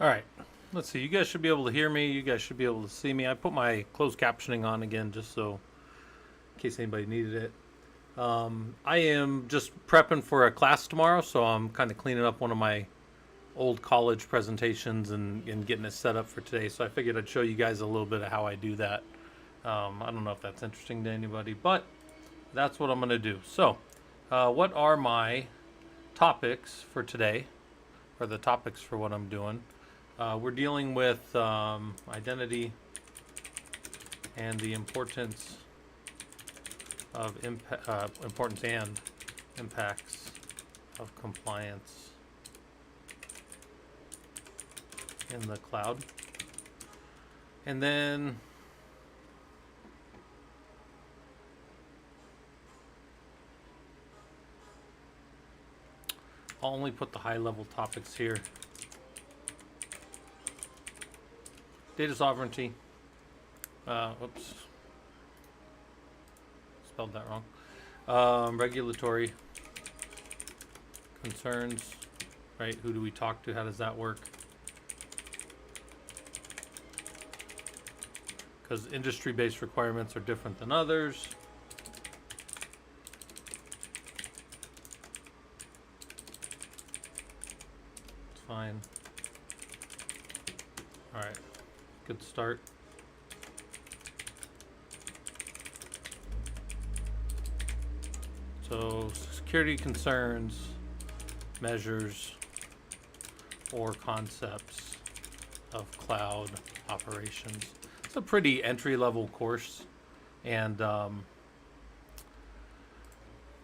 All right. Let's see. You guys should be able to hear me. You guys should be able to see me. I put my closed captioning on again just so in case anybody needed it. I am just prepping for a class tomorrow, so I'm kind of cleaning up one of my old college presentations and getting it set up for today. So I figured I'd show you guys a little bit of how I do that. I don't know if that's interesting to anybody, but that's what I'm going to do. So, what are my topics for today, or the topics for what I'm doing? We're dealing with identity and the importance of importance and impacts of compliance in the cloud. And then I'll only put the high level topics here. Data sovereignty. Oops. Spelled that wrong. Regulatory concerns, right? Who do we talk to? How does that work? Because industry-based requirements are different than others. It's fine. All right, good start. So security concerns, measures, or concepts of cloud operations. It's a pretty entry-level course, and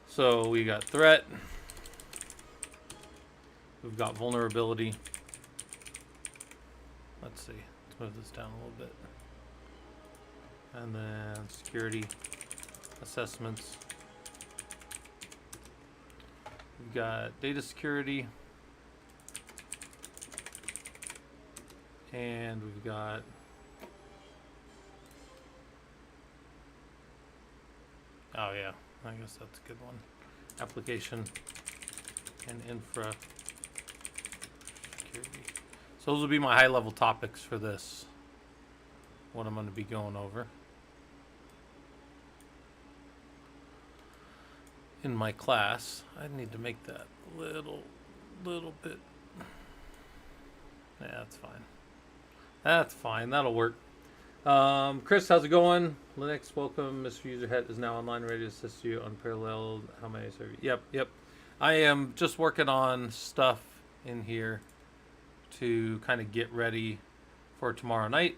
so we got threat, we've got vulnerability. Let's see, let's move this down a little bit, and then security assessments. We've got data security, and we've got oh yeah, I guess that's a good one. Application and infra security. So those will be my high level topics for this, what I'm going to be going over in my class. I need to make that little bit. Yeah, that's fine. That's fine. That'll work. Chris, how's it going? Linux, welcome. Mr. Userhead is now online, ready to assist you. Unparalleled. How many serve you? Yep. I am just working on stuff in here to kind of get ready for tomorrow night.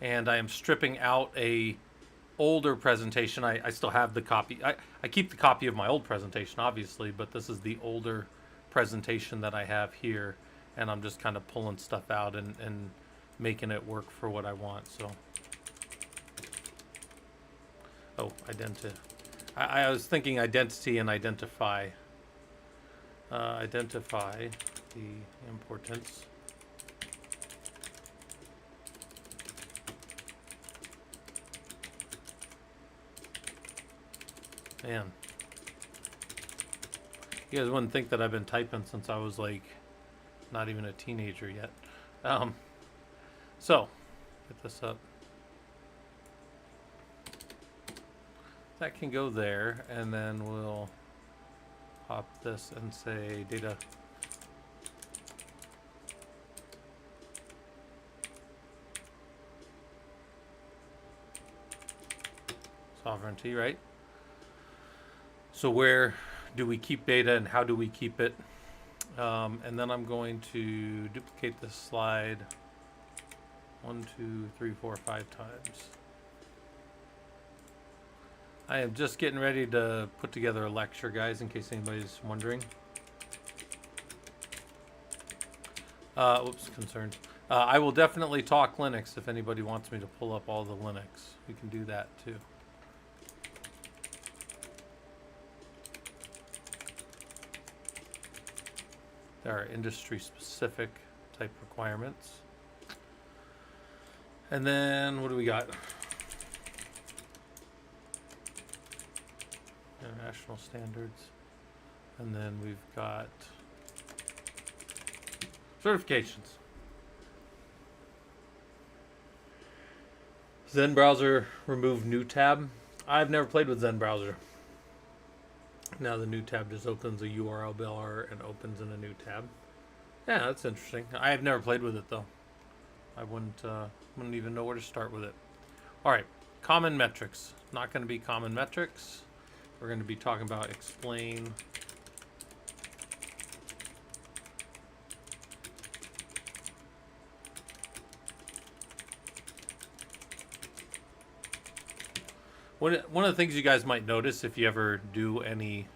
And I am stripping out a older presentation. I still have the copy. I keep the copy of my old presentation, obviously, but this is the older presentation that I have here. And I'm just kind of pulling stuff out and making it work for what I want. So, oh, I was thinking identity and identify. Identify the importance man. You guys wouldn't think that I've been typing since I was like not even a teenager yet. So, get this up. That can go there, and then we'll pop this and say data sovereignty, right? So where do we keep data and how do we keep it? And then I'm going to duplicate this slide 1, 2, 3, 4, 5 times. I am just getting ready to put together a lecture, guys, in case anybody's wondering. Oops, concerns. I will definitely talk Linux if anybody wants me to pull up all the Linux. We can do that too. There are industry-specific type requirements. And then what do we got? International standards. And then we've got Certifications. Zen browser, remove new tab. I've never played with Zen browser. Now the new tab just opens a URL bar and opens in a new tab. Yeah, that's interesting. I have never played with it though. I wouldn't even know where to start with it. All right, common metrics. Not going to be common metrics. We're going to be talking about explain. One of the things you guys might notice if you ever do any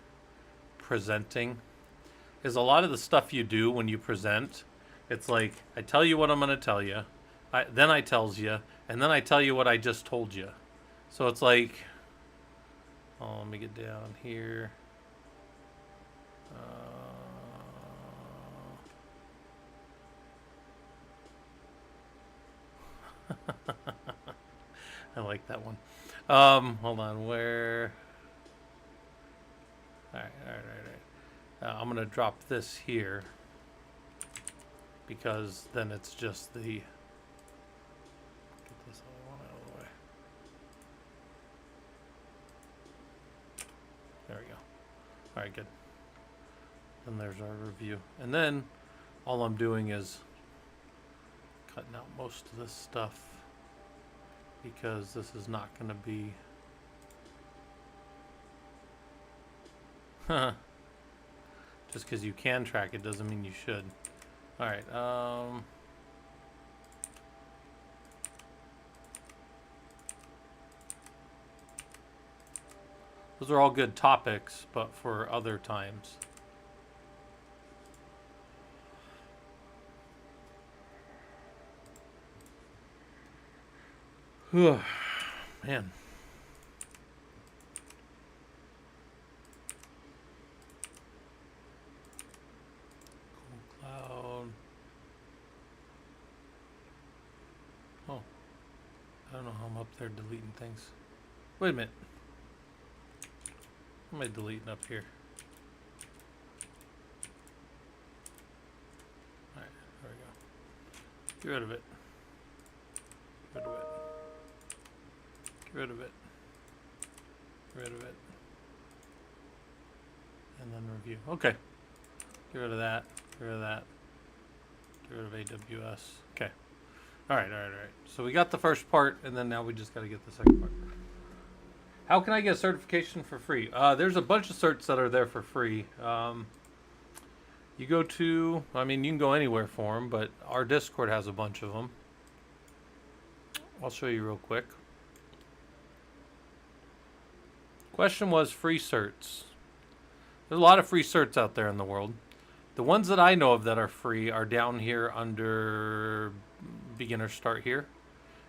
presenting is a lot of the stuff you do when you present, it's like, I tell you what I'm going to tell you, then I tells you, and then I tell you what I just told you. So it's like, oh, let me get down here. I like that one. Hold on, where? All right. I'm gonna drop this here because then it's just the. Get this other one out of the way. There we go. All right, good. And there's our review, and then all I'm doing is cutting out most of this stuff because this is not going to be just because you can track it doesn't mean you should. All right, those are all good topics, but for other times. Man. Cloud. Oh. I don't know how I'm up there deleting things. Wait a minute. What am I deleting up here? Alright, there we go. Get rid of it. Get rid of it. Get rid of it. Get rid of it. And then review. Okay. Get rid of that. Get rid of that. Get rid of AWS. Okay. Alright. So we got the first part, and then now we just got to get the second part. How can I get a certification for free? There's a bunch of certs that are there for free. You go to, I mean, you can go anywhere for them, but our Discord has a bunch of them. I'll show you real quick. Question was free certs. There's a lot of free certs out there in the world. The ones that I know of that are free are down here under beginner start here.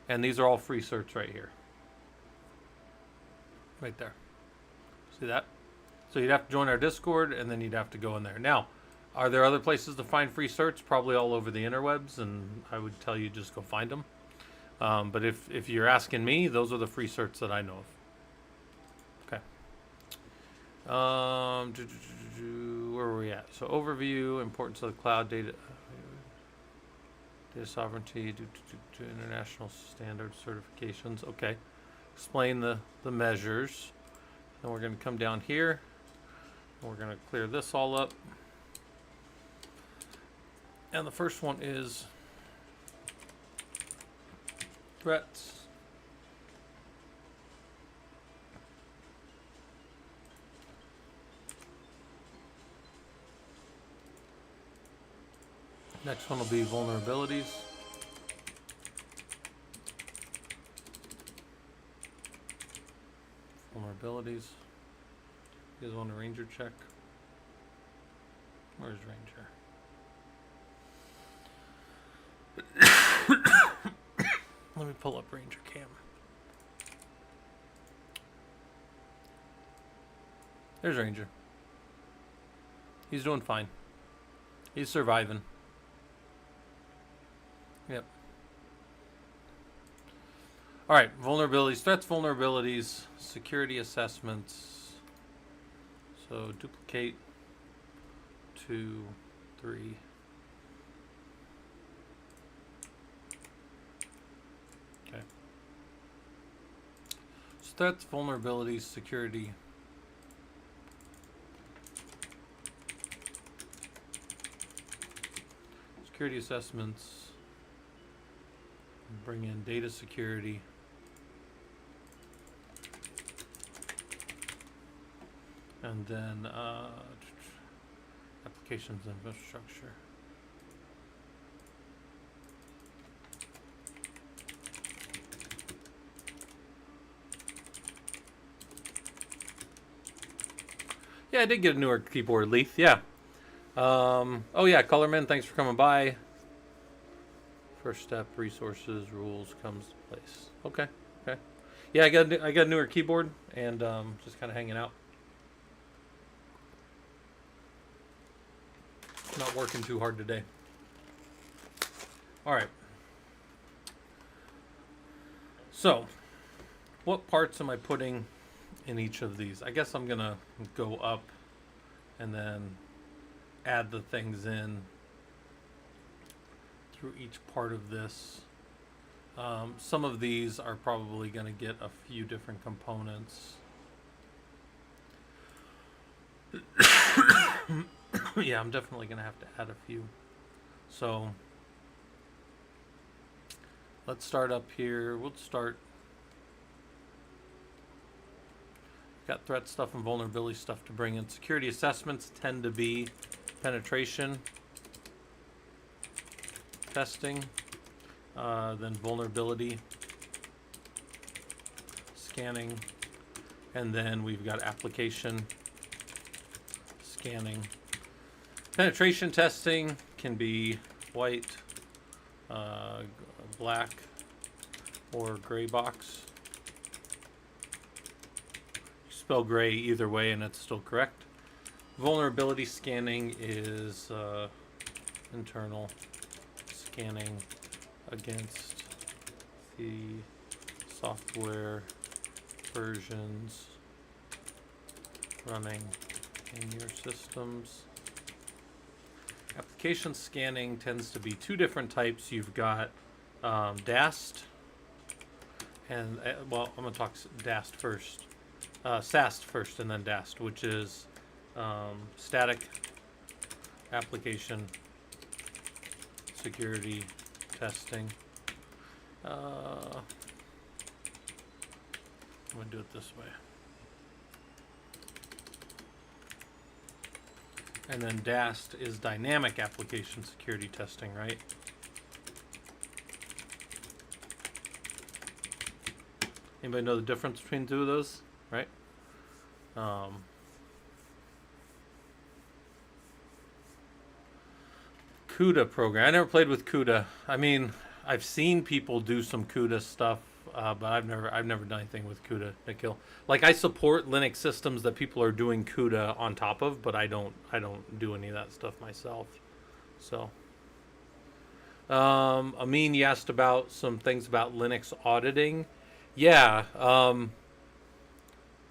And these are all free certs right here. Right there. See that? So you'd have to join our Discord and then you'd have to go in there. Now, are there other places to find free certs? Probably all over the interwebs, and I would tell you just go find them. But if you're asking me, those are the free certs that I know of. Where were we at? So overview, importance of the cloud, data sovereignty, to international standard certifications. Okay. Explain the measures. Then we're going to come down here and we're going to clear this all up. And the first one is threats. Next one will be vulnerabilities. Vulnerabilities. You guys want a Ranger check? Where's Ranger? Let me pull up Ranger Cam. There's Ranger. He's doing fine. He's surviving. Yep. All right, vulnerabilities, threats, vulnerabilities, security assessments. So duplicate 2, 3. threats, vulnerabilities, security. Security assessments. Bring in data security. And then applications and infrastructure. Yeah, I did get a newer keyboard, Leith. Yeah. Oh yeah, Colorman, thanks for coming by. First step, resources, rules comes to place. Okay, okay. Yeah, I got a newer keyboard and just kind of hanging out. Not working too hard today. All right. So, what parts am I putting in each of these? I guess I'm gonna go up and then add the things in through each part of this. Some of these are probably going to get a few different components. Yeah, I'm definitely going to have to add a few. So let's start up here. We'll start. Got threat stuff and vulnerability stuff to bring in. Security assessments tend to be penetration testing, then vulnerability scanning, and then we've got application scanning. Penetration testing can be white, black, or gray box. You spell gray either way and it's still correct. Vulnerability scanning is internal scanning against the software versions running in your systems. Application scanning tends to be two different types. You've got DAST, and well, I'm going to talk DAST first. SAST first, and then DAST, which is static application security testing. I'm going to do it this way. And then DAST is dynamic application security testing, right? Anybody know the difference between two of those, right? CUDA program. I never played with CUDA. I mean, I've seen people do some CUDA stuff, but I've never done anything with CUDA, Nikhil. Like, I support Linux systems that people are doing CUDA on top of, but I don't do any of that stuff myself. So, Amin, you asked about some things about Linux auditing. Yeah,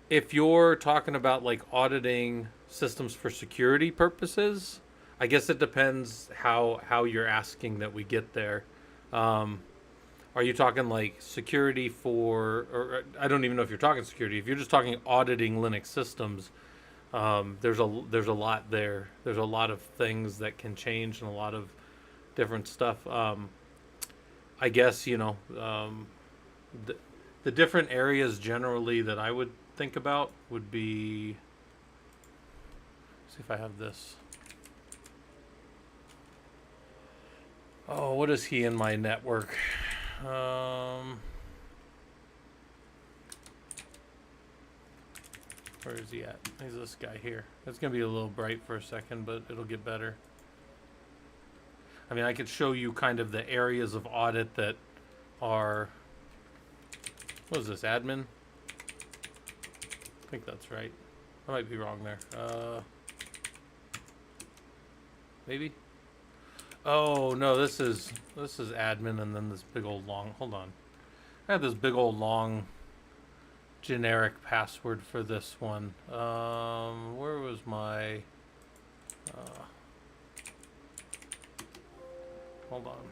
if you're talking about like auditing systems for security purposes, I guess it depends how you're asking that we get there. Are you talking like security for, or I don't even know if you're talking security. If you're just talking auditing Linux systems, there's a lot there. There's a lot of things that can change and a lot of different stuff. I guess, you know, the different areas generally that I would think about would be, see if I have this. Oh, what is he in my network? Where is he at? He's this guy here. It's going to be a little bright for a second, but it'll get better. I mean, I could show you kind of the areas of audit that are, what is this, admin? I think that's right. I might be wrong there. Maybe? Oh, no, this is admin and then this big old long, hold on. I have this big old long generic password for this one. Where was my, hold on.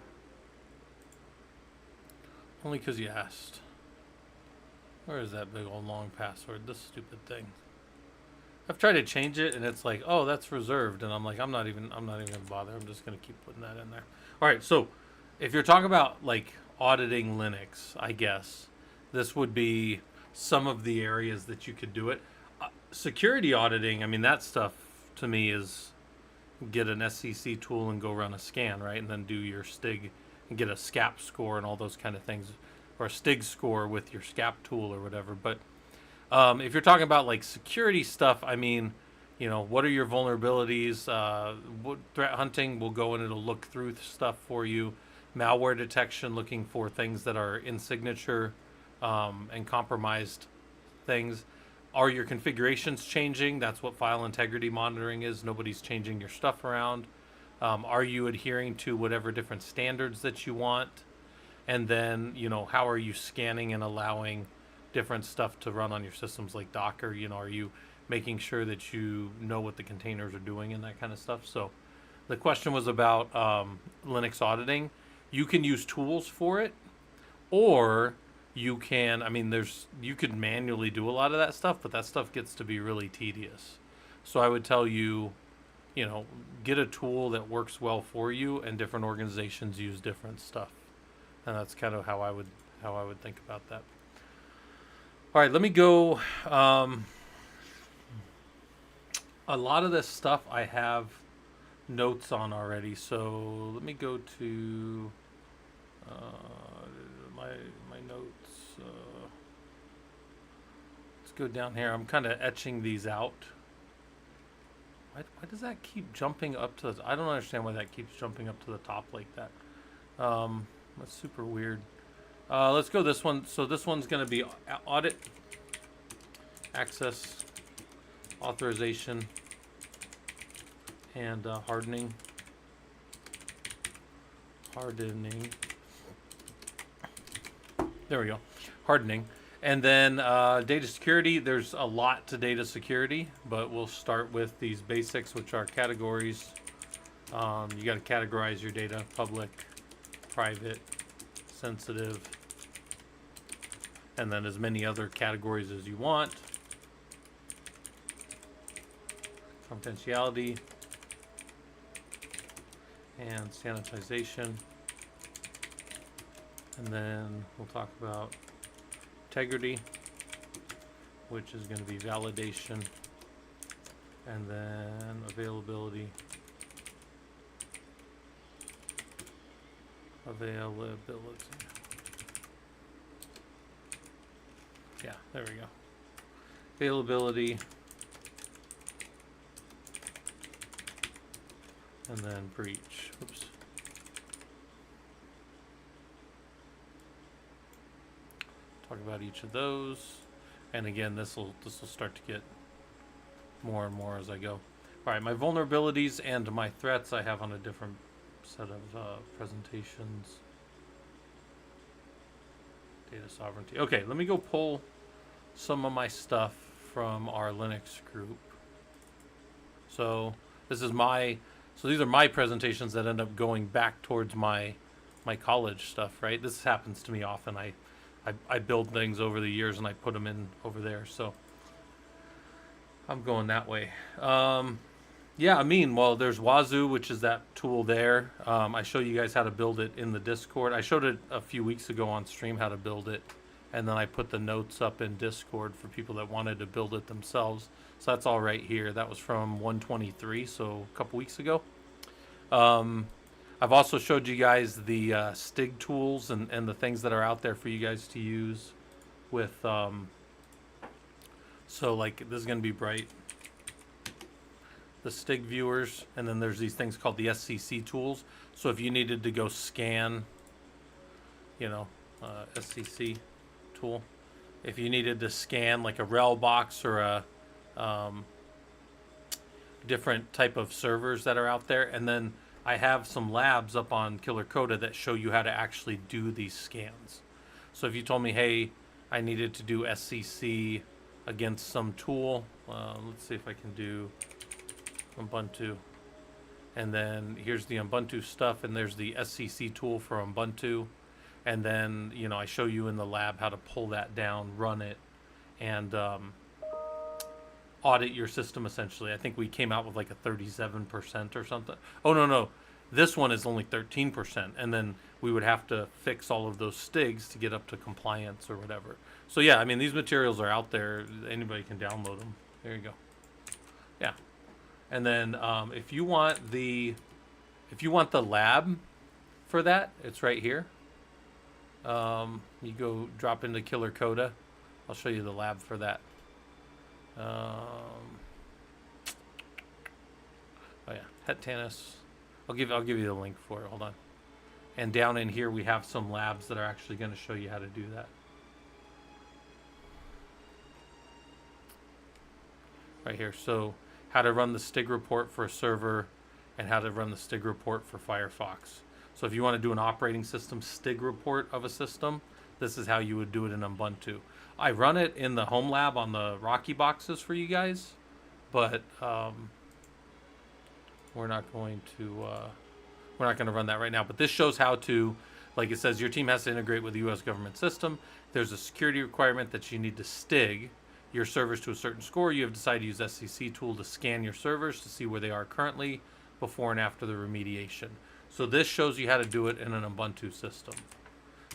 Only because you asked. Where is that big old long password? This stupid thing. I've tried to change it, and it's like, oh, that's reserved, and I'm like, I'm not even gonna bother. I'm just gonna keep putting that in there. All right, so if you're talking about like auditing Linux, I guess this would be some of the areas that you could do it. Security auditing, I mean, that stuff to me is get an SCC tool and go run a scan, right, and then do your STIG and get a SCAP score and all those kind of things, or a STIG score with your SCAP tool or whatever. But if you're talking about like security stuff, I mean, you know, what are your vulnerabilities? What threat hunting will go and it'll look through stuff for you. Malware detection, looking for things that are in signature and compromised things. Are your configurations changing? That's what file integrity monitoring is. Nobody's changing your stuff around. Are you adhering to whatever different standards that you want? And then, you know, how are you scanning and allowing different stuff to run on your systems like Docker? You know, are you making sure that you know what the containers are doing and that kind of stuff? So the question was about Linux auditing. You can use tools for it, or you can, I mean, you could manually do a lot of that stuff, but that stuff gets to be really tedious. So I would tell you, you know, get a tool that works well for you, and different organizations use different stuff. And that's kind of how I would think about that. All right, let me go. A lot of this stuff I have notes on already, so let me go to my notes. Let's go down here. I'm kind of etching these out. Why does that keep jumping up to the, I don't understand why that keeps jumping up to the top like that. That's super weird. Let's go this one. So this one's going to be audit, access, authorization, and hardening. There we go. Hardening. And then data security, there's a lot to data security, but we'll start with these basics, which are categories. You got to categorize your data: public, private, sensitive, and then as many other categories as you want. Confidentiality and sanitization. And then we'll talk about integrity, which is going to be validation, and then availability. Yeah, there we go. Availability. And then breach. Oops. Talk about each of those. And again, this will start to get more and more as I go. All right, my vulnerabilities and my threats I have on a different set of presentations. Data sovereignty. Okay, let me go pull some of my stuff from our Linux group. So these are my presentations that end up going back towards my college stuff, right? This happens to me often. I build things over the years and I put them in over there. So I'm going that way. Yeah, I mean, well, there's Wazoo, which is that tool there. I show you guys how to build it in the Discord. I showed it a few weeks ago on stream how to build it. And then I put the notes up in Discord for people that wanted to build it themselves. So that's all right here. That was from 123, so a couple weeks ago. I've also showed you guys the STIG tools and the things that are out there for you guys to use with, so like this is going to be bright. The STIG viewers, and then there's these things called the SCC tools. So if you needed to go scan, you know, SCC tool, if you needed to scan like a rel box or a different type of servers that are out there, and then I have some labs up on Killer Coda that show you how to actually do these scans. So if you told me, hey, I needed to do SCC against some tool, let's see if I can do Ubuntu, and then here's the Ubuntu stuff, and there's the SCC tool for Ubuntu, and then I show you in the lab how to pull that down, run it, and audit your system. Essentially, I think we came out with like a 37% or something. Oh, no, this one is only 13%, and then we would have to fix all of those stigs to get up to compliance or whatever. So yeah, I mean, these materials are out there. Anybody can download them. There you go. Yeah. And then if you want the lab for that, it's right here. You go drop into Killer Coda. I'll show you the lab for that. Oh yeah, Hetanis. I'll give you the link for it. Hold on. And down in here we have some labs that are actually going to show you how to do that. Right here. So how to run the STIG report for a server and how to run the STIG report for Firefox. So if you want to do an operating system STIG report of a system, this is how you would do it in Ubuntu. I run it in the home lab on the Rocky boxes for you guys, but we're not going to run that right now. But this shows how to, like it says, your team has to integrate with the U.S. government system. There's a security requirement that you need to STIG your servers to a certain score. You have decided to use SCC tool to scan your servers to see where they are currently, before and after the remediation. So this shows you how to do it in an Ubuntu system.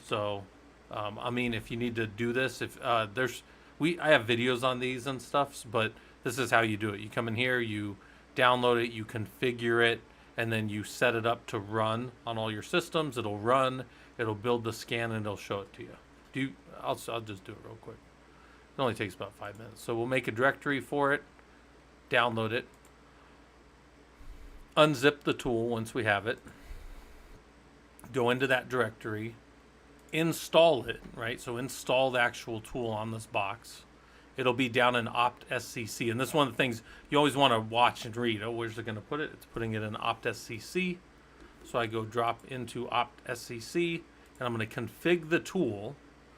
So, I mean, if you need to do this, I have videos on these and stuff, but this is how you do it. You come in here, you download it, you configure it, and then you set it up to run on all your systems. It'll run, it'll build the scan, and it'll show it to you. I'll just do it real quick. It only takes about 5 minutes. So we'll make a directory for it, download it, unzip the tool once we have it, go into that directory, install it, right? So install the actual tool on this box. It'll be down in opt SCC. And this is one of the things you always want to watch and read. Oh, where's it going to put it? It's putting it in opt SCC. So I go drop into opt SCC, and I'm going to config the tool.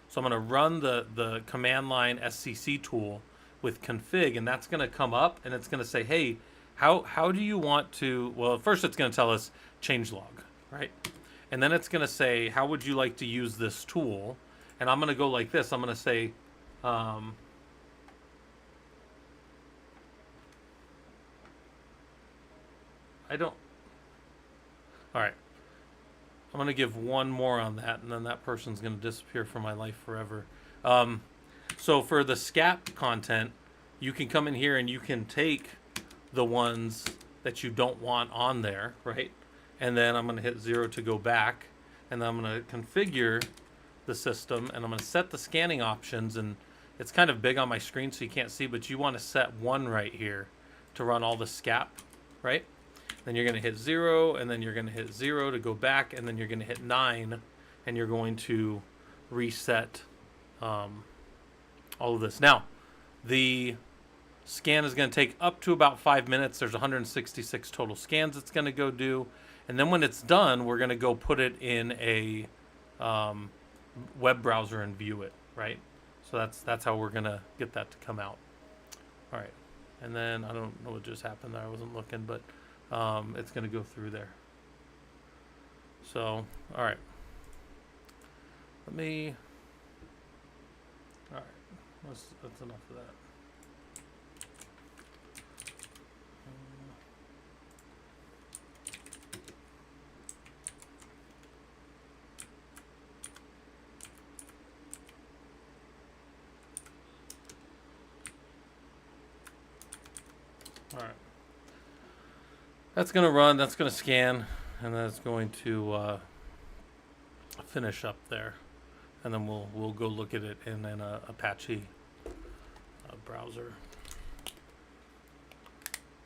So I'm going to run the command line SCC tool with config, and that's going to come up, and it's going to say, hey, how do you want to, well, first it's going to tell us changelog, right? And then it's going to say, how would you like to use this tool? And I'm going to go like this. I'm going to say, all right. I'm going to give one more on that, and then that person's going to disappear from my life forever. So for the SCAP content, you can come in here and you can take the ones that you don't want on there, right? And then I'm going to hit 0 to go back, and then I'm going to configure the system, and I'm going to set the scanning options, and it's kind of big on my screen so you can't see, but you want to set 1 right here to run all the SCAP, right? Then you're going to hit 0, and then you're going to hit 0 to go back, and then you're going to hit 9, and you're going to reset all of this. Now, the scan is going to take up to about 5 minutes. There's 166 total scans it's going to go do. And then when it's done, we're going to go put it in a web browser and view it, right? So that's how we're going to get that to come out. All right. And then I don't know what just happened there. I wasn't looking, but it's going to go through there. So, all right. All right. That's enough of that. All right. That's going to run, that's going to scan, and then it's going to finish up there. And then we'll go look at it in an Apache browser.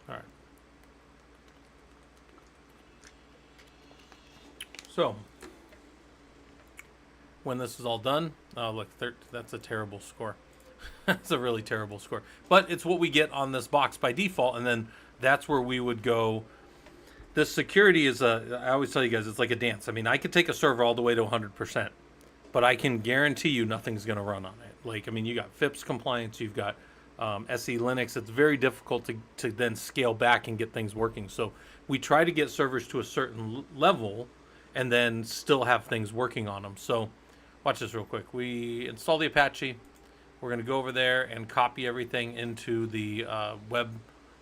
All right. So, when this is all done, look, that's a terrible score. That's a really terrible score. But it's what we get on this box by default, and then that's where we would go. This security is I always tell you guys, it's like a dance. I mean, I could take a server all the way to 100%, but I can guarantee you nothing's going to run on it. Like, I mean, you got FIPS compliance, you've got SE Linux. It's very difficult to then scale back and get things working. So we try to get servers to a certain level, and then still have things working on them. So watch this real quick. We install the Apache. We're going to go over there and copy everything into the web,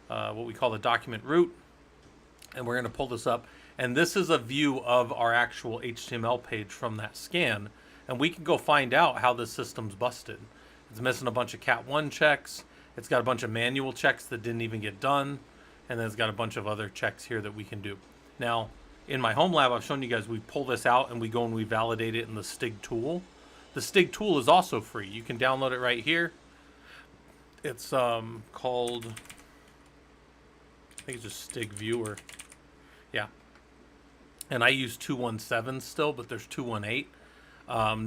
what we call the document root, and we're going to pull this up. And this is a view of our actual HTML page from that scan, and we can go find out how the system's busted. It's missing a bunch of Cat 1 checks. It's got a bunch of manual checks that didn't even get done, and then it's got a bunch of other checks here that we can do. Now, in my home lab, I've shown you guys we pull this out and we go and we validate it in the Stig tool. The Stig tool is also free. You can download it right here. It's called, I think it's just Stig Viewer. Yeah. And I use 2.17 still, but there's 2.18.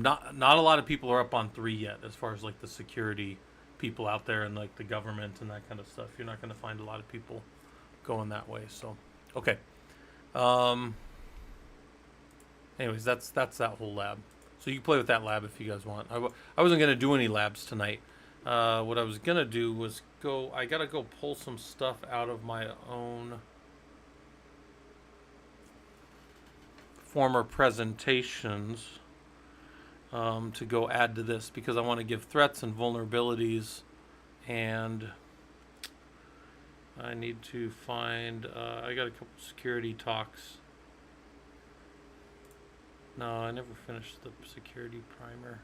Not a lot of people are up on 3 yet, as far as like the security people out there and like the government and that kind of stuff. You're not going to find a lot of people going that way. So, okay. Anyways, that's that whole lab. So you can play with that lab if you guys want. I wasn't going to do any labs tonight. What I was going to do was I got to go pull some stuff out of my own former presentations to go add to this, because I want to give threats and vulnerabilities, and I need to find, I got a couple security talks. No, I never finished the security primer.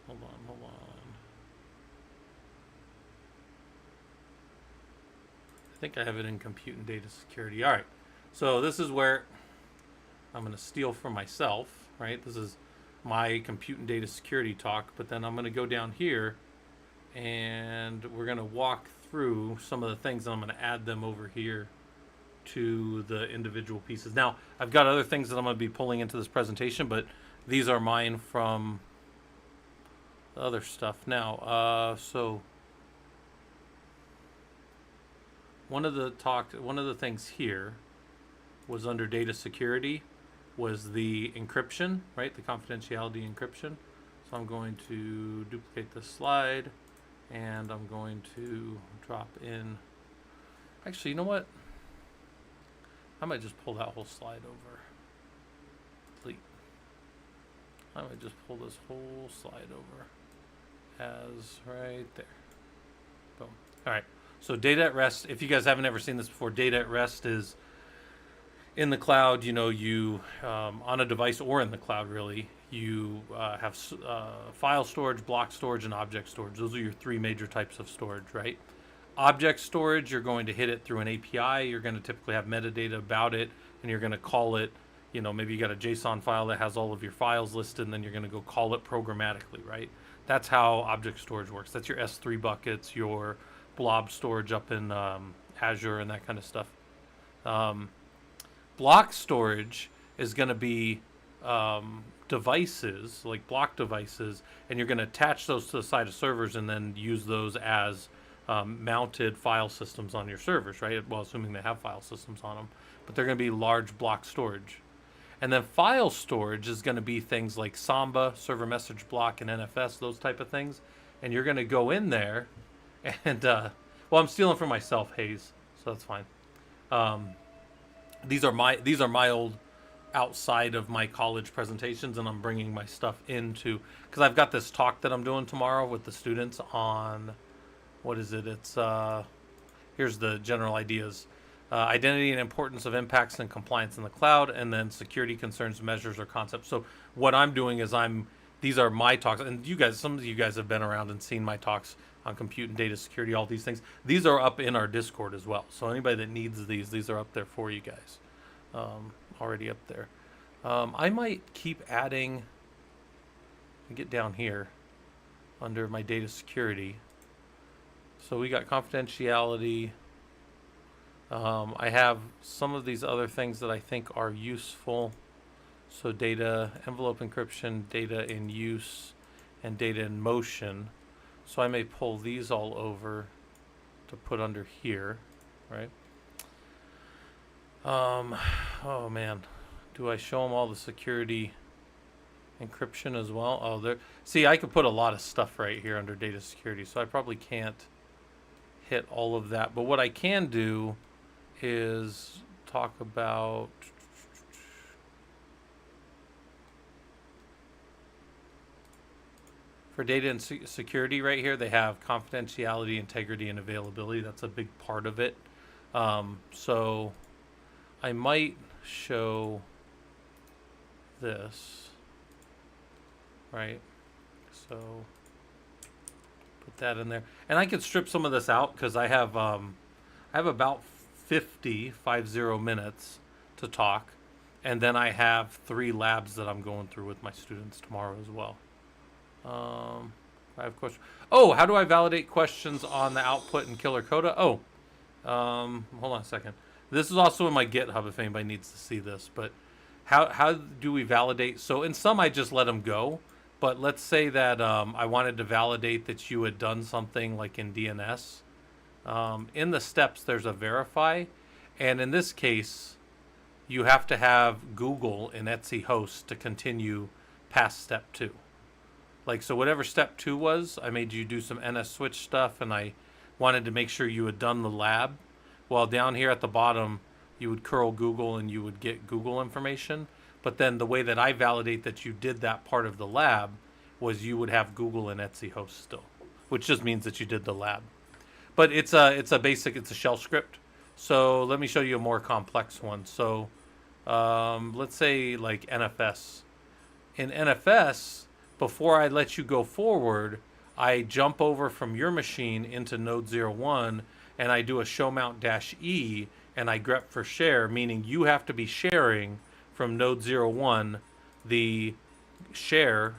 Hold on. I think I have it in compute and data security. All right. So this is where I'm going to steal from myself, right? This is my compute and data security talk, but then I'm going to go down here and we're going to walk through some of the things, and I'm going to add them over here to the individual pieces. Now, I've got other things that I'm going to be pulling into this presentation, but these are mine from the other stuff. Now, so one of the things here was under data security was the encryption, right? The confidentiality encryption. So I'm going to duplicate this slide, and I'm going to drop in. Actually, you know what? I might just pull that whole slide over. Delete. I might just pull this whole slide over as right there. Boom. All right. So data at rest, if you guys haven't ever seen this before, data at rest is in the cloud. You know, you on a device or in the cloud, really, you have file storage, block storage, and object storage. Those are your three major types of storage, right? Object storage, you're going to hit it through an API. You're going to typically have metadata about it, and you're going to call it, you know, maybe you got a JSON file that has all of your files listed, and then you're going to go call it programmatically, right? That's how object storage works. That's your S3 buckets, your blob storage up in Azure and that kind of stuff. Block storage is going to be devices, like block devices, and you're going to attach those to the side of servers and then use those as mounted file systems on your servers, right? Well, assuming they have file systems on them, but they're going to be large block storage. And then file storage is going to be things like Samba, server message block, and NFS, those type of things. And you're going to go in there and, well, I'm stealing from myself, Hayes, so that's fine. These are my old outside of my college presentations, and I'm bringing my stuff into, because I've got this talk that I'm doing tomorrow with the students on, what is it? It's, here's the general ideas. Identity and importance of impacts and compliance in the cloud, and then security concerns, measures, or concepts. So what I'm doing is these are my talks, and you guys, some of you guys have been around and seen my talks on compute and data security, all these things. These are up in our Discord as well. So anybody that needs these are up there for you guys, already up there. I might keep adding, get down here under my data security. So we got confidentiality. I have some of these other things that I think are useful. So data, envelope encryption, data in use, and data in motion. So I may pull these all over to put under here, right? Oh man, do I show them all the security encryption as well? Oh, there. See, I could put a lot of stuff right here under data security, so I probably can't hit all of that. But what I can do is talk about, For data and security right here, they have confidentiality, integrity, and availability. That's a big part of it. So I might show this, right? So put that in there. And I could strip some of this out because I have about 50 minutes to talk. And then I have 3 labs that I'm going through with my students tomorrow as well. I have questions. Oh, how do I validate questions on the output in Killer Coda? Oh, hold on a second. This is also in my GitHub if anybody needs to see this. But how do we validate? So in some, I just let them go. But let's say that I wanted to validate that you had done something like in DNS. In the steps, there's a verify. And in this case, you have to have Google and Etsy host to continue past step 2. Like, so whatever step 2 was, I made you do some NS switch stuff, and I wanted to make sure you had done the lab. Well, down here at the bottom, you would curl Google and you would get Google information. But then the way that I validate that you did that part of the lab was you would have Google and Etsy host still, which just means that you did the lab. But it's a shell script. So let me show you a more complex one. So let's say like NFS. In NFS, before I let you go forward, I jump over from your machine into node 01 and I do a show mount -E and I grep for share, meaning you have to be sharing from node 01 the share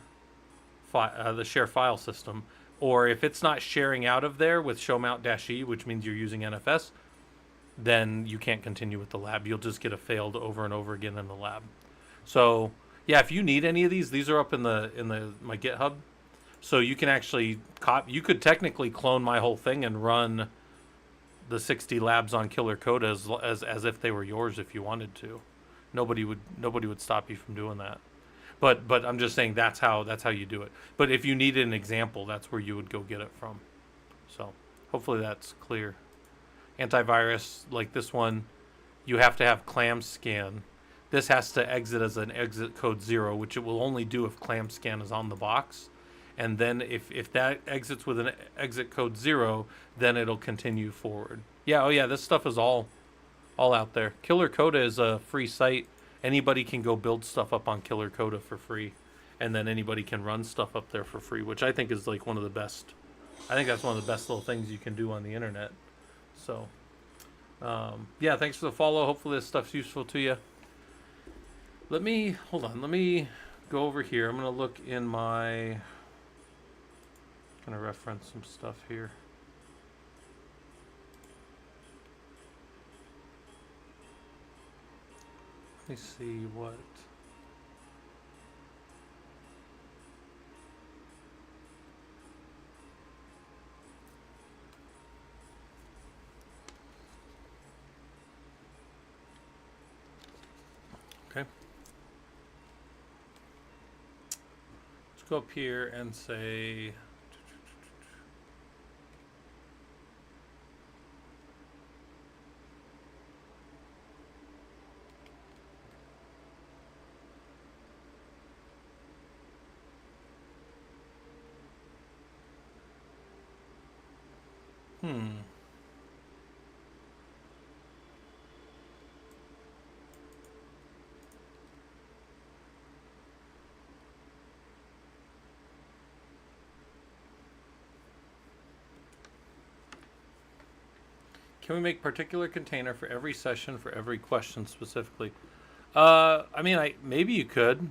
file system. Or if it's not sharing out of there with show mount -E, which means you're using NFS, then you can't continue with the lab. You'll just get a failed over and over again in the lab. So yeah, if you need any of these are up in my GitHub. So you can actually you could technically clone my whole thing and run the 60 labs on Killer Coda as if they were yours if you wanted to. Nobody would stop you from doing that. But I'm just saying that's how you do it. But if you needed an example, that's where you would go get it from. So hopefully that's clear. Antivirus, like this one, you have to have clam scan. This has to exit as an exit code 0, which it will only do if clam scan is on the box. And then if that exits with an exit code 0, then it'll continue forward. Yeah, oh yeah, this stuff is all out there. Killer Coda is a free site. Anybody can go build stuff up on Killer Coda for free. And then anybody can run stuff up there for free, which I think is like one of the best. I think that's one of the best little things you can do on the internet. So, yeah, thanks for the follow. Hopefully this stuff's useful to you. Let me go over here. I'm going to look in my, going to reference some stuff here. Let me see what. Okay. Let's go up here and say can we make particular container for every session for every question specifically? I mean, maybe you could.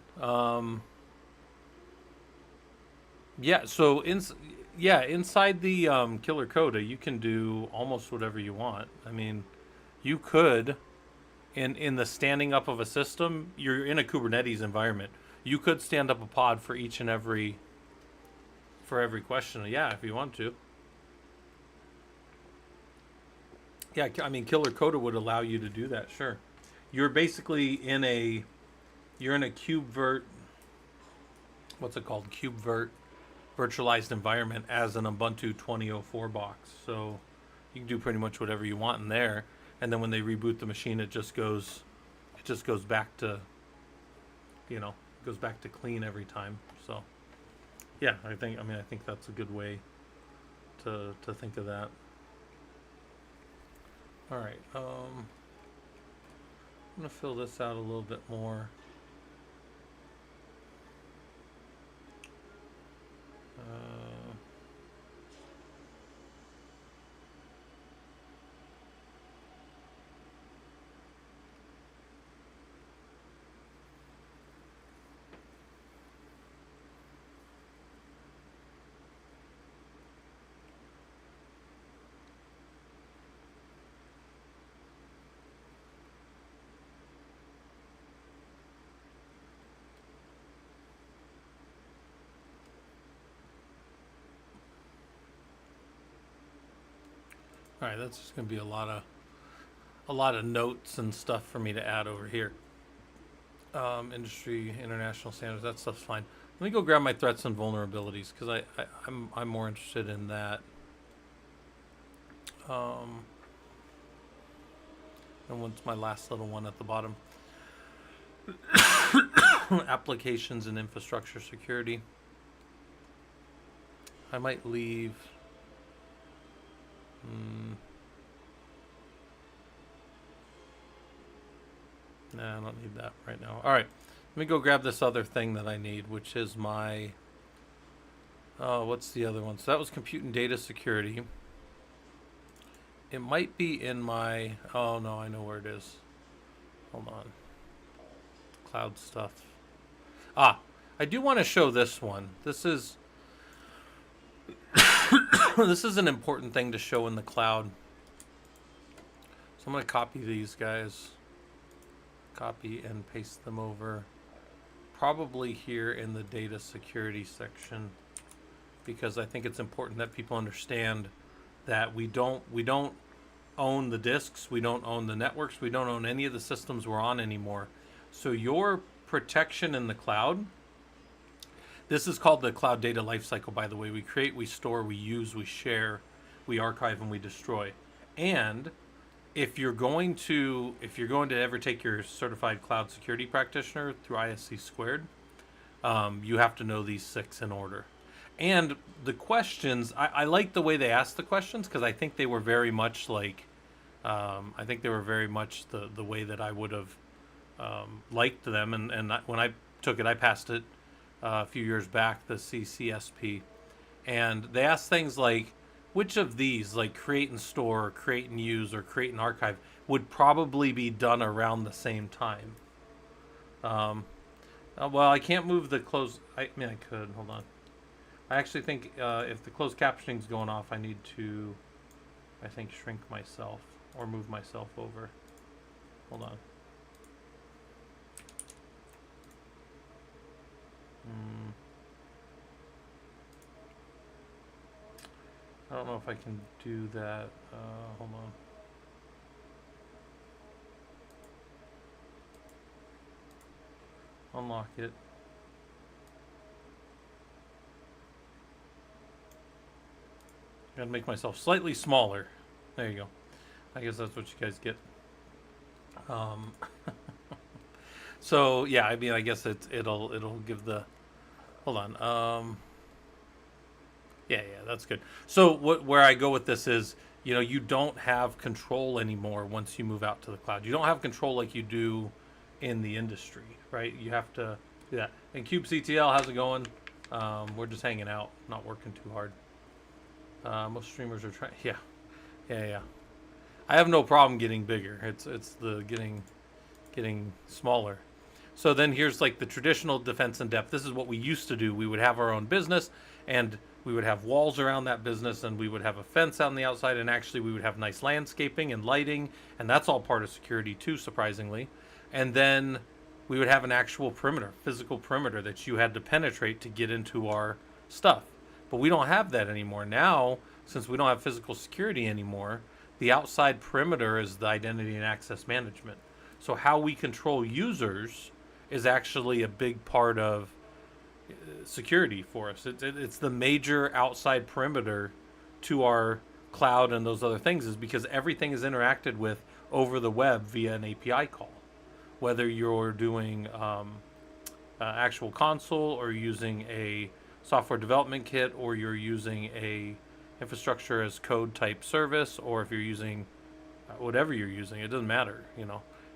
Yeah. So inside the Killer Coda, you can do almost whatever you want. I mean, you could, in the standing up of a system, you're in a Kubernetes environment. You could stand up a pod for each and every question. Yeah, if you want to. Yeah, I mean, Killer Coda would allow you to do that. Sure, you're basically in a KubeVirt. What's it called? KubeVirt virtualized environment as an Ubuntu 2004 box. So you can do pretty much whatever you want in there. And then when they reboot the machine, it just goes back to, goes back to clean every time. So Yeah, I think that's a good way to think of that. All right. I'm gonna fill this out a little bit more. Uh, all right, that's just gonna be a lot of notes and stuff for me to add over here. Industry, international standards, that stuff's fine. Let me go grab my threats and vulnerabilities because I'm more interested in that. Um, and what's my last little one at the bottom? Applications and infrastructure security. I might leave. Nah, I don't need that right now. All right, let me go grab this other thing that I need, which is my. Oh, what's the other one? So that was compute and data security. It might be in my. Oh no, I know where it is. Hold on. Cloud stuff. Ah, I do want to show this one. This is this is an important thing to show in the cloud. So I'm going to copy these guys. Copy and paste them over. Probably here in the data security section, because I think it's important that people understand that we don't own the disks, we don't own the networks, we don't own any of the systems we're on anymore. So your protection in the cloud, this is called the cloud data lifecycle, by the way. We create, we store, we use, we share, we archive, and we destroy. And if you're going to ever take your certified cloud security practitioner through ISC squared, you have to know these 6 in order. And the questions, I like the way they asked the questions because I think they were very much like, I think they were very much the way that I would have liked them. And when I took it, I passed it a few years back, the CCSP. And they asked things like, which of these, like create and store, or create and use, or create and archive, would probably be done around the same time? Well, I can't move the closed. I mean, I could. Hold on. I actually think if the closed captioning is going off, I need to, I think, shrink myself or move myself over. Hold on. I don't know if I can do that. Hold on. Unlock it. Gotta make myself slightly smaller. There you go. I guess that's what you guys get. So yeah, I mean, I guess it'll give the. Hold on. Yeah, that's good. So where I go with this is, you don't have control anymore once you move out to the cloud. You don't have control like you do in the industry, right? You have to do that. And kubectl, how's it going? We're just hanging out, not working too hard. Most streamers are trying. Yeah. I have no problem getting bigger. It's the getting smaller. So then here's like the traditional defense in depth. This is what we used to do. We would have our own business, and we would have walls around that business, and we would have a fence on the outside, and actually we would have nice landscaping and lighting, and that's all part of security too, surprisingly. And then we would have an actual perimeter, physical perimeter that you had to penetrate to get into our stuff. But we don't have that anymore. Now, since we don't have physical security anymore, the outside perimeter is the identity and access management. So how we control users is actually a big part of security for us. It's the major outside perimeter to our cloud and those other things, is because everything is interacted with over the web via an API call. Whether you're doing actual console or using a software development kit, or you're using a infrastructure as code type service, or if you're using whatever you're using, it doesn't matter.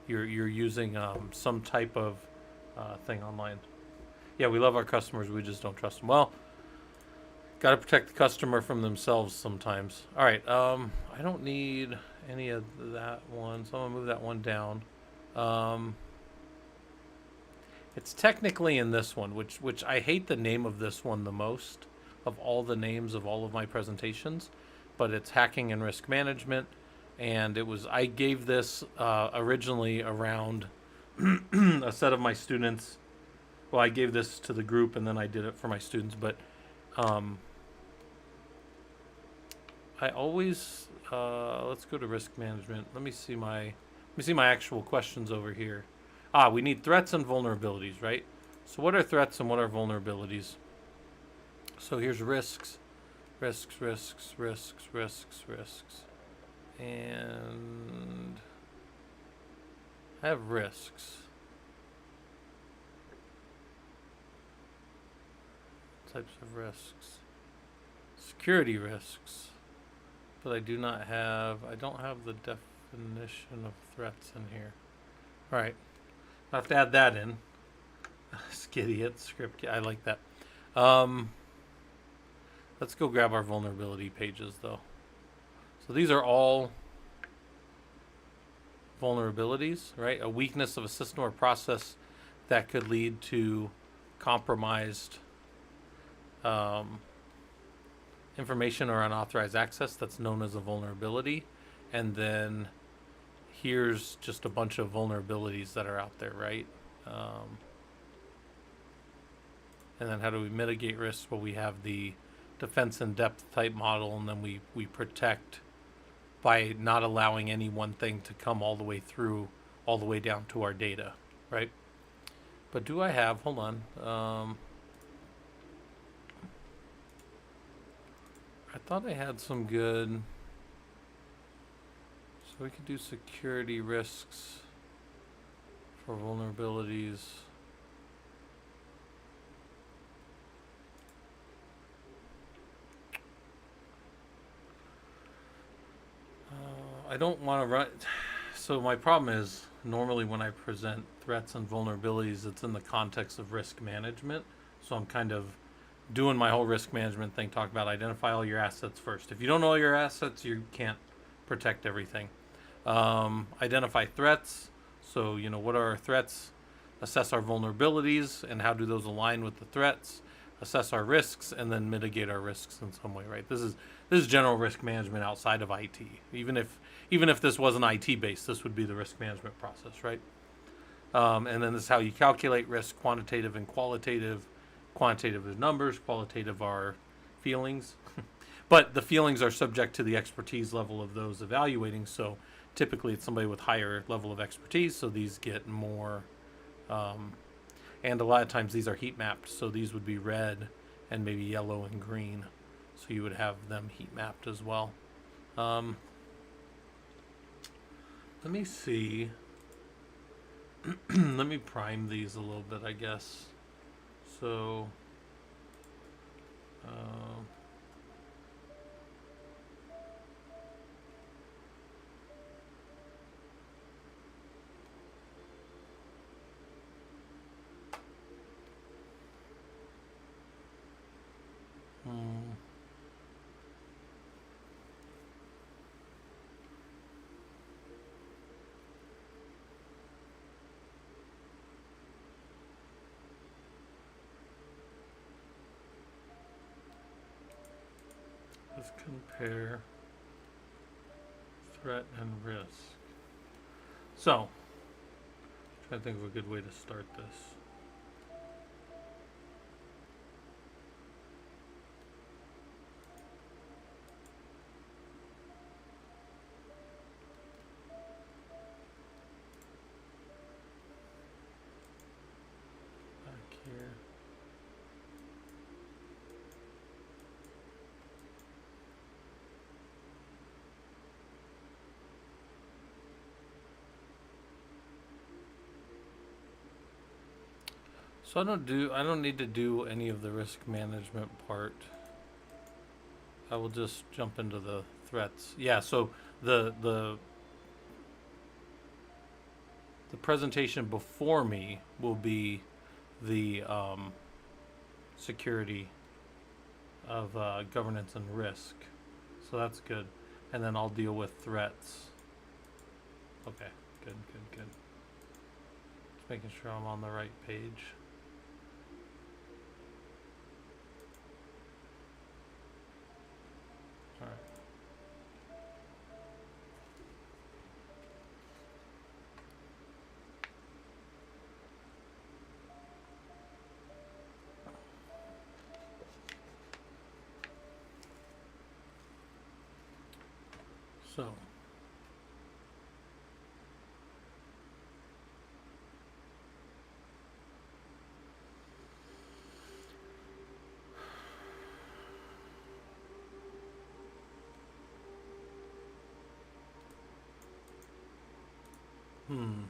You're using some type of thing online. Yeah, we love our customers. We just don't trust them. Well, got to protect the customer from themselves sometimes. All right. I don't need any of that one, so I'm gonna move that one down. Um, it's technically in this one, which I hate the name of this one the most of all the names of all of my presentations, but it's hacking and risk management, and I gave this originally around a set of my students. Well, I gave this to the group, and then I did it for my students, but um, I always let's go to risk management. Let me see my actual questions over here. We need threats and vulnerabilities, right? So what are threats and what are vulnerabilities? So here's risks, risks, and I have risks. Types of risks. Security risks. But I don't have the definition of threats in here. All right. I have to add that in. Skidiot script. I like that. Let's go grab our vulnerability pages though. So these are all vulnerabilities, right? A weakness of a system or process that could lead to compromised information or unauthorized access. That's known as a vulnerability. And then here's just a bunch of vulnerabilities that are out there, right? And then how do we mitigate risks? Well, we have the defense in depth type model, and then we protect by not allowing any one thing to come all the way through, all the way down to our data, right? But do I have, hold on, I thought I had some good, so we could do security risks for vulnerabilities. I don't want to run. So my problem is normally when I present threats and vulnerabilities, it's in the context of risk management. So I'm kind of doing my whole risk management thing, talk about identify all your assets first. If you don't know all your assets, you can't protect everything. Identify threats. So, what are our threats? Assess our vulnerabilities and how do those align with the threats? Assess our risks and then mitigate our risks in some way, right? This is general risk management outside of IT. Even if this wasn't IT based, this would be the risk management process, right? And then this is how you calculate risk, quantitative and qualitative. Quantitative is numbers, qualitative are feelings. But the feelings are subject to the expertise level of those evaluating. So typically it's somebody with higher level of expertise. So these get more, and a lot of times these are heat mapped. So these would be red and maybe yellow and green. So you would have them heat mapped as well. Let me see. Let me prime these a little bit, I guess. So, let's compare threat and risk. So, trying to think of a good way to start this. Back here. So I don't need to do any of the risk management part. I will just jump into the threats. Yeah, so the the the presentation before me will be the security of governance and risk. So that's good. And then I'll deal with threats. Okay, good, good, good. Just making sure I'm on the right page. All right. So, hmm.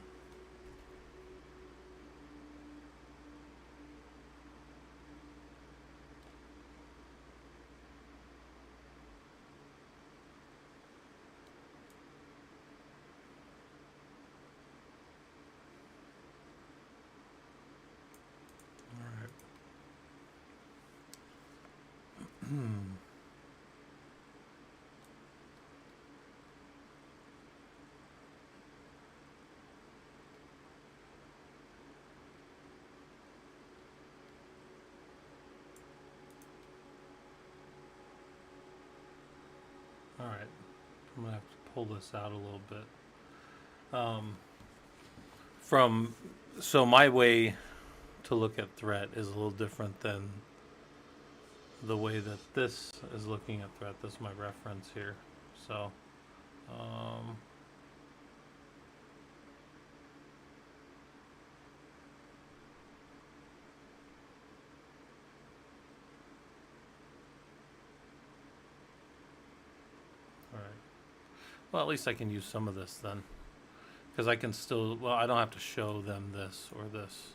All right. Hmm. All right. I'm gonna have to pull this out a little bit. Um, from so my way to look at threat is a little different than the way that this is looking at threat. This is my reference here. So, um, all right. Well, at least I can use some of this then, because I can still. Well, I don't have to show them this or this.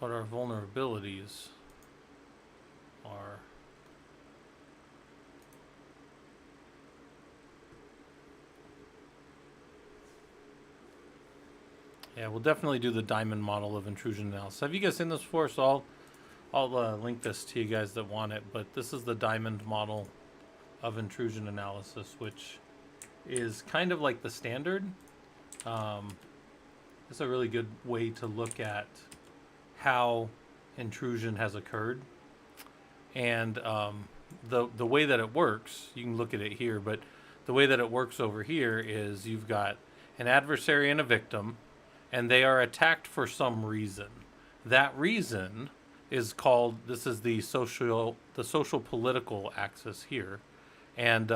But our vulnerabilities are. Yeah, we'll definitely do the diamond model of intrusion analysis. Have you guys seen this before? So I'll link this to you guys that want it. But this is the diamond model of intrusion analysis, which is kind of like the standard. It's a really good way to look at how intrusion has occurred, and the way that it works. You can look at it here, but the way that it works over here is you've got an adversary and a victim, and they are attacked for some reason. That reason is called. This is the social political axis here, and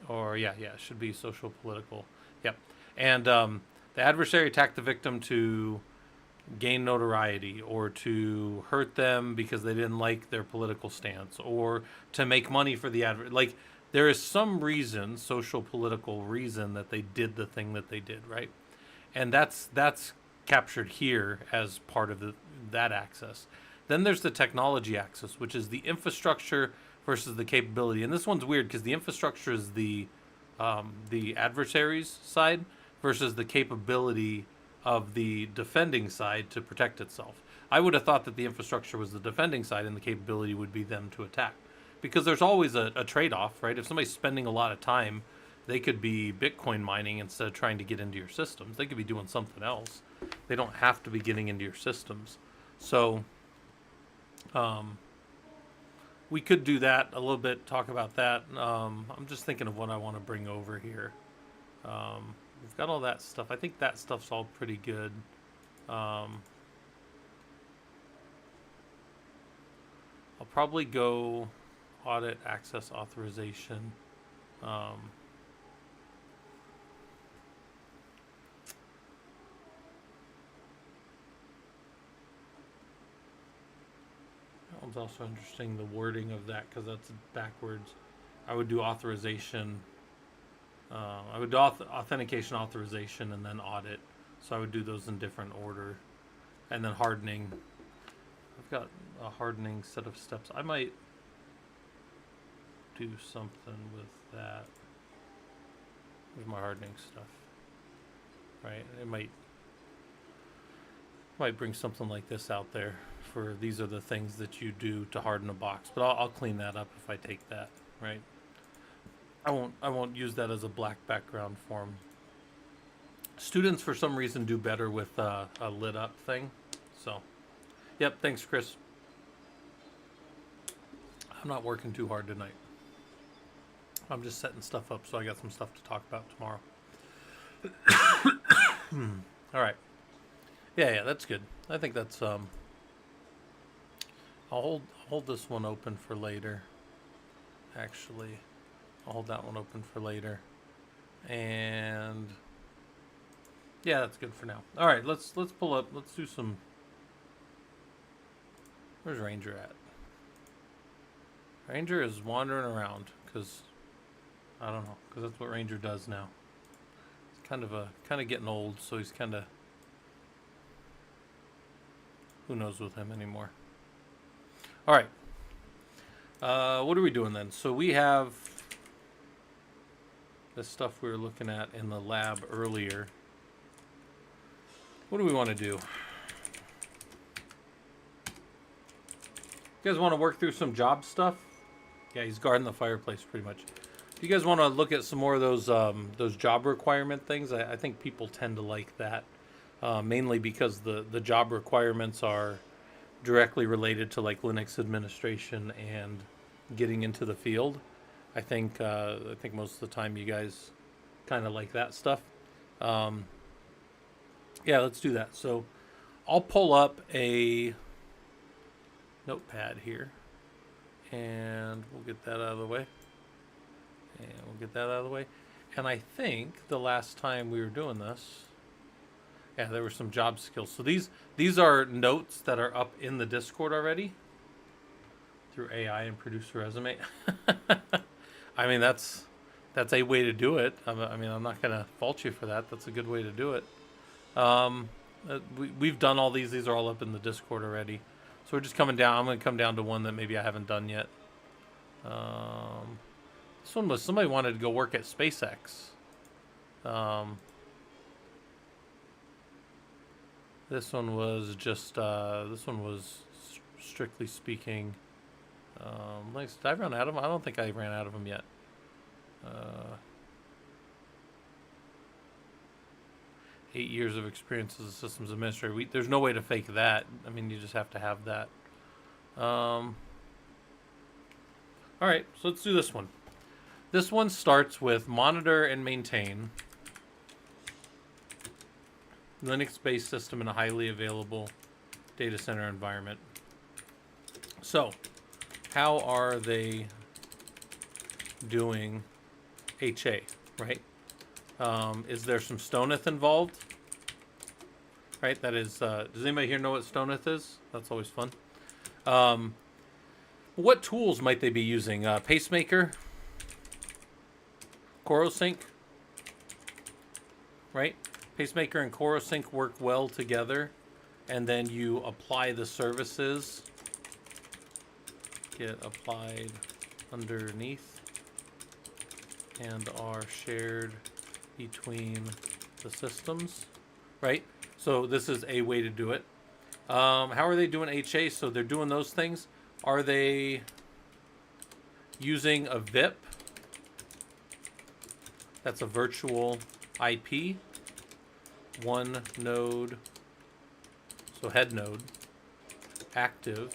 or yeah, it should be social political. Yep, and the adversary attacked the victim to gain notoriety or to hurt them because they didn't like their political stance or to make money for the like there is some reason, social political reason, that they did the thing that they did, right? And that's captured here as part of that axis. Then there's the technology axis, which is the infrastructure versus the capability. And this one's weird because the infrastructure is the adversary's side versus the capability of the defending side to protect itself. I would have thought that the infrastructure was the defending side and the capability would be them to attack. Because there's always a trade-off, right? If somebody's spending a lot of time, they could be Bitcoin mining instead of trying to get into your systems. They could be doing something else. They don't have to be getting into your systems. So we could do that a little bit, talk about that. I'm just thinking of what I want to bring over here. We've got all that stuff. I think that stuff's all pretty good. I'll probably go audit access authorization. That one's also interesting, the wording of that, because that's backwards. I would do authorization I would do authentication, authorization, and then audit. So I would do those in different order, and then hardening. I've got a hardening set of steps. I might do something with that. There's my hardening stuff. Right? It might bring something like this out there for these are the things that you do to harden a box. But I'll clean that up if I take that, right? I won't use that as a black background form. Students for some reason do better with a lit up thing. So, yep, thanks Chris. I'm not working too hard tonight. I'm just setting stuff up so I got some stuff to talk about tomorrow. All right. Yeah, that's good. I think that's I'll hold this one open for later. Actually, I'll hold that one open for later. And yeah, that's good for now. All right, let's pull up. Let's do some. Where's Ranger at? Ranger is wandering around because I don't know, because that's what Ranger does now. It's kind of getting old, so he's kind of who knows with him anymore. All right. What are we doing then? So we have the stuff we were looking at in the lab earlier. What do we want to do? You guys want to work through some job stuff? Yeah, he's guarding the fireplace pretty much. If you guys want to look at some more of those job requirement things, I think people tend to like that, mainly because the job requirements are directly related to like Linux administration and getting into the field. I think most of the time you guys kind of like that stuff. Yeah, let's do that. So I'll pull up a notepad here, and we'll get that out of the way. And I think the last time we were doing this, yeah, there were some job skills. So these are notes that are up in the Discord already through AI and Producer Resume. I mean, that's a way to do it. I mean, I'm not going to fault you for that. That's a good way to do it. We've done all these. These are all up in the Discord already. So we're just coming down. I'm going to come down to one that maybe I haven't done yet. This one was somebody wanted to go work at SpaceX. This one was just, strictly speaking, did I run out of them? I don't think I ran out of them yet. 8 years of experience as a systems administrator. There's no way to fake that. I mean, you just have to have that. All right, so let's do this one. This one starts with monitor and maintain Linux-based system in a highly available data center environment. So, how are they doing HA, right? Is there some Stoneth involved? Right, that is, does anybody here know what Stoneth is? That's always fun. What tools might they be using? Pacemaker? CoroSync? Right? Pacemaker and CoroSync work well together, and then you apply the services. Get applied underneath and are shared between the systems, right? So this is a way to do it. How are they doing HA? So they're doing those things. Are they using a VIP? That's a virtual IP. One node, so head node, active,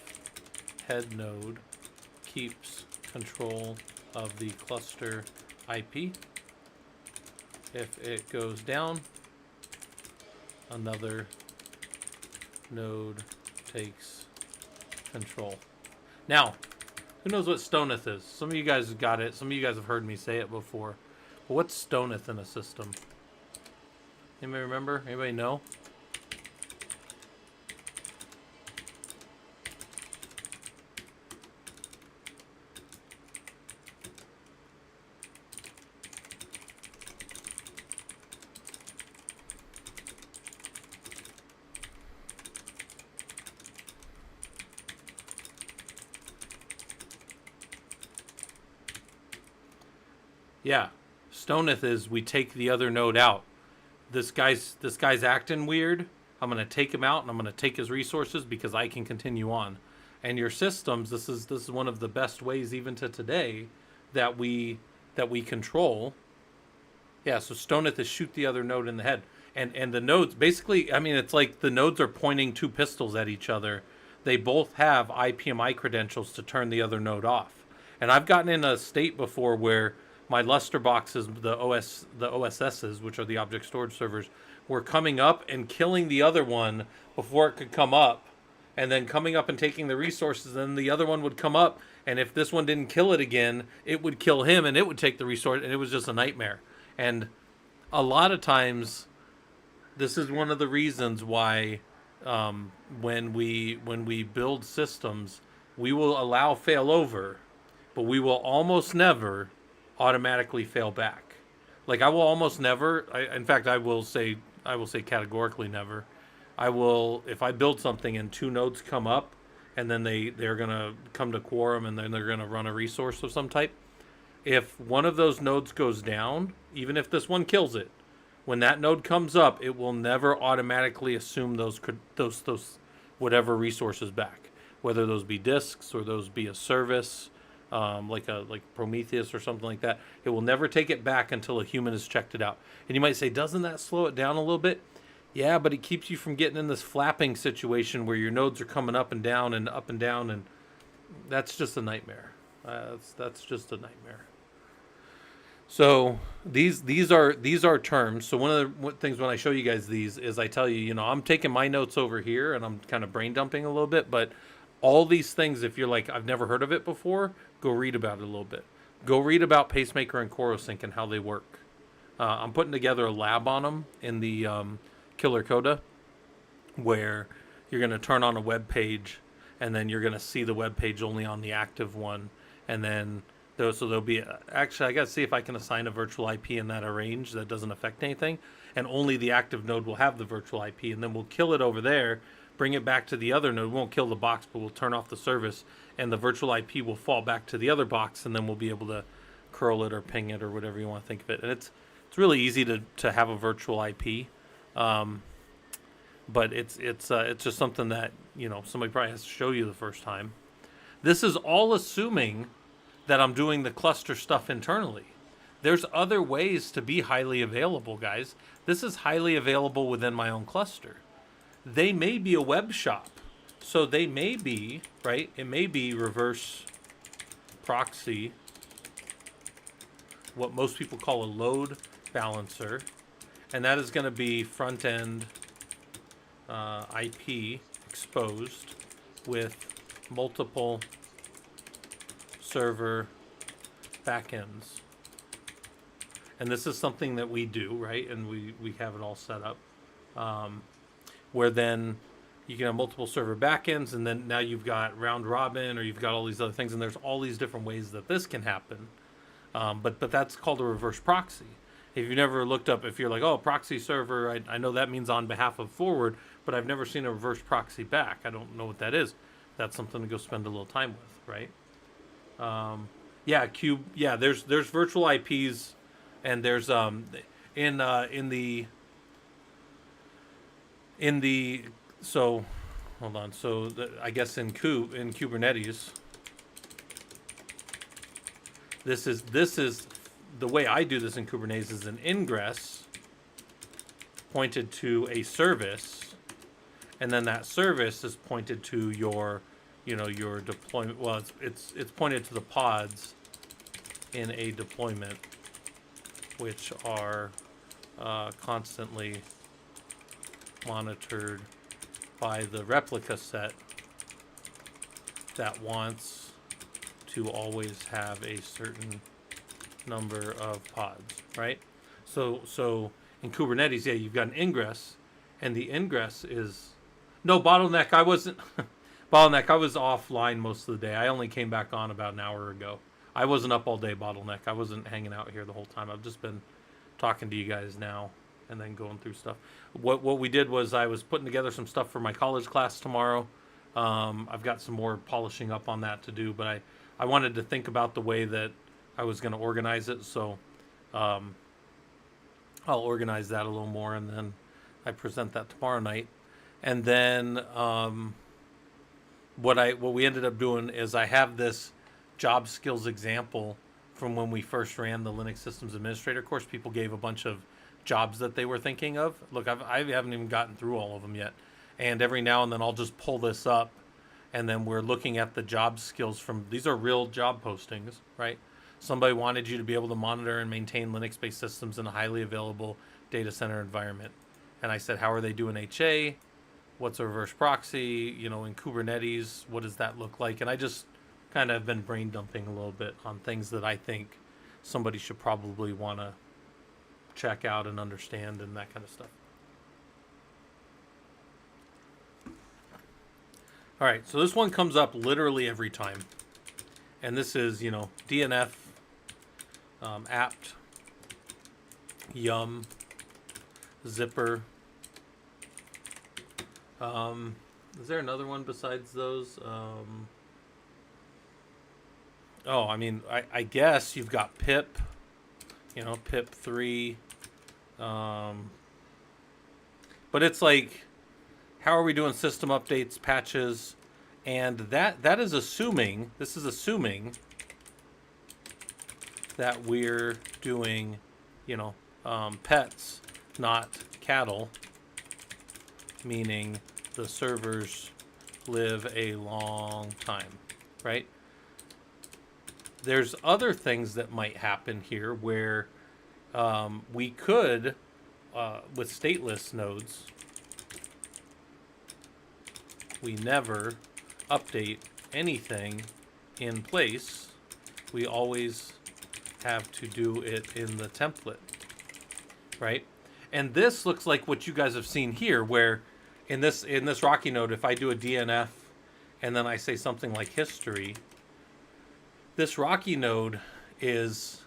head node keeps control of the cluster IP. If it goes down, another node takes control. Now, who knows what Stoneth is? Some of you guys got it. Some of you guys have heard me say it before. But what's Stoneth in a system? Anybody remember? Anybody know? Yeah. Stoneth is we take the other node out. This guy's acting weird. I'm gonna take him out and I'm gonna take his resources because I can continue on. And your systems, this is one of the best ways even to today that we control. Yeah, so Stoneth is shoot the other node in the head. And the nodes basically, I mean, it's like the nodes are pointing two pistols at each other. They both have IPMI credentials to turn the other node off. And I've gotten in a state before where my Luster boxes, the OSSs, which are the object storage servers, were coming up and killing the other one before it could come up, and then coming up and taking the resources, and then the other one would come up, and if this one didn't kill it again, it would kill him, and it would take the resource, and it was just a nightmare. And a lot of times, this is one of the reasons why when we build systems, we will allow failover, but we will almost never automatically fail back. Like I will almost never. In fact, I will say categorically never. I will, if I build something and two nodes come up, and then they're gonna come to quorum, and then they're gonna run a resource of some type. If one of those nodes goes down, even if this one kills it, when that node comes up, it will never automatically assume those whatever resources back, whether those be disks or those be a service, like Prometheus or something like that. It will never take it back until a human has checked it out. And you might say, doesn't that slow it down a little bit? Yeah, but it keeps you from getting in this flapping situation where your nodes are coming up and down, and that's just a nightmare. That's just a nightmare. So these are terms. So one of the things when I show you guys these is I tell you, I'm taking my notes over here and I'm kind of brain dumping a little bit, but all these things, if you're like, I've never heard of it before, go read about it a little bit. Go read about Pacemaker and CoroSync and how they work. I'm putting together a lab on them in the Killer Coda, where you're going to turn on a web page, and then you're going to see the web page only on the active one, and then there'll be actually I got to see if I can assign a virtual IP in that range that doesn't affect anything, and only the active node will have the virtual IP, and then we'll kill it over there, bring it back to the other node. We won't kill the box, but we'll turn off the service, and the virtual IP will fall back to the other box, and then we'll be able to curl it or ping it or whatever you want to think of it. And it's really easy to have a virtual IP. But it's just something that somebody probably has to show you the first time. This is all assuming that I'm doing the cluster stuff internally. There's other ways to be highly available, guys. This is highly available within my own cluster. They may be a web shop, so they may be right. It may be reverse proxy, what most people call a load balancer. And that is going to be front end IP exposed with multiple server backends. And this is something that we do, right? And we have it all set up. Where then you can have multiple server backends, and then now you've got round robin, or you've got all these other things, and there's all these different ways that this can happen. But that's called a reverse proxy. If you've never looked up, if you're like, oh, proxy server, I know that means on behalf of forward, but I've never seen a reverse proxy back. I don't know what that is. That's something to go spend a little time with, right? Cube. Yeah, there's virtual IPs, and there's in the so hold on. So I guess in Kubernetes, this is the way I do this in Kubernetes is an ingress pointed to a service, and then that service is pointed to your deployment. Well, it's pointed to the pods in a deployment, which are constantly monitored by the replica set that wants to always have a certain number of pods, right? So in Kubernetes, yeah, you've got an ingress, and the ingress is no Bottleneck. I wasn't Bottleneck. I was offline most of the day. I only came back on about an hour ago. I wasn't up all day, Bottleneck. I wasn't hanging out here the whole time. I've just been talking to you guys now and then going through stuff. What we did was I was putting together some stuff for my college class tomorrow. I've got some more polishing up on that to do, but I wanted to think about the way that I was going to organize it. So Um, I'll organize that a little more, and then I present that tomorrow night. And then what we ended up doing is I have this job skills example from when we first ran the Linux Systems Administrator course. People gave a bunch of jobs that they were thinking of. Look, I haven't even gotten through all of them yet. And every now and then I'll just pull this up, and then we're looking at the job skills from, these are real job postings, right? Somebody wanted you to be able to monitor and maintain Linux-based systems in a highly available data center environment. And I said, how are they doing HA? What's a reverse proxy? You know, in Kubernetes, what does that look like? And I just kind of been brain dumping a little bit on things that I think somebody should probably want to check out and understand and that kind of stuff. All right, so this one comes up literally every time. And this is, you know, DNF, apt, yum, zipper. Is there another one besides those? Oh, I mean, I guess you've got pip, you know, pip 3. But it's like, how are we doing system updates, patches? And that is assuming, this is assuming that we're doing, you know, pets, not cattle, meaning the servers live a long time, right? There's other things that might happen here where we could, with stateless nodes, we never update anything in place. We always have to do it in the template, right? And this looks like what you guys have seen here, where in this Rocky node, if I do a DNF and then I say something like history, this Rocky node is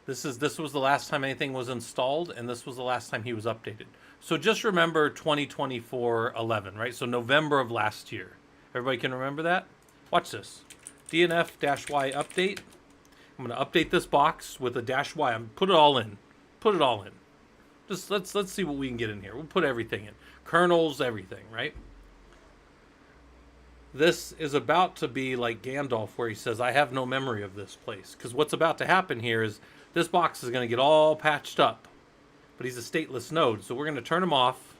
this was the last time anything was installed, and this was the last time he was updated. So just remember 2024-11, right? So November of last year. Everybody can remember that? Watch this. DNF-Y update. I'm going to update this box with a -y. I'm put it all in. Put it all in. Just let's see what we can get in here. We'll put everything in. Kernels, everything, right? This is about to be like Gandalf, where he says, I have no memory of this place. Because what's about to happen here is this box is going to get all patched up. But he's a stateless node, so we're going to turn him off,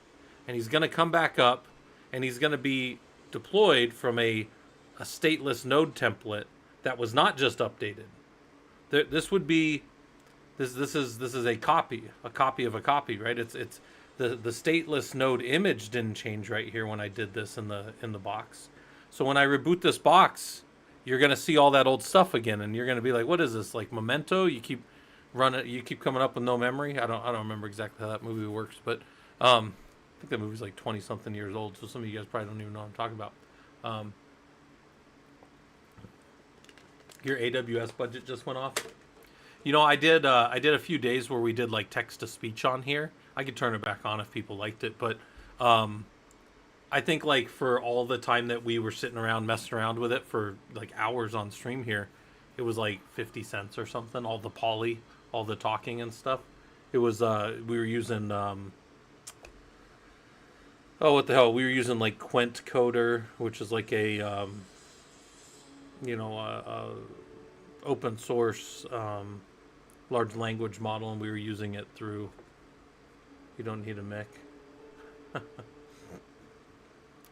and he's going to come back up, and he's going to be deployed from a stateless node template that was not just updated. This would be this is a copy of a copy, right? It's the stateless node image didn't change right here when I did this in the box. So when I reboot this box, you're going to see all that old stuff again, and you're going to be like, what is this, like Memento? You keep coming up with no memory. I don't remember exactly how that movie works, but I think that movie's like 20 something years old, so some of you guys probably don't even know what I'm talking about. Your AWS budget just went off. You know, I did a few days where we did like text to speech on here. I could turn it back on if people liked it, but I think like for all the time that we were sitting around messing around with it for like hours on stream here, it was like 50 cents or something. All the poly, all the talking and stuff. It was we were using what the hell? We were using like QuentCoder, which is like a open source large language model, and we were using it through. You don't need a mic.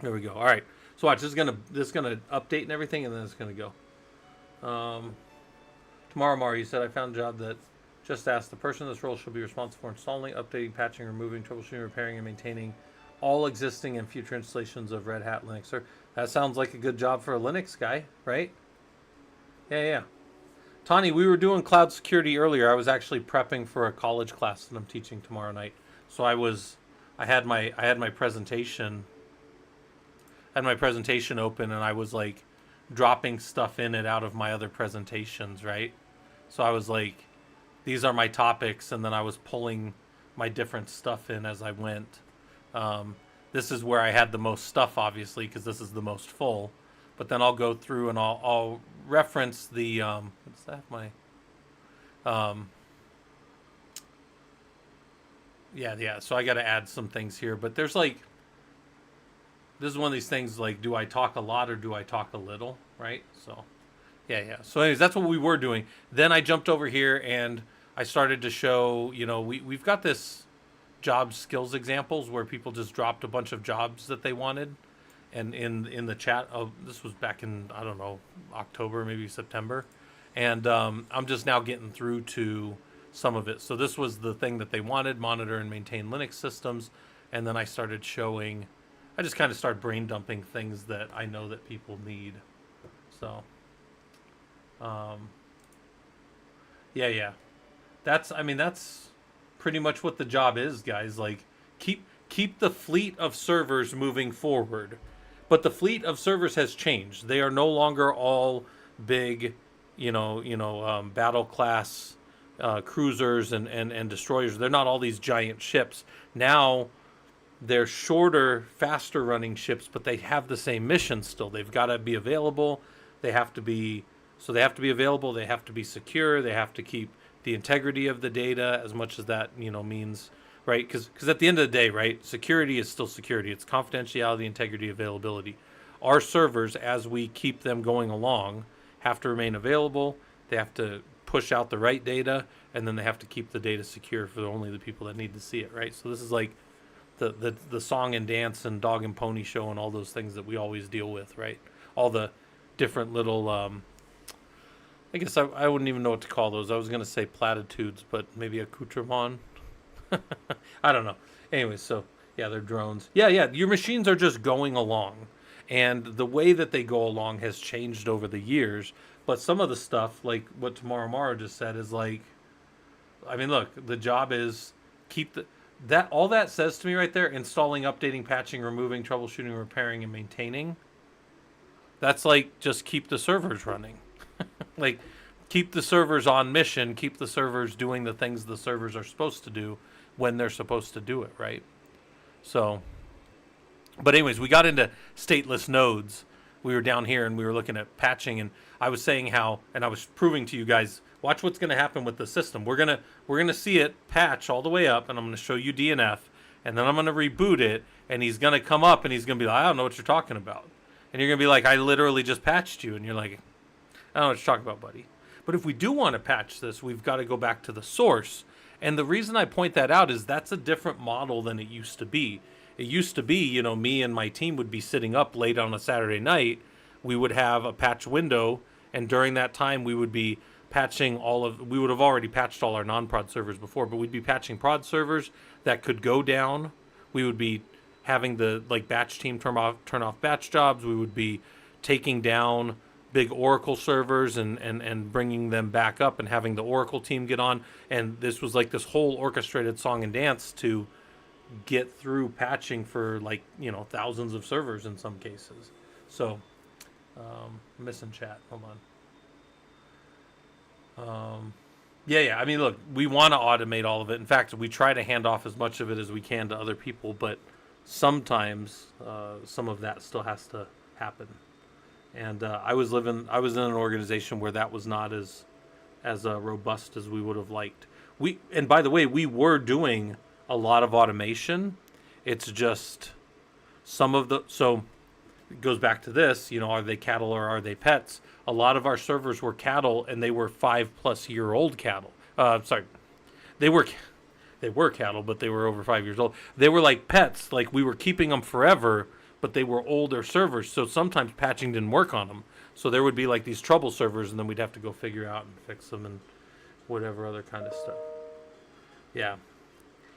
There we go. All right. So watch. This is gonna update and everything, and then it's gonna go. Tomorrow, Mari, you said I found a job that just asked the person in this role should be responsible for installing, updating, patching, removing, troubleshooting, repairing, and maintaining all existing and future installations of Red Hat Linux. Sir, that sounds like a good job for a Linux guy, right? Yeah. Tani, we were doing cloud security earlier. I was actually prepping for a college class that I'm teaching tomorrow night. So I had my presentation. Had my presentation open, and I was like dropping stuff in it out of my other presentations, right? So I was like, these are my topics, and then I was pulling my different stuff in as I went. This is where I had the most stuff, obviously, because this is the most full. But then I'll go through and I'll reference the what's that? My yeah. So I got to add some things here, but there's like this is one of these things like, do I talk a lot or do I talk a little, right? So yeah. So anyways, that's what we were doing. Then I jumped over here and I started to show, we've got this job skills examples where people just dropped a bunch of jobs that they wanted, and in the chat, this was back in, I don't know, October, maybe September, and I'm just now getting through to some of it. So this was the thing that they wanted: monitor and maintain Linux systems. And then I started showing, I just kind of started brain dumping things that I know that people need. So um, yeah, that's pretty much what the job is, guys. Like, keep the fleet of servers moving forward. But the fleet of servers has changed. They are no longer all big, battle class cruisers and destroyers. They're not all these giant ships. Now they're shorter, faster running ships, but they have the same mission still. They've got to be available. They have to be they have to be available. They have to be secure. They have to keep the integrity of the data, as much as that means, right? Because at the end of the day, right, security is still security. It's confidentiality, integrity, availability. Our servers, as we keep them going along, have to remain available. They have to push out the right data, and then they have to keep the data secure for only the people that need to see it, right? So this is like the song and dance and dog and pony show and all those things that we always deal with, right? All the different little I guess I wouldn't even know what to call those. I was going to say platitudes, but maybe accoutrement. I don't know. Anyway, so yeah, they're drones. Yeah. Your machines are just going along, and the way that they go along has changed over the years. But some of the stuff, like what Tomorrow Mara just said, is like, I mean, look, the job is keep that all that says to me right there: installing, updating, patching, removing, troubleshooting, repairing, and maintaining. That's like just keep the servers running. Like, keep the servers on mission, keep the servers doing the things the servers are supposed to do when they're supposed to do it, right? So, but anyways, we got into stateless nodes. We were down here and we were looking at patching, and I was saying how, and I was proving to you guys, watch what's going to happen with the system. We're gonna see it patch all the way up, and I'm going to show you DNF, and then I'm going to reboot it, and he's going to come up and he's going to be like, I don't know what you're talking about, and you're going to be like, I literally just patched you, and you're like, I don't know what you're talking about, buddy. But if we do want to patch this, we've got to go back to the source. And the reason I point that out is that's a different model than it used to be. It used to be, me and my team would be sitting up late on a Saturday night. We would have a patch window, and during that time, we would be patching we would have already patched all our non-prod servers before, but we'd be patching prod servers that could go down. We would be having the batch team turn off batch jobs. We would be taking down big Oracle servers and bringing them back up and having the Oracle team get on. And this was like this whole orchestrated song and dance to get through patching for thousands of servers in some cases. So, I'm missing chat. Hold on. Yeah. I mean, look, we want to automate all of it. In fact, we try to hand off as much of it as we can to other people, but sometimes some of that still has to happen. And I was in an organization where that was not as robust as we would have liked. And by the way, we were doing a lot of automation. It's just so it goes back to this, are they cattle or are they pets? A lot of our servers were cattle, and they were 5+ year old cattle. They were cattle, but they were over 5 years old. They were like pets, like we were keeping them forever, but they were older servers, so sometimes patching didn't work on them. So there would be like these trouble servers, and then we'd have to go figure out and fix them and whatever other kind of stuff. Yeah.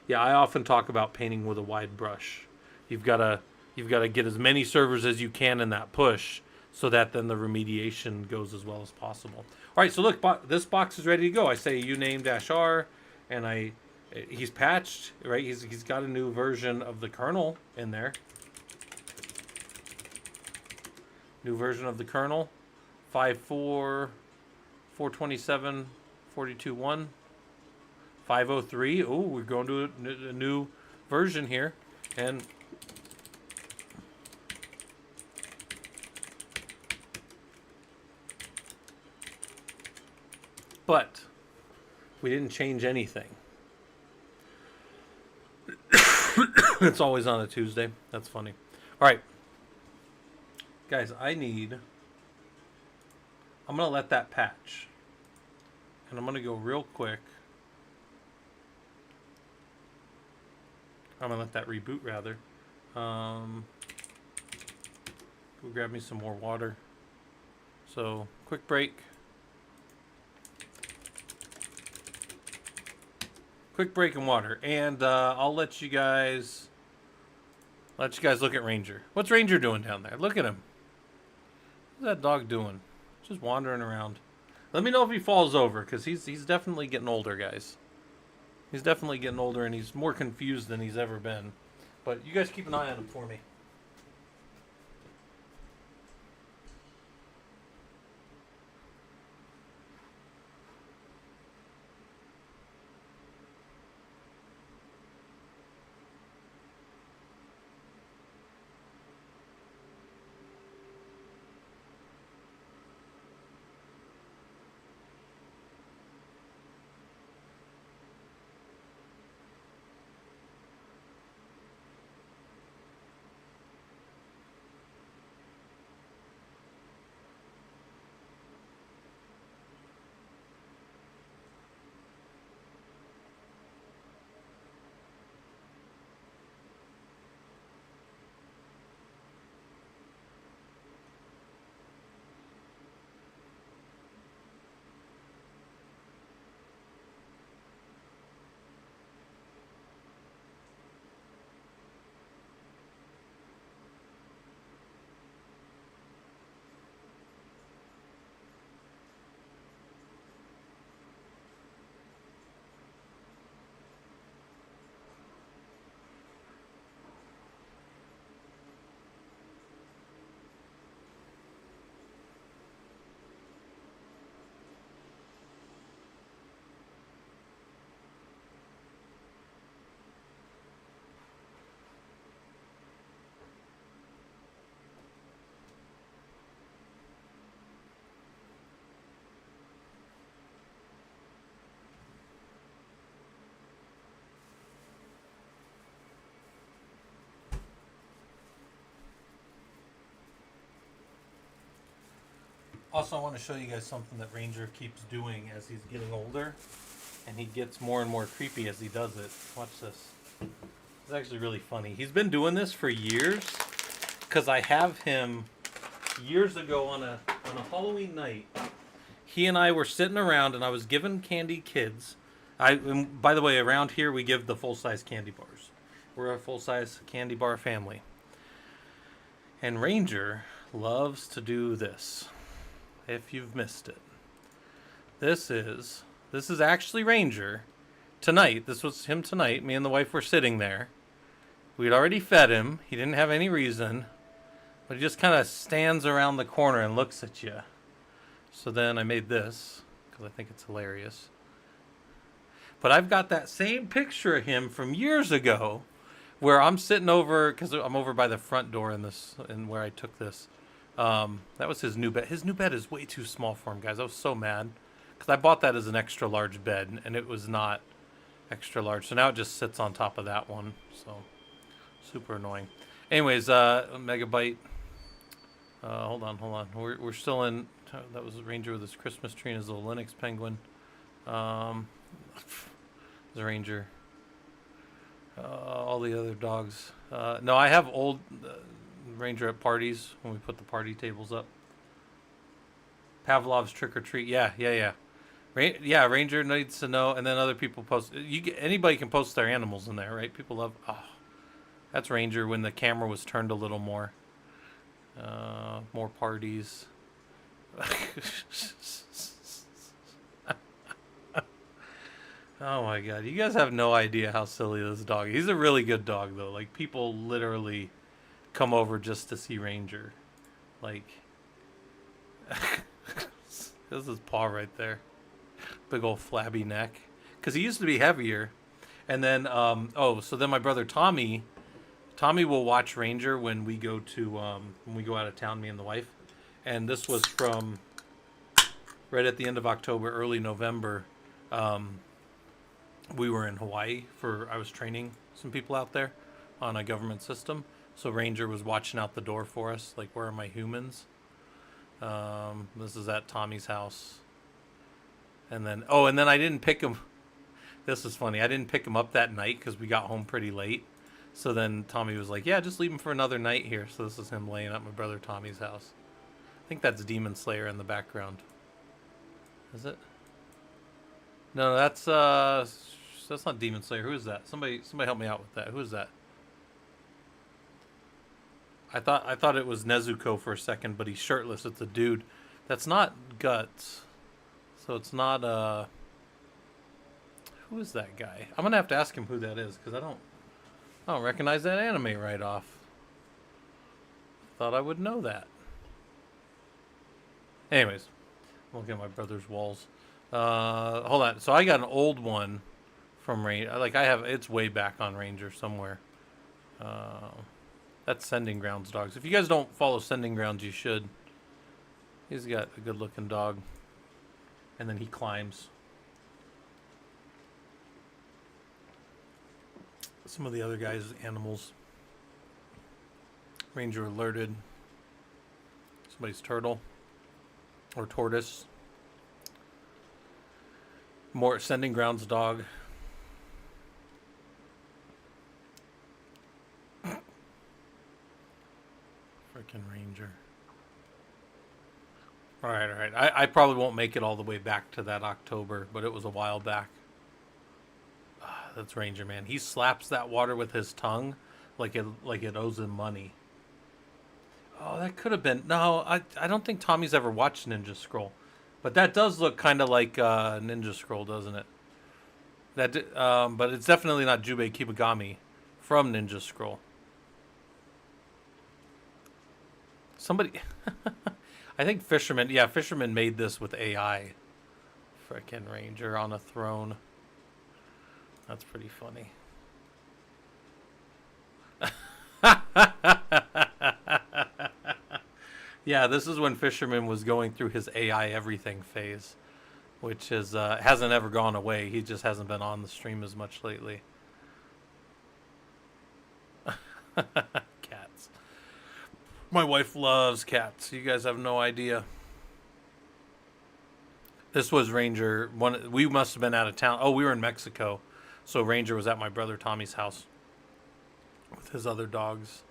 I often talk about painting with a wide brush. You've got to get as many servers as you can in that push, so that then the remediation goes as well as possible. All right, so look, this box is ready to go. I say uname-r, and he's patched, right? He's got a new version of the kernel in there. New version of the kernel, 5.4, 427, 42.1, 503. Oh, we're going to a new version here, and but we didn't change anything. It's always on a Tuesday. That's funny. All right, guys, I'm gonna let that patch, and I'm gonna go real quick. I'm gonna let that reboot rather. Go grab me some more water. So quick break. Quick break in water, and I'll let you guys look at Ranger. What's Ranger doing down there? Look at him. What's that dog doing? Just wandering around. Let me know if he falls over, because he's definitely getting older, guys. He's definitely getting older, and he's more confused than he's ever been. But you guys keep an eye on him for me. Also, I want to show you guys something that Ranger keeps doing as he's getting older, and he gets more and more creepy as he does it. Watch this. It's actually really funny. He's been doing this for years, because I have him years ago on a Halloween night. He and I were sitting around, and I was giving candy kids. And by the way, around here we give the full-size candy bars. We're a full-size candy bar family. And Ranger loves to do this. If you've missed it, this is actually Ranger tonight. This was him tonight. Me and the wife were sitting there. We'd already fed him. He didn't have any reason, but he just kind of stands around the corner and looks at you. So then I made this because I think it's hilarious. But I've got that same picture of him from years ago, where I'm sitting over, because I'm over by the front door in where I took this. That was his new bed. His new bed is way too small for him, guys. I was so mad because I bought that as an extra large bed, and it was not extra large. So now it just sits on top of that one. So super annoying. Anyways, Megabyte. Hold on. We're still in. That was Ranger with his Christmas tree and his little Linux penguin. The Ranger. All the other dogs. No, I have old Ranger at parties when we put the party tables up. Pavlov's Trick or Treat. Yeah. Ranger needs to know, and then other people post. Anybody can post their animals in there, right? People love. Oh, that's Ranger when the camera was turned a little more. More parties. Oh my god, you guys have no idea how silly this dog is. He's a really good dog though. Like, people literally come over just to see Ranger. Like, this is paw right there. Big old flabby neck. Because he used to be heavier. And then, so then my brother Tommy will watch Ranger when we go out of town, me and the wife. And this was from right at the end of October, early November. We were in Hawaii I was training some people out there on a government system. So Ranger was watching out the door for us, like, where are my humans? This is at Tommy's house. And then, and then I didn't pick him. This is funny. I didn't pick him up that night because we got home pretty late. So then Tommy was like, yeah, just leave him for another night here. So this is him laying at my brother Tommy's house. I think that's Demon Slayer in the background. Is it? No, that's not Demon Slayer. Who is that? Somebody help me out with that. Who is that? I thought it was Nezuko for a second, but he's shirtless. It's a dude. That's not Guts. So it's not who is that guy? I'm gonna have to ask him who that is because I don't recognize that anime right off. Thought I would know that. Anyways, I'm looking at my brother's walls. Hold on. So I got an old one from Ranger. Like it's way back on Ranger somewhere. That's Sending Grounds dogs. If you guys don't follow Sending Grounds, you should. He's got a good looking dog. And then he climbs. Some of the other guys' animals. Ranger alerted. Somebody's turtle. Or tortoise. More Sending Grounds dog. Freaking Ranger. Alright. I probably won't make it all the way back to that October, but it was a while back. That's Ranger, man. He slaps that water with his tongue like it owes him money. Oh, that could have been... No, I don't think Tommy's ever watched Ninja Scroll. But that does look kind of like Ninja Scroll, doesn't it? But it's definitely not Jubei Kibagami from Ninja Scroll. Somebody... I think Fisherman... Yeah, Fisherman made this with AI. Frickin' Ranger on a throne. That's pretty funny. Yeah, this is when Fisherman was going through his AI everything phase, which is hasn't ever gone away. He just hasn't been on the stream as much lately. Cats. My wife loves cats. You guys have no idea. This was Ranger. We must have been out of town. Oh, we were in Mexico. So Ranger was at my brother Tommy's house with his other dogs.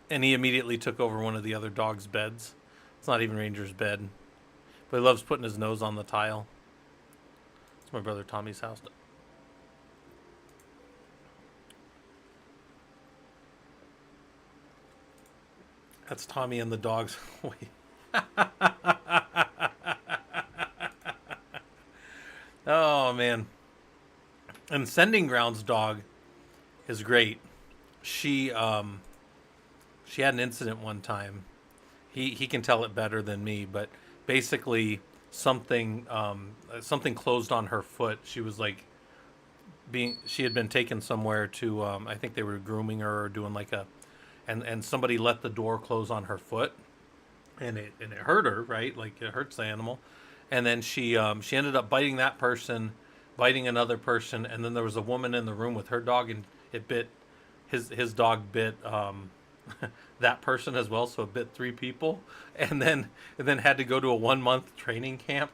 And he immediately took over one of the other dogs' beds. It's not even Ranger's bed. But he loves putting his nose on the tile. It's my brother Tommy's house. That's Tommy and the dogs. Wait. Oh, man. And Sending Grounds dog is great. She had an incident one time. He can tell it better than me, but basically something closed on her foot. She was like she had been taken somewhere to I think they were grooming her or doing like and somebody let the door close on her foot, and it hurt her, right? Like it hurts the animal. And then she ended up biting that person, biting another person, and then there was a woman in the room with her dog, and it bit his dog bit that person as well, so it bit 3 people, and then had to go to a 1-month training camp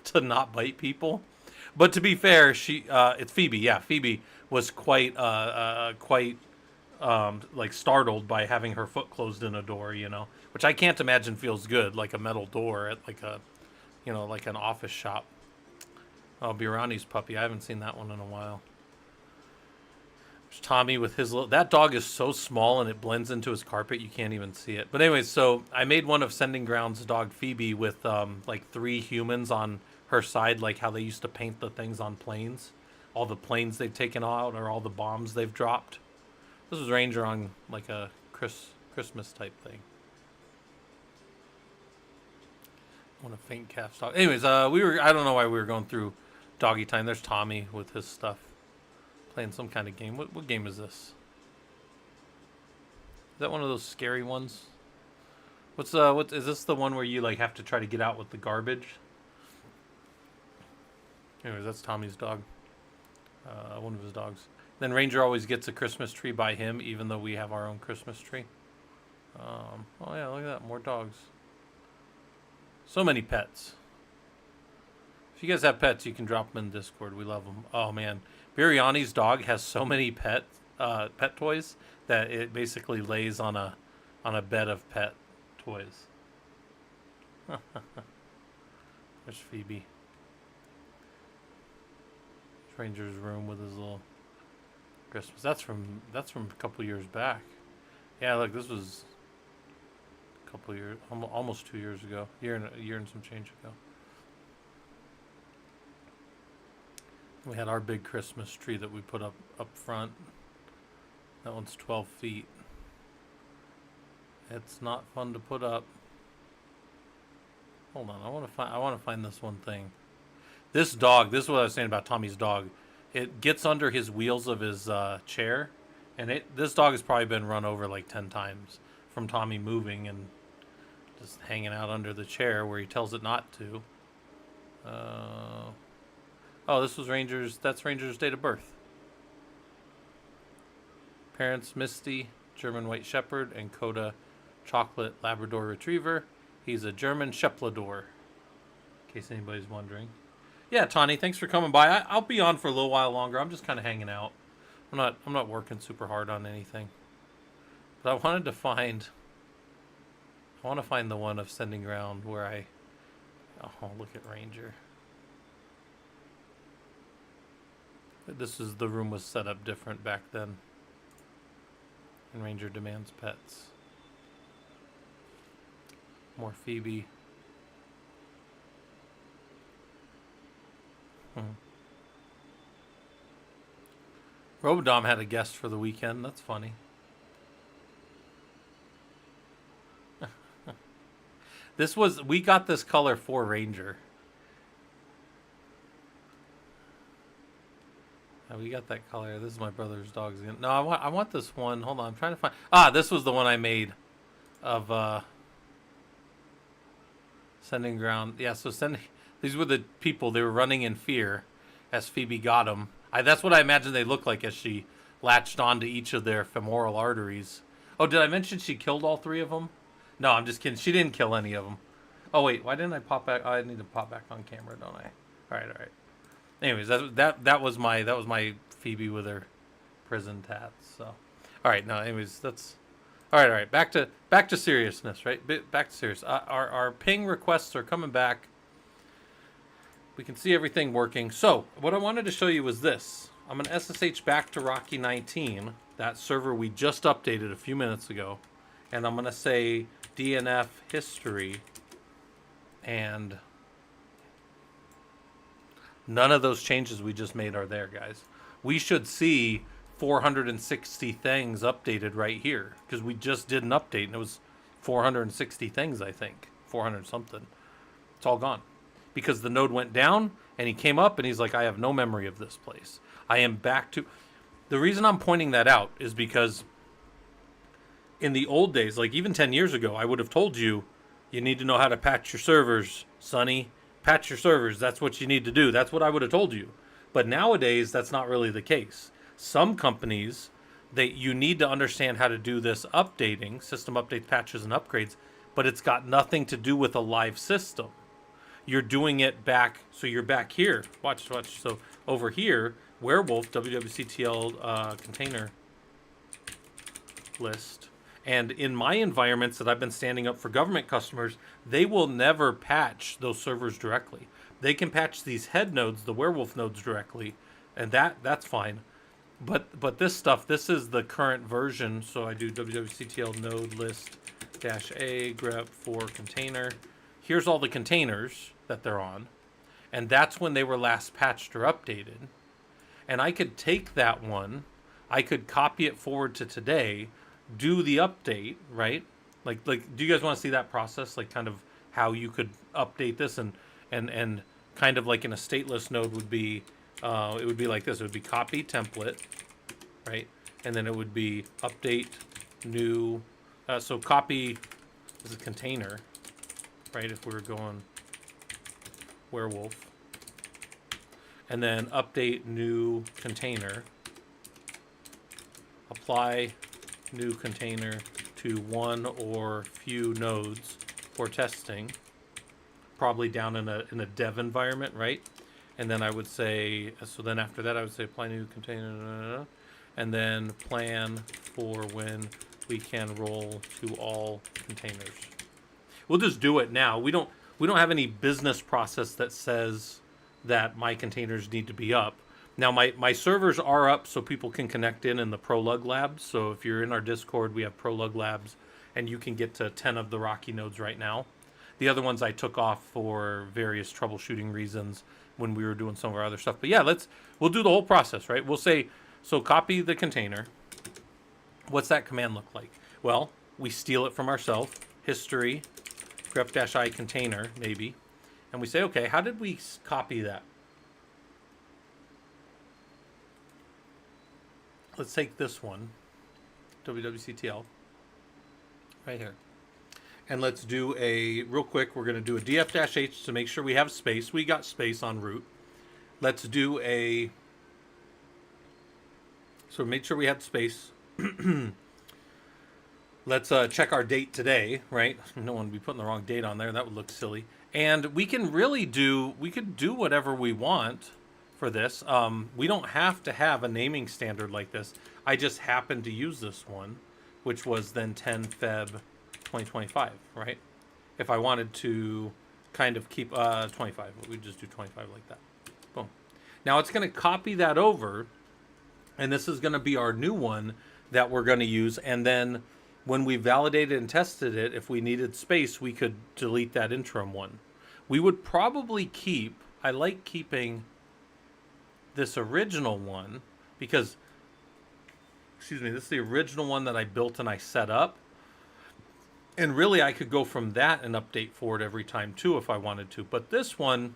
to not bite people. But to be fair, it's Phoebe. Yeah, Phoebe was quite like startled by having her foot closed in a door, which I can't imagine feels good, like a metal door at like a like an office shop. Oh, Birani's puppy. I haven't seen that one in a while. There's Tommy with his that dog is so small and it blends into his carpet, you can't even see it. But anyways, so I made one of Sending Grounds' dog Phoebe with like 3 humans on her side, like how they used to paint the things on planes. All the planes they've taken out or all the bombs they've dropped. This was Ranger on like a Christmas type thing. Want a faint calf dog. Anyways, I don't know why we were going through doggy time. There's Tommy with his stuff. Playing some kind of game. What game is this? Is that one of those scary ones? What is this the one where you like have to try to get out with the garbage? Anyways, that's Tommy's dog. one of his dogs. Then Ranger always gets a Christmas tree by him, even though we have our own Christmas tree. Oh yeah, look at that, more dogs. So many pets. If you guys have pets, you can drop them in Discord. We love them. Oh man, Biryani's dog has so many pet toys that it basically lays on a bed of pet toys. There's Phoebe. Ranger's room with his little Christmas. That's from a couple years back. Yeah, look, this was a couple years, almost 2 years ago. A year and some change ago. We had our big Christmas tree that we put up front. That one's 12 feet. It's not fun to put up. Hold on, I want to find this one thing. This dog, this is what I was saying about Tommy's dog. It gets under his wheels of his chair, and this dog has probably been run over like 10 times from Tommy moving and just hanging out under the chair where he tells it not to. Oh, this was that's Ranger's date of birth. Parents, Misty, German White Shepherd, and Coda, Chocolate Labrador Retriever. He's a German Sheplador, in case anybody's wondering. Yeah, Tawny, thanks for coming by. I'll be on for a little while longer. I'm just kind of hanging out. I'm not working super hard on anything. But I want to find the one of Sending Ground where oh, look at Ranger. The room was set up different back then. And Ranger demands pets. More Phoebe. Robodom had a guest for the weekend. That's funny. We got this color for Ranger. We got that color. This is my brother's dogs again. No, I want this one. Hold on, I'm trying to find. This was the one I made of Sending Ground. Yeah, so these were the people. They were running in fear as Phoebe got them. That's what I imagine they looked like as she latched onto each of their femoral arteries. Oh, did I mention she killed all 3 of them? No, I'm just kidding. She didn't kill any of them. Oh wait, why didn't I pop back? I need to pop back on camera, don't I? All right. Anyways, that was my Phoebe with her prison tats. So, all right. No, anyways, that's all right. Back to seriousness, right? Back to serious. Our ping requests are coming back. We can see everything working. So, what I wanted to show you was this. I'm gonna SSH back to Rocky 19, that server we just updated a few minutes ago, and I'm gonna say DNF history, and none of those changes we just made are there, guys. We should see 460 things updated right here, because we just did an update, and it was 460 things, I think. 400 something. It's all gone. Because the node went down, and he came up, and he's like, I have no memory of this place. I am back to... The reason I'm pointing that out is because in the old days, like even 10 years ago, I would have told you, you need to know how to patch your servers, Sonny. Patch your servers. That's what you need to do. That's what I would have told you. But nowadays, that's not really the case. Some companies, you need to understand how to do this updating, system updates, patches, and upgrades, but it's got nothing to do with a live system. You're doing it back, so you're back here. Watch. So over here, Werewolf, WWCTL container list. And in my environments that I've been standing up for government customers, they will never patch those servers directly. They can patch these head nodes, the Werewolf nodes directly, and that's fine. But this stuff, this is the current version. So I do WWCTL node list -a grep for container. Here's all the containers that they're on, and that's when they were last patched or updated. And I could take that one, I could copy it forward to today, do the update, right? Like, do you guys want to see that process? Like, kind of how you could update this, and kind of like in a stateless node would be, it would be like this. It would be copy template, right? And then it would be update new. So copy is a container, right? If we were going Werewolf, and then update new container, apply new container to one or few nodes for testing, probably down in a dev environment, right? And then I would say, so then after that I would say apply new container, and then plan for when we can roll to all containers. We'll just do it now. We don't have any business process that says that my containers need to be up. Now my servers are up so people can connect in the Prolug labs. So if you're in our Discord, we have Prolug labs, and you can get to 10 of the Rocky nodes right now. The other ones I took off for various troubleshooting reasons when we were doing some of our other stuff. But yeah, we'll do the whole process, right? We'll say, so copy the container. What's that command look like? Well, we steal it from ourselves, history, grep-i container, maybe. And we say, okay, how did we copy that? Let's take this one, wwctl, right here. And let's do real quick, we're going to do a df-h to make sure we have space. We got space on root. Let's do so make sure we have space. Let's check our date today, right? I don't want to be putting the wrong date on there. That would look silly. And we can really we could do whatever we want for this. We don't have to have a naming standard like this. I just happened to use this one, which was then 10 Feb 2025, right? If I wanted to kind of keep 25, we'd just do 25 like that. Boom. Now it's going to copy that over, and this is going to be our new one that we're going to use. And then when we validated and tested it, if we needed space, we could delete that interim one. We would probably I like keeping this original one because, this is the original one that I built and I set up. And really, I could go from that and update forward every time too if I wanted to. But this one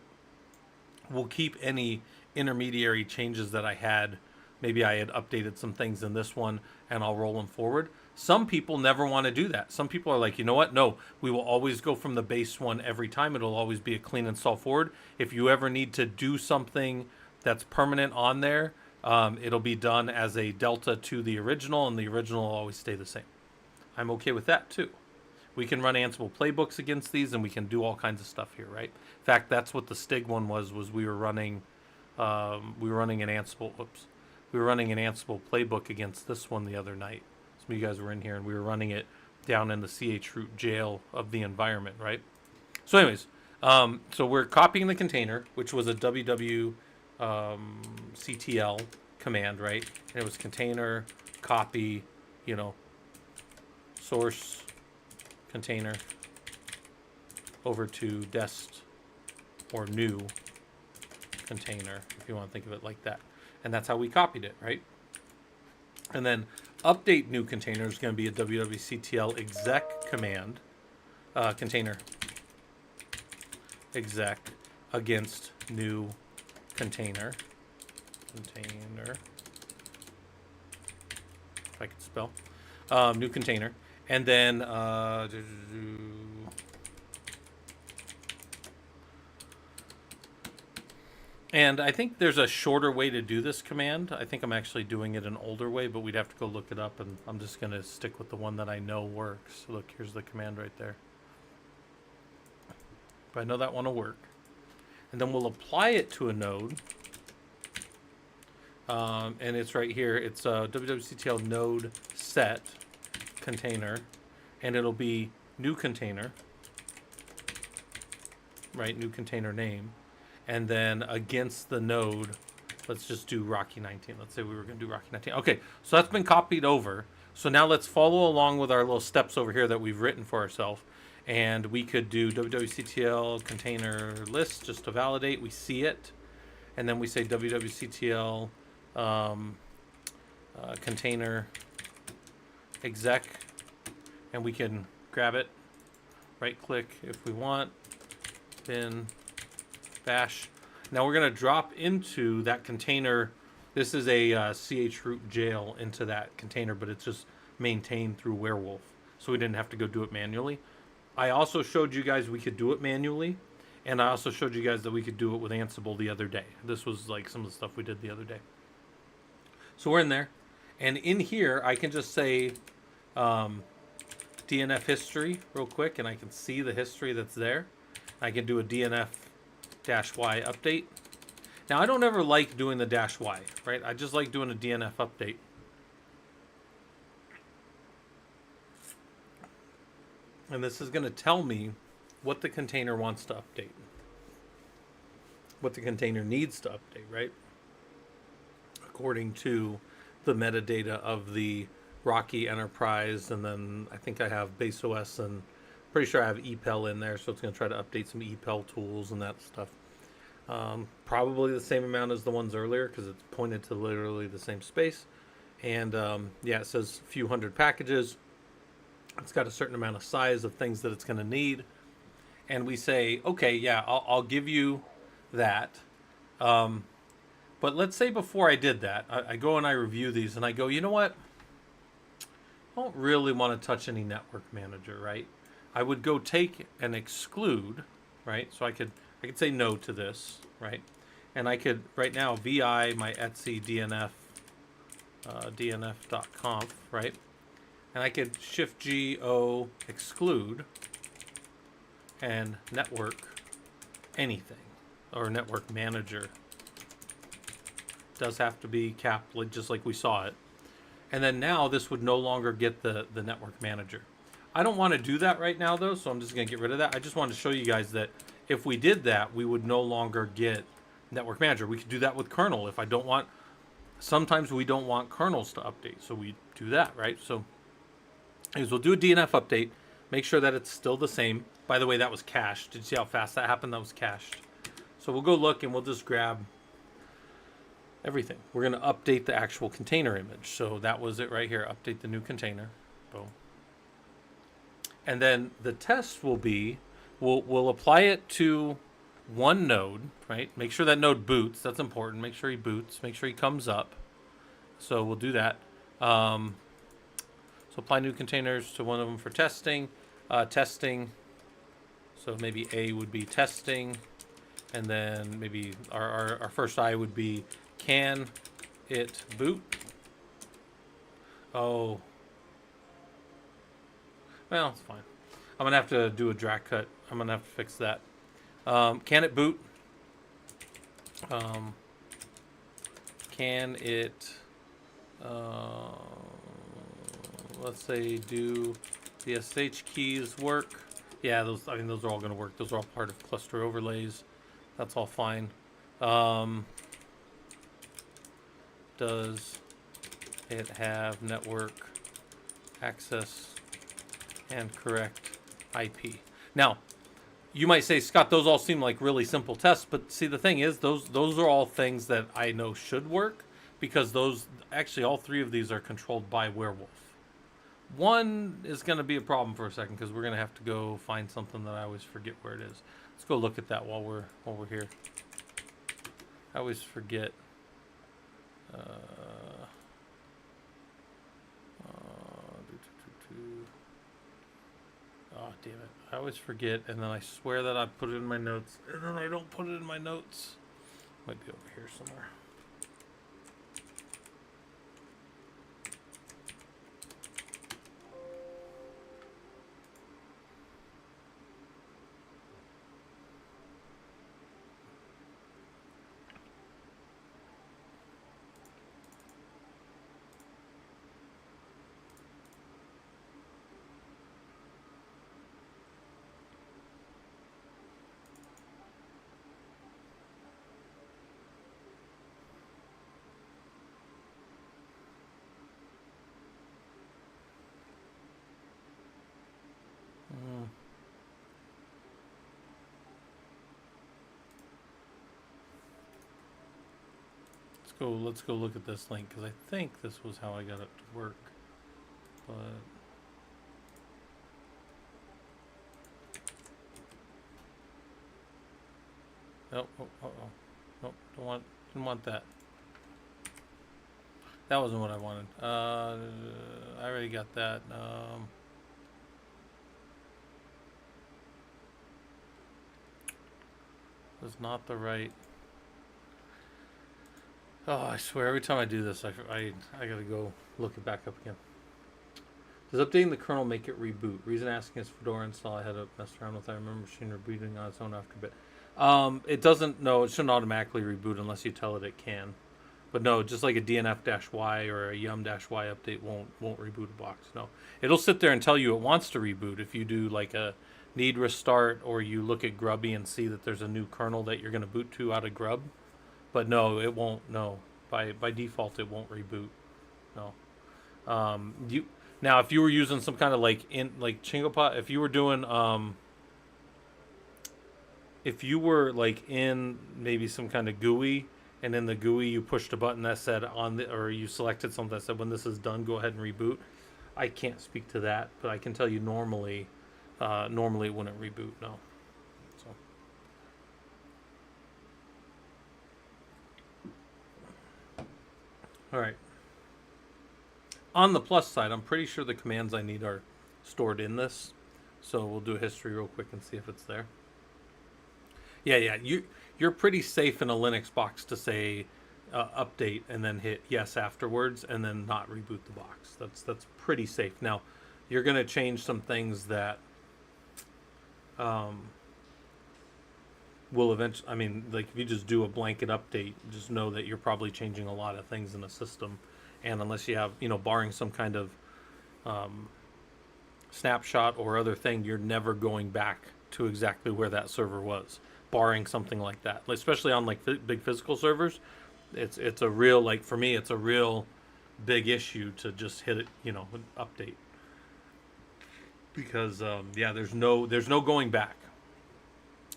will keep any intermediary changes that I had. Maybe I had updated some things in this one, and I'll roll them forward. Some people never want to do that. Some people are like, you know what? No, we will always go from the base one every time. It'll always be a clean install forward. If you ever need to do something that's permanent on there, it'll be done as a delta to the original, and the original will always stay the same. I'm okay with that too. We can run Ansible playbooks against these, and we can do all kinds of stuff here, right? In fact, that's what the Stig one was we were running an Ansible, we were running an Ansible playbook against this one the other night. Some of you guys were in here, and we were running it down in the chroot jail of the environment, right? So anyways, so we're copying the container, which was a wwctl command, right? And it was container, copy, source container over to dest or new container, if you want to think of it like that. And that's how we copied it, right? And then update new container is going to be a wwctl exec command, container exec against new container, if I could spell, new container. And then and I think there's a shorter way to do this command. I think I'm actually doing it an older way, but we'd have to go look it up, and I'm just going to stick with the one that I know works. Look, here's the command right there. But I know that one will work. And then we'll apply it to a node. And it's right here. It's wwctl node set container, and it'll be new container, right? New container name. And then against the node, let's just do Rocky 19. Let's say we were going to do Rocky 19. Okay, so that's been copied over. So now let's follow along with our little steps over here that we've written for ourselves. And we could do wwctl container list just to validate. We see it. And then we say wwctl container exec. And we can grab it, right click if we want, bin bash. Now we're going to drop into that container. This is a chroot jail into that container, but it's just maintained through Werewolf. So we didn't have to go do it manually. I also showed you guys we could do it manually. And I also showed you guys that we could do it with Ansible the other day. This was like some of the stuff we did the other day. So we're in there. And in here, I can just say DNF history real quick, and I can see the history that's there. I can do a DNF-Y update. Now, I don't ever like doing the -Y, right? I just like doing a DNF update. And this is going to tell me what the container wants to update. What the container needs to update, right? According to the metadata of the Rocky Enterprise, and then I think I have Base OS, and pretty sure I have EPEL in there, so it's going to try to update some EPEL tools and that stuff. Probably the same amount as the ones earlier because it's pointed to literally the same space. And yeah, it says a few hundred packages. It's got a certain amount of size of things that it's going to need. And we say, okay, yeah, I'll give you that. But let's say before I did that, I go and I review these and I go, you know what? I don't really want to touch any network manager, right? I would go take and exclude, right? So I could say no to this, right? And I could, right now, vi my Etsy DNF, DNF.conf, right? And I could Shift G O exclude and network anything, or network manager. Does have to be capped, just like we saw it. And then now this would no longer get the network manager. I don't want to do that right now though, so I'm just going to get rid of that. I just wanted to show you guys that if we did that, we would no longer get network manager. We could do that with kernel if I don't want. Sometimes we don't want kernels to update, so we do that, right? So is we'll do a DNF update, make sure that it's still the same. By the way, that was cached. Did you see how fast that happened? That was cached. So we'll go look and we'll just grab everything. We're going to update the actual container image. So that was it right here. Update the new container. Boom. And then the test will be, we'll apply it to one node, right? Make sure that node boots. That's important. Make sure he boots. Make sure he comes up. So we'll do that. So apply new containers to one of them for testing. Testing. So maybe A would be testing. And then maybe our first I would be, can it boot? Oh. Well, it's fine. I'm going to have to do a drag cut. I'm going to have to fix that. Can it boot? Can it, let's say, do the SSH keys work? Yeah, those are all going to work. Those are all part of cluster overlays. That's all fine. Does it have network access and correct IP? Now, you might say, Scott, those all seem like really simple tests, but see, the thing is, those are all things that I know should work, because those, actually, all three of these are controlled by Werewolf. One is going to be a problem for a second, because we're going to have to go find something that I always forget where it is. Let's go look at that while we're here. I always forget. Oh, damn it. I always forget, and then I swear that I put it in my notes, and then I don't put it in my notes. Might be over here somewhere. Let's go look at this link, because I think this was how I got it to work. But nope. Nope. Didn't want that. That wasn't what I wanted. I already got that. is not the right. Oh, I swear, every time I do this, I gotta go look it back up again. Does updating the kernel make it reboot? Reason asking is Fedora install I had to mess around with. I remember machine rebooting on its own after a bit. It doesn't. No, it shouldn't automatically reboot unless you tell it it can. But no, just like a DNF-Y or a yum-Y update won't reboot a box. No, it'll sit there and tell you it wants to reboot if you do like a need restart or you look at Grubby and see that there's a new kernel that you're going to boot to out of Grub. But no, it won't. No, by default, it won't reboot. No. You now if you were using some kind of like Chingopot, if you were doing if you were like in maybe some kind of GUI, and in the GUI you pushed a button that said or you selected something that said when this is done, go ahead and reboot. I can't speak to that, but I can tell you normally it wouldn't reboot. No. So. All right. On the plus side, I'm pretty sure the commands I need are stored in this. So we'll do a history real quick and see if it's there. Yeah. You're pretty safe in a Linux box to say update and then hit yes afterwards and then not reboot the box. That's pretty safe. Now, you're going to change some things that will eventually. I mean, like if you just do a blanket update, just know that you're probably changing a lot of things in the system. And unless you have, barring some kind of snapshot or other thing, you're never going back to exactly where that server was, barring something like that. Especially on like big physical servers, it's a real, like for me, it's a real big issue to just hit it, update. Because there's no going back.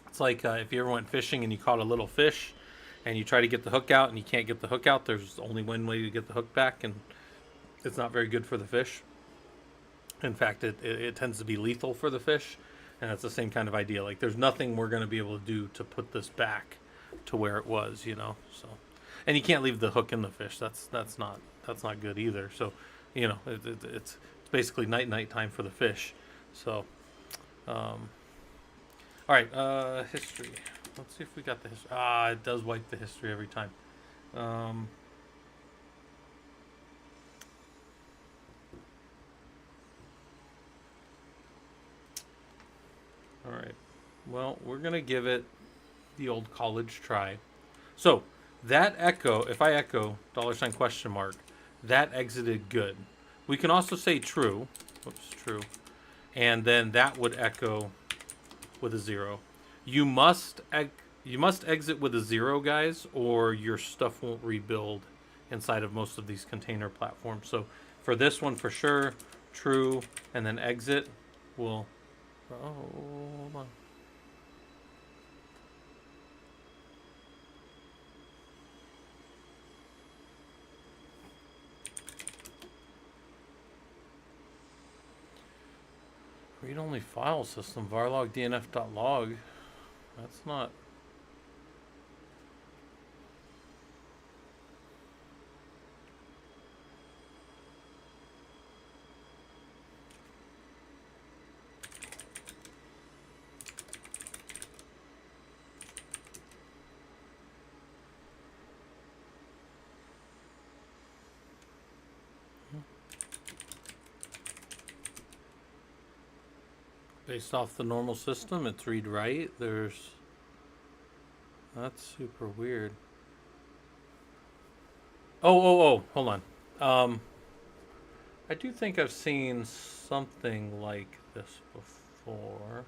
It's like if you ever went fishing and you caught a little fish and you try to get the hook out and you can't get the hook out, there's only one way to get the hook back, and it's not very good for the fish. In fact, it tends to be lethal for the fish, and it's the same kind of idea. Like there's nothing we're going to be able to do to put this back to where it was, So, and you can't leave the hook in the fish. That's not good either. So, it's basically night time for the fish. So, all right, history. Let's see if we got the history. It does wipe the history every time. All right. Well, we're going to give it the old college try. So, that echo, if I echo $? That exited good. We can also say true. Whoops, true. And then that would echo with a 0. You must exit with a 0, guys, or your stuff won't rebuild inside of most of these container platforms. So for this one, for sure, true, and then exit will. Oh, hold on. Read-only file system, varlog dnf.log. That's not. Based off the normal system, it's read-write. That's super weird. Oh, hold on. I do think I've seen something like this before.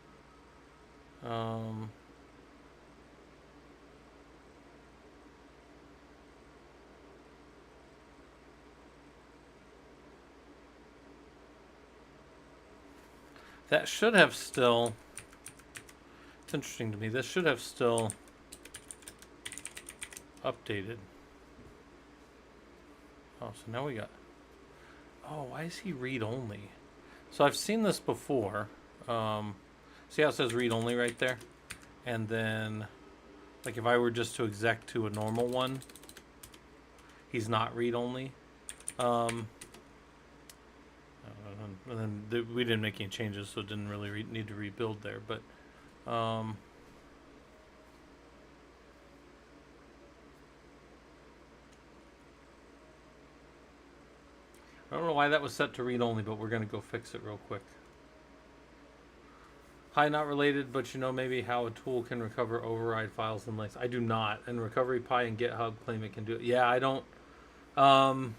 That should have still. It's interesting to me. This should have still updated. Oh, so now we got. Oh, why is he read only? So I've seen this before. See how it says read only right there? And then, like if I were just to exec to a normal one, he's not read only. And then we didn't make any changes, so it didn't really need to rebuild there. But I don't know why that was set to read only, but we're going to go fix it real quick. Hi, not related, but you know maybe how a tool can recover override files and links. I do not, and Recovery Pi and GitHub claim it can do it. Yeah, I don't. Um,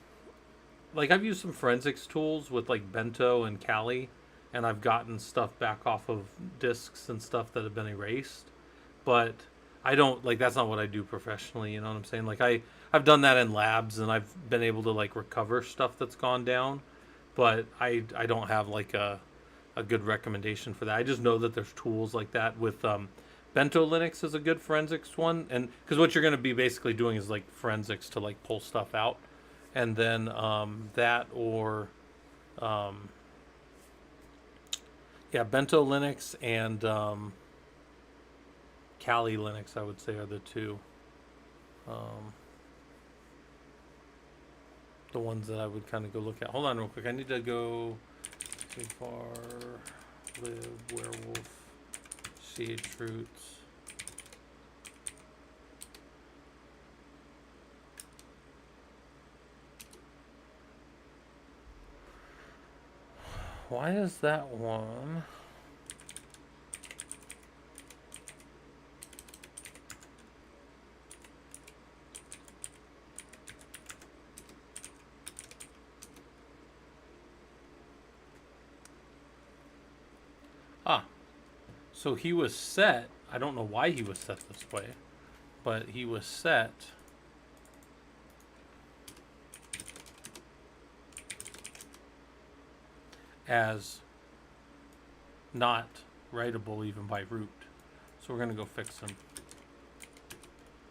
like I've used some forensics tools with like Bento and Kali, and I've gotten stuff back off of disks and stuff that have been erased. But I don't like that's not what I do professionally. You know what I'm saying? Like I've done that in labs, and I've been able to like recover stuff that's gone down, but I don't have like a good recommendation for that. I just know that there's tools like that with Bento Linux is a good forensics one, and because what you're going to be basically doing is like forensics to like pull stuff out, and then that or yeah, Bento Linux and Kali Linux I would say are the two. The ones that I would kind of go look at. Hold on real quick. I need to go too far. Live werewolf CH roots. Why is that one? Ah, so he was set. I don't know why he was set this way, but he was set as not writable even by root. So we're going to go fix him.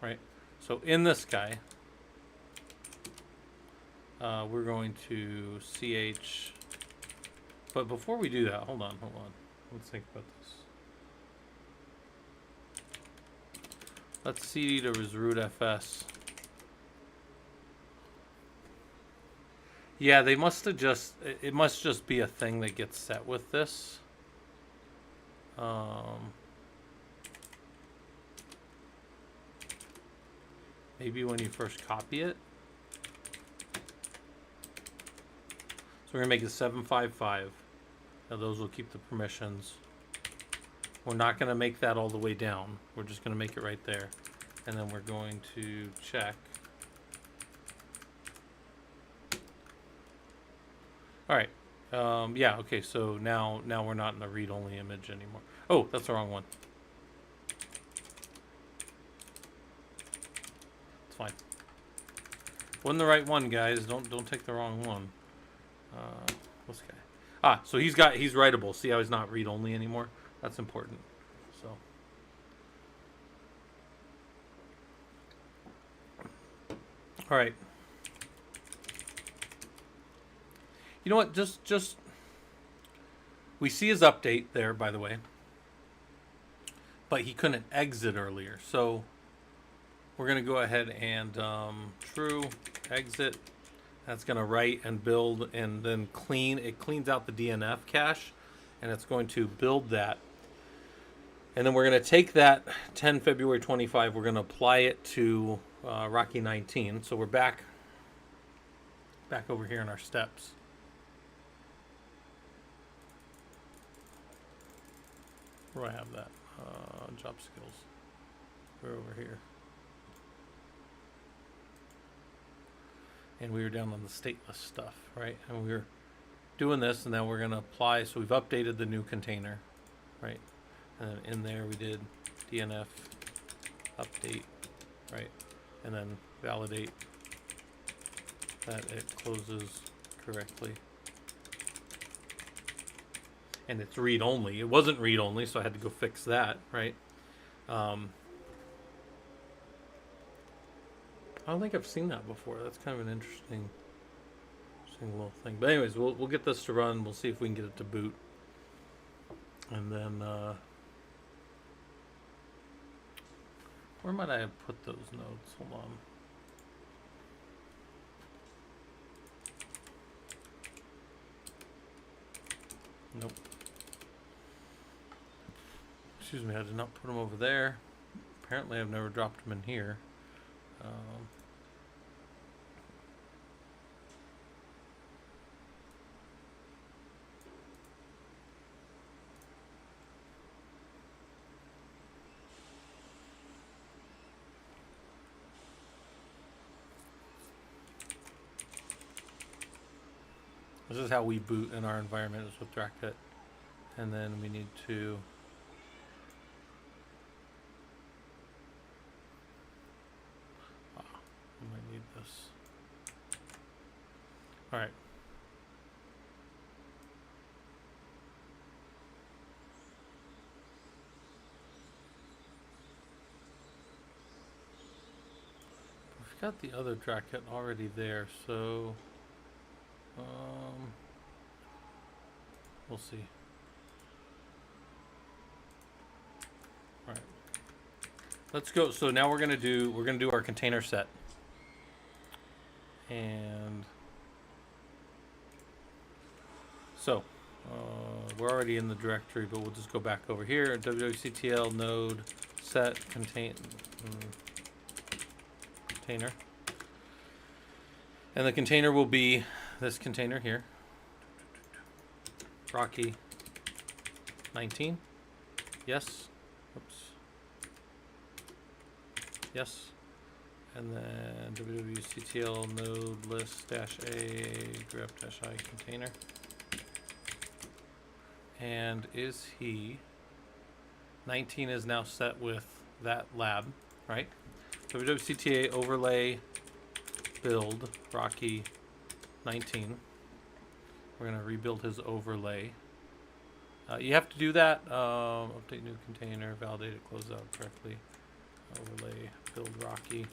Right? So in this guy, we're going to ch. But before we do that, hold on. Let's think about this. Let's cd to his root fs. Yeah, they must have just, it must just be a thing that gets set with this. Maybe when you first copy it. So we're going to make it 755. Now those will keep the permissions. We're not going to make that all the way down. We're just going to make it right there. And then we're going to check. All right. Yeah, okay, so now we're not in the read-only image anymore. Oh, that's the wrong one. It's fine. Wasn't the right one, guys. Don't take the wrong one. This guy. Ah, so he's writable. See how he's not read-only anymore? That's important. So. All right. You know what? Just we see his update there, by the way. But he couldn't exit earlier, so we're gonna go ahead and true exit. That's gonna write and build and then clean. It cleans out the DNF cache, and it's going to build that. And then we're gonna take that 10 February 25. We're gonna apply it to Rocky 19. So we're back over here in our steps. Where do I have that? Job skills. We're over here. And we were down on the stateless stuff, right? And we were doing this, and then we're going to apply. So we've updated the new container, right? And then in there we did DNF update, right? And then validate that it closes correctly. And it's read only. It wasn't read only, so I had to go fix that, right? I don't think I've seen that before. That's kind of an interesting little thing. But anyways, we'll get this to run. We'll see if we can get it to boot. And then where might I have put those nodes? Hold on. Nope. Excuse me, I did not put them over there. Apparently I've never dropped them in here. This is how we boot in our environment, is with Drakit. And then we need to I might need this. Alright. We've got the other Drakit already there, so we'll see. Alright. Let's go. So now we're gonna do our container set. And so we're already in the directory, but we'll just go back over here. www.ctl node set container. And the container will be this container here. Rocky 19. Yes. Oops. Yes. And then www.ctl node list -a grep -i container. And is he 19 is now set with that lab, right? www.cta overlay build Rocky 19. We're gonna rebuild his overlay. You have to do that. Update new container, validate it, close out correctly. Overlay build Rocky.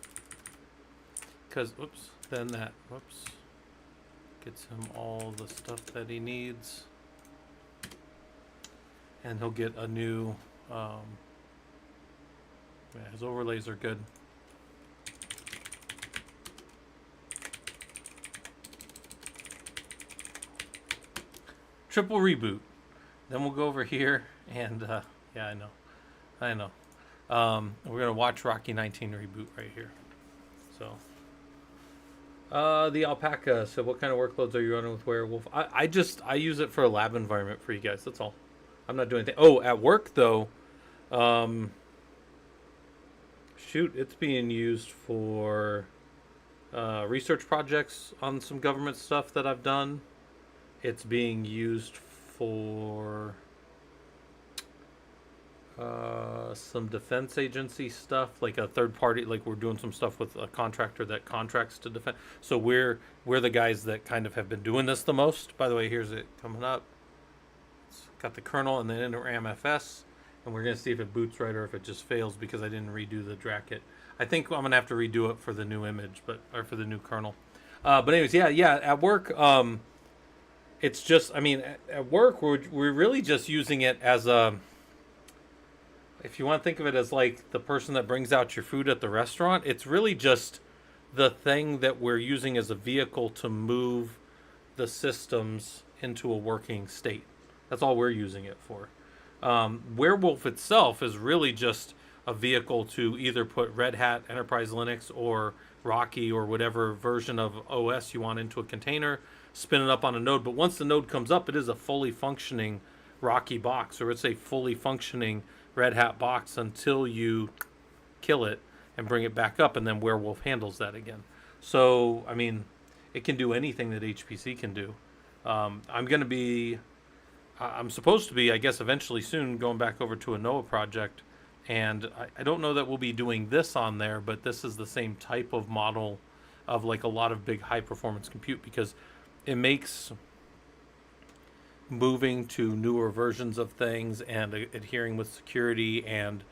Because, oops, then that, whoops, gets him all the stuff that he needs. And he'll get a new, yeah, his overlays are good. Triple reboot. Then we'll go over here and, yeah, I know. We're going to watch Rocky 19 reboot right here. So, the alpaca. So what kind of workloads are you running with Werewolf? I use it for a lab environment for you guys. That's all. I'm not doing anything. Oh, at work though, shoot, it's being used for research projects on some government stuff that I've done. It's being used for some defense agency stuff, like a third party, like we're doing some stuff with a contractor that contracts to defend. So we're the guys that kind of have been doing this the most. By the way, here's it coming up. It's got the kernel and then InterAMFS, and we're gonna see if it boots right or if it just fails because I didn't redo the Drakit. I think I'm gonna have to redo it for the new image, or for the new kernel. But anyways, yeah. At work, it's just, I mean, at work we're really just using it as a, if you want to think of it as like the person that brings out your food at the restaurant, it's really just the thing that we're using as a vehicle to move the systems into a working state. That's all we're using it for. Werewolf itself is really just a vehicle to either put Red Hat, Enterprise Linux, or Rocky, or whatever version of OS you want into a container, spin it up on a node. But once the node comes up, it is a fully functioning Rocky box, or it's a fully functioning Red Hat box until you kill it and bring it back up, and then Werewolf handles that again. So, I mean, it can do anything that HPC can do. I'm supposed to be, I guess, eventually soon going back over to a NOAA project, and I don't know that we'll be doing this on there, but this is the same type of model of like a lot of big high performance compute, because it makes moving to newer versions of things and adhering with security and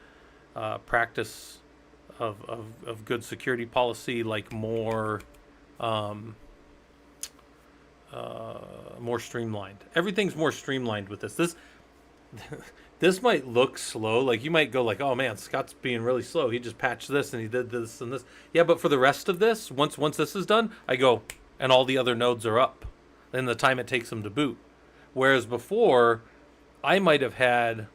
practice of good security policy like more streamlined. Everything's more streamlined with this. This might look slow. Like you might go like, oh man, Scott's being really slow. He just patched this and he did this and this. Yeah, but for the rest of this, once this is done, I go and all the other nodes are up in the time it takes them to boot. Whereas before, I might have had,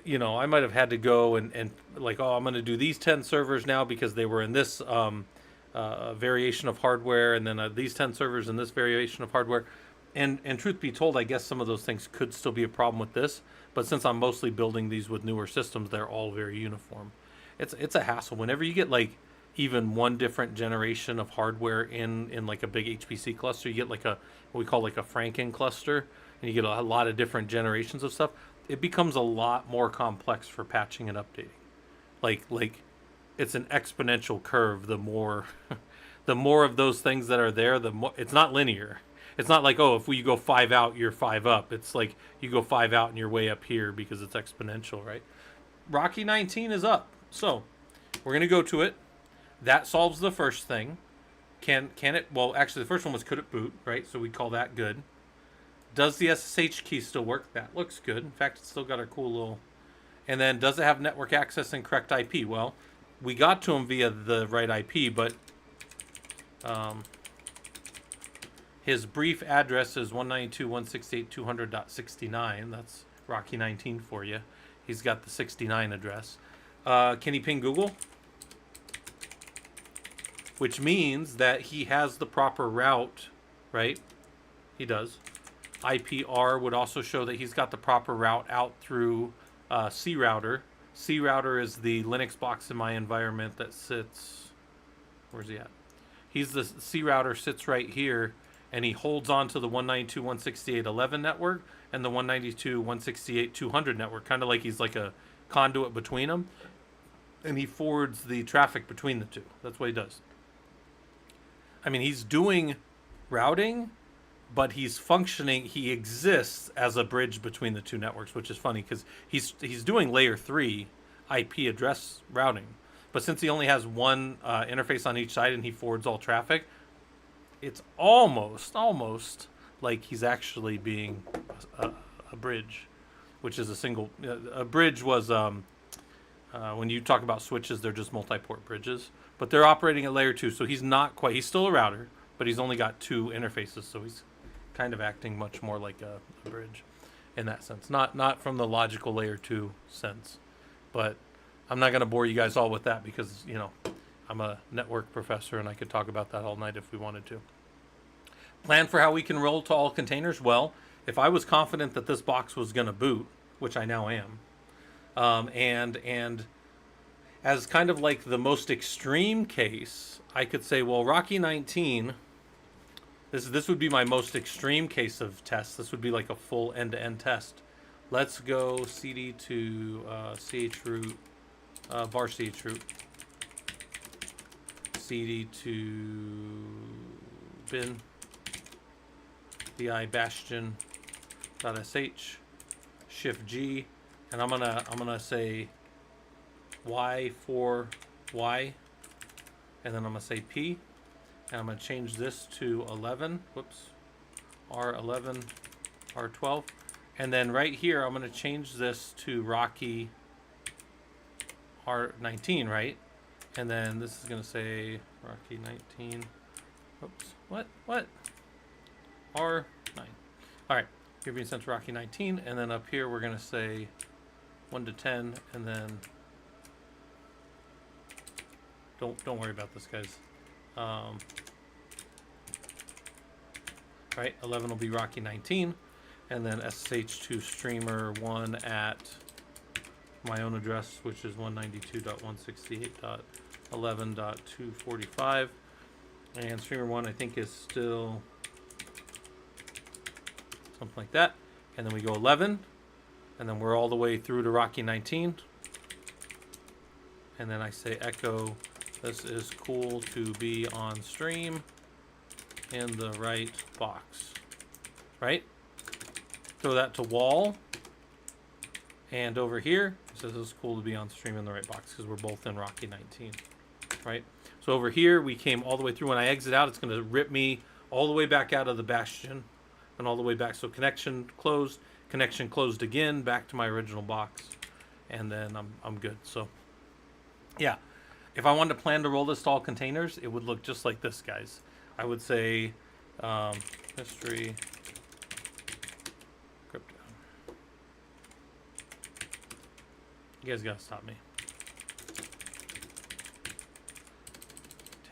to go and like, oh, I'm going to do these 10 servers now because they were in this variation of hardware, and then these 10 servers in this variation of hardware. And truth be told, I guess some of those things could still be a problem with this. But since I'm mostly building these with newer systems, they're all very uniform. It's a hassle. Whenever you get like, even one different generation of hardware in like a big HPC cluster. You get like a what we call like a Franken cluster, and you get a lot of different generations of stuff. It becomes a lot more complex for patching and updating. Like it's an exponential curve. The more the more of those things that are there, the more it's not linear. It's not like, oh, if you go 5 out, you're 5 up. It's like you go 5 out and you're way up here because it's exponential, right? Rocky 19 is up. So we're going to go to it. That solves the first thing. Can it? Well, actually, the first one was could it boot, right? So we call that good. Does the SSH key still work? That looks good. In fact, it's still got a cool little. And then does it have network access and correct IP? Well, we got to him via the right IP, but his brief address is 192.168.200.69. That's Rocky 19 for you. He's got the 69 address. Can he ping Google? Which means that he has the proper route, right? He does. IPR would also show that he's got the proper route out through cRouter. cRouter is the Linux box in my environment that sits... Where's he at? He's the cRouter sits right here, and he holds on to the 192.168.11 network and the 192.168.200 network, kind of like he's like a conduit between them. And he forwards the traffic between the two. That's what he does. I mean, he's doing routing, but he's functioning, he exists as a bridge between the two networks, which is funny because he's doing layer 3 IP address routing. But since he only has one interface on each side and he forwards all traffic, it's almost like he's actually being a bridge, which is a single. A bridge was when you talk about switches, they're just multi-port bridges, but they're operating at layer 2, so he's not quite. He's still a router, but he's only got 2 interfaces, so he's kind of acting much more like a bridge in that sense. Not from the logical layer 2 sense, but I'm not going to bore you guys all with that because, you know, I'm a network professor and I could talk about that all night if we wanted to. Plan for how we can roll to all containers. Well, if I was confident that this box was going to boot, which I now am, and as kind of like the most extreme case, I could say, well, Rocky 19, this would be my most extreme case of test. This would be like a full end-to-end test. Let's go cd to chroot, var chroot, cd to bin bi bastion.sh, shift G, and I'm gonna say y for y, and then I'm gonna say p, and I'm gonna change this to 11. Whoops, R11, R12, and then right here I'm gonna change this to Rocky R19, right? And then this is gonna say Rocky 19. Oops, what? R9. All right, you're being sent to Rocky 19, and then up here we're gonna say 1 to 10, and then don't worry about this, guys. Right, 11 will be Rocky 19, and then SSH to streamer 1 at my own address, which is 192.168.11.245, and streamer 1 I think is still something like that, and then we go 11, and then we're all the way through to Rocky 19, and then I say echo, this is cool to be on stream in the right box, right? Throw that to wall, and over here it says it's cool to be on stream in the right box because we're both in Rocky 19, right? So over here we came all the way through. When I exit out, it's going to rip me all the way back out of the bastion and all the way back. So connection closed again, back to my original box, and then I'm good. So yeah, if I wanted to plan to roll this to all containers, it would look just like this, guys. I would say history crypto. You guys gotta stop me.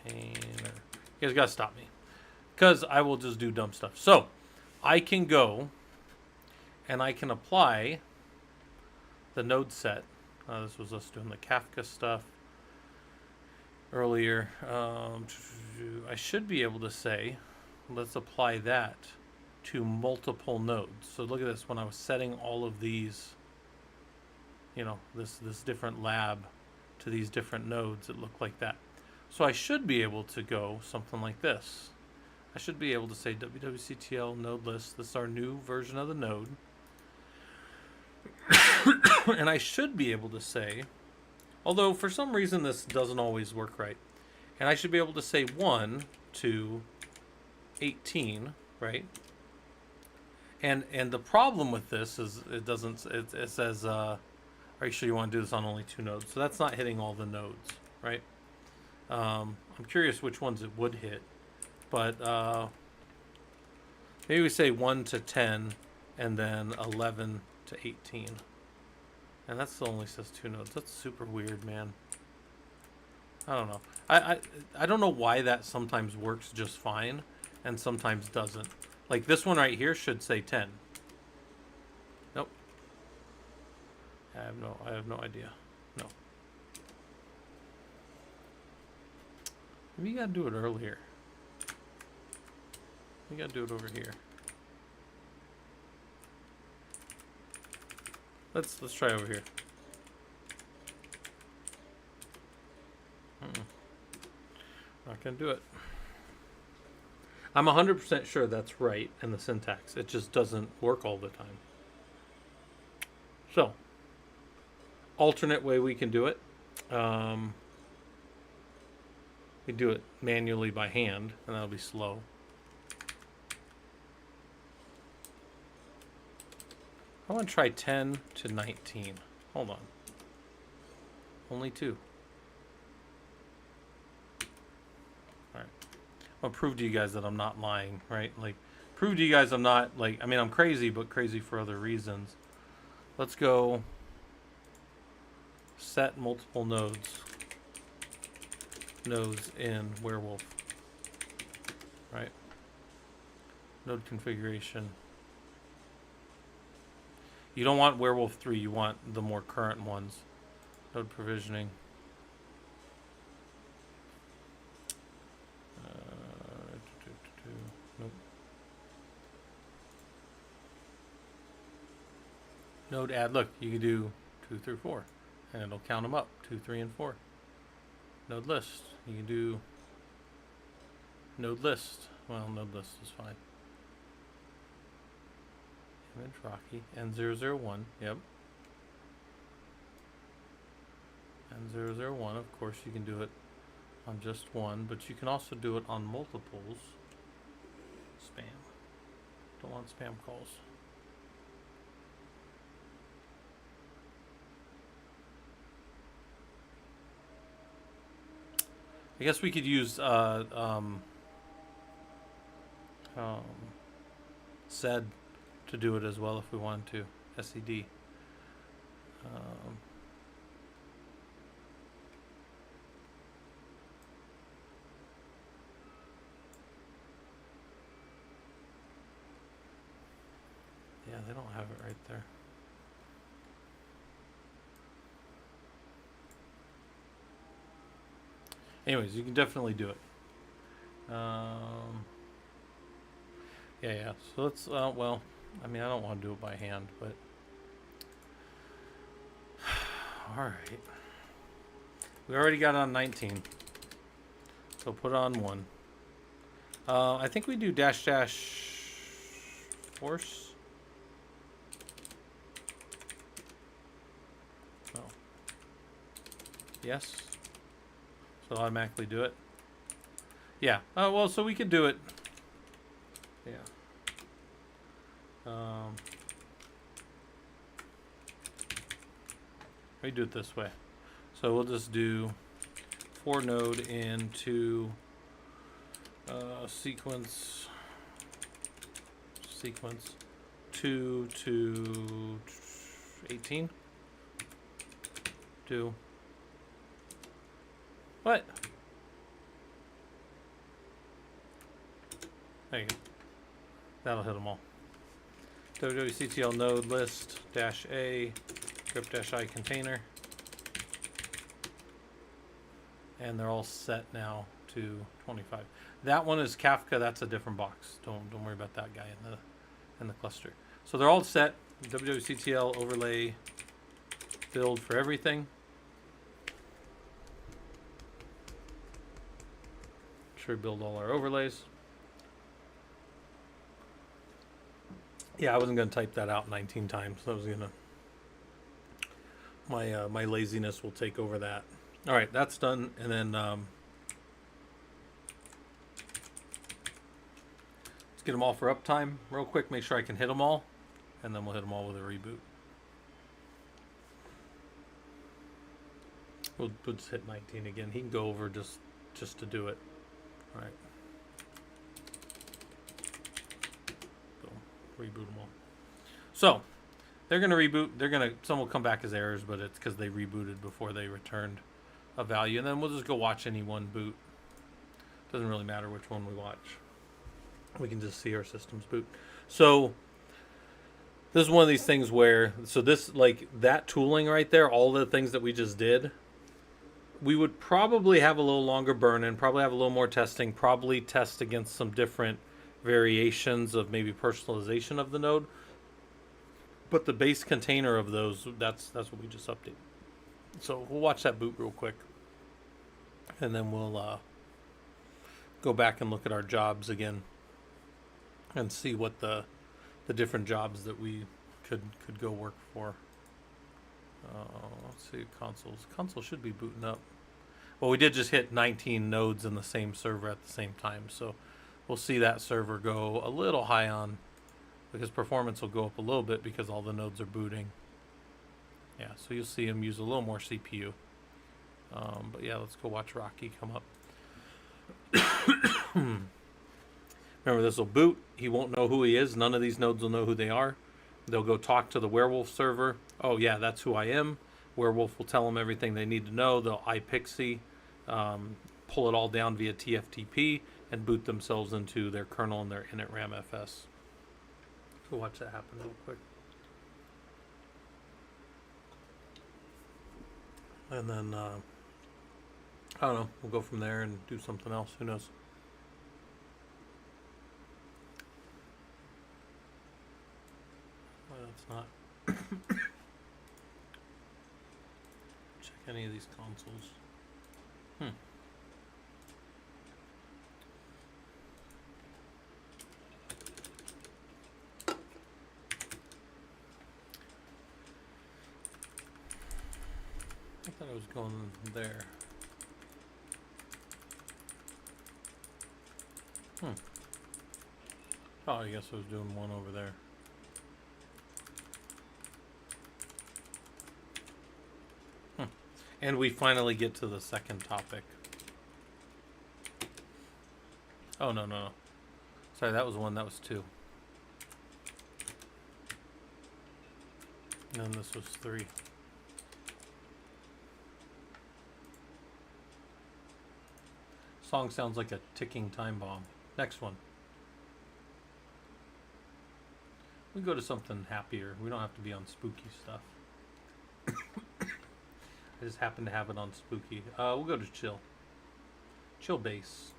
Container. You guys gotta stop me, because I will just do dumb stuff. So I can go and I can apply the node set. This was us doing the Kafka stuff. earlier. I should be able to say, let's apply that to multiple nodes. So look at this, when I was setting all of these, you know, this different lab to these different nodes, it looked like that. So I should be able to go something like this. I should be able to say wwctl node list. This is our new version of the node. And I should be able to say, although for some reason this doesn't always work right, and I should be able to say 1 to 18, right? And the problem with this is it says, are you sure you want to do this on only 2 nodes? So that's not hitting all the nodes, right? I'm curious which ones it would hit, but maybe we say 1 to 10 and then 11 to 18. And that still only says 2 nodes. That's super weird, man. I don't know. I don't know why that sometimes works just fine and sometimes doesn't. Like this one right here should say 10. Nope. I have no idea. No. Maybe you gotta do it earlier. You gotta do it over here. Let's try over here. Not gonna do it. I'm 100% sure that's right in the syntax. It just doesn't work all the time. So, alternate way we can do it. We do it manually by hand, and that'll be slow. I want to try 10 to 19. Hold on. Only 2. Alright. I'll prove to you guys that I'm not lying, right? Like, prove to you guys I'm not, like, I mean, I'm crazy, but crazy for other reasons. Let's go set multiple nodes. Nodes in Werewolf. Right? Node configuration. You don't want Werewolf 3, you want the more current ones. Node provisioning. Nope. Node add, look, you can do 2 through 4, and it'll count them up, 2, 3, and 4. Node list, you can do node list. Well, node list is fine. Image Rocky, N001, yep. N001, of course you can do it on just one, but you can also do it on multiples. Spam. Don't want spam calls. I guess we could use sed to do it as well if we wanted to. SED. Yeah, they don't have it right there. Anyways, you can definitely do it. Yeah. So let's, well, I mean, I don't want to do it by hand, but all right. We already got on 19, so put on 1. I think we do dash force. Oh. Yes. So automatically do it. Yeah. Well, so we could do it. Yeah. We do it this way. So we'll just do for node into sequence 2 to 18. Do what? There you go. That'll hit them all. wwctl node list -a grep -i container, and they're all set now to 25. That one is Kafka. That's a different box. Don't worry about that guy in the cluster. So they're all set. WWCTL overlay build for everything. Sure, build all our overlays. Yeah, I wasn't going to type that out 19 times. I was gonna. My laziness will take over that. All right, that's done, and then let's get them all for uptime real quick. Make sure I can hit them all, and then we'll hit them all with a reboot. We'll just hit 19 again. He can go over just to do it. All right. Boom. Reboot them all. So they're going to reboot. Some will come back as errors, but it's because they rebooted before they returned a value. And then we'll just go watch any one boot. Doesn't really matter which one we watch. We can just see our systems boot. So this is one of these things where, so this, like that tooling right there, all the things that we just did, we would probably have a little longer burn-in, probably have a little more testing, probably test against some different variations of maybe personalization of the node. But the base container of those, that's what we just updated. So we'll watch that boot real quick. And then we'll go back and look at our jobs again and see what the different jobs that we could go work for. Let's see, consoles. Console should be booting up. Well, we did just hit 19 nodes in the same server at the same time, so we'll see that server go a little high on, because performance will go up a little bit because all the nodes are booting. Yeah, so you'll see him use a little more CPU. But yeah, let's go watch Rocky come up. Remember, this will boot. He won't know who he is. None of these nodes will know who they are. They'll go talk to the Werewolf server. Oh, yeah, that's who I am. Werewolf will tell them everything they need to know. They'll iPXE, pull it all down via TFTP, and boot themselves into their kernel and their init RAM FS. So watch that happen real quick. And then, I don't know, we'll go from there and do something else. Who knows? Well, that's not. Check any of these consoles. I thought I was going there. Oh, I guess I was doing one over there. And we finally get to the second topic. Oh, no. Sorry, that was one, that was two. And then this was three. Song sounds like a ticking time bomb. Next one. We go to something happier. We don't have to be on spooky stuff. I just happen to have it on spooky. We'll go to chill. Chill bass.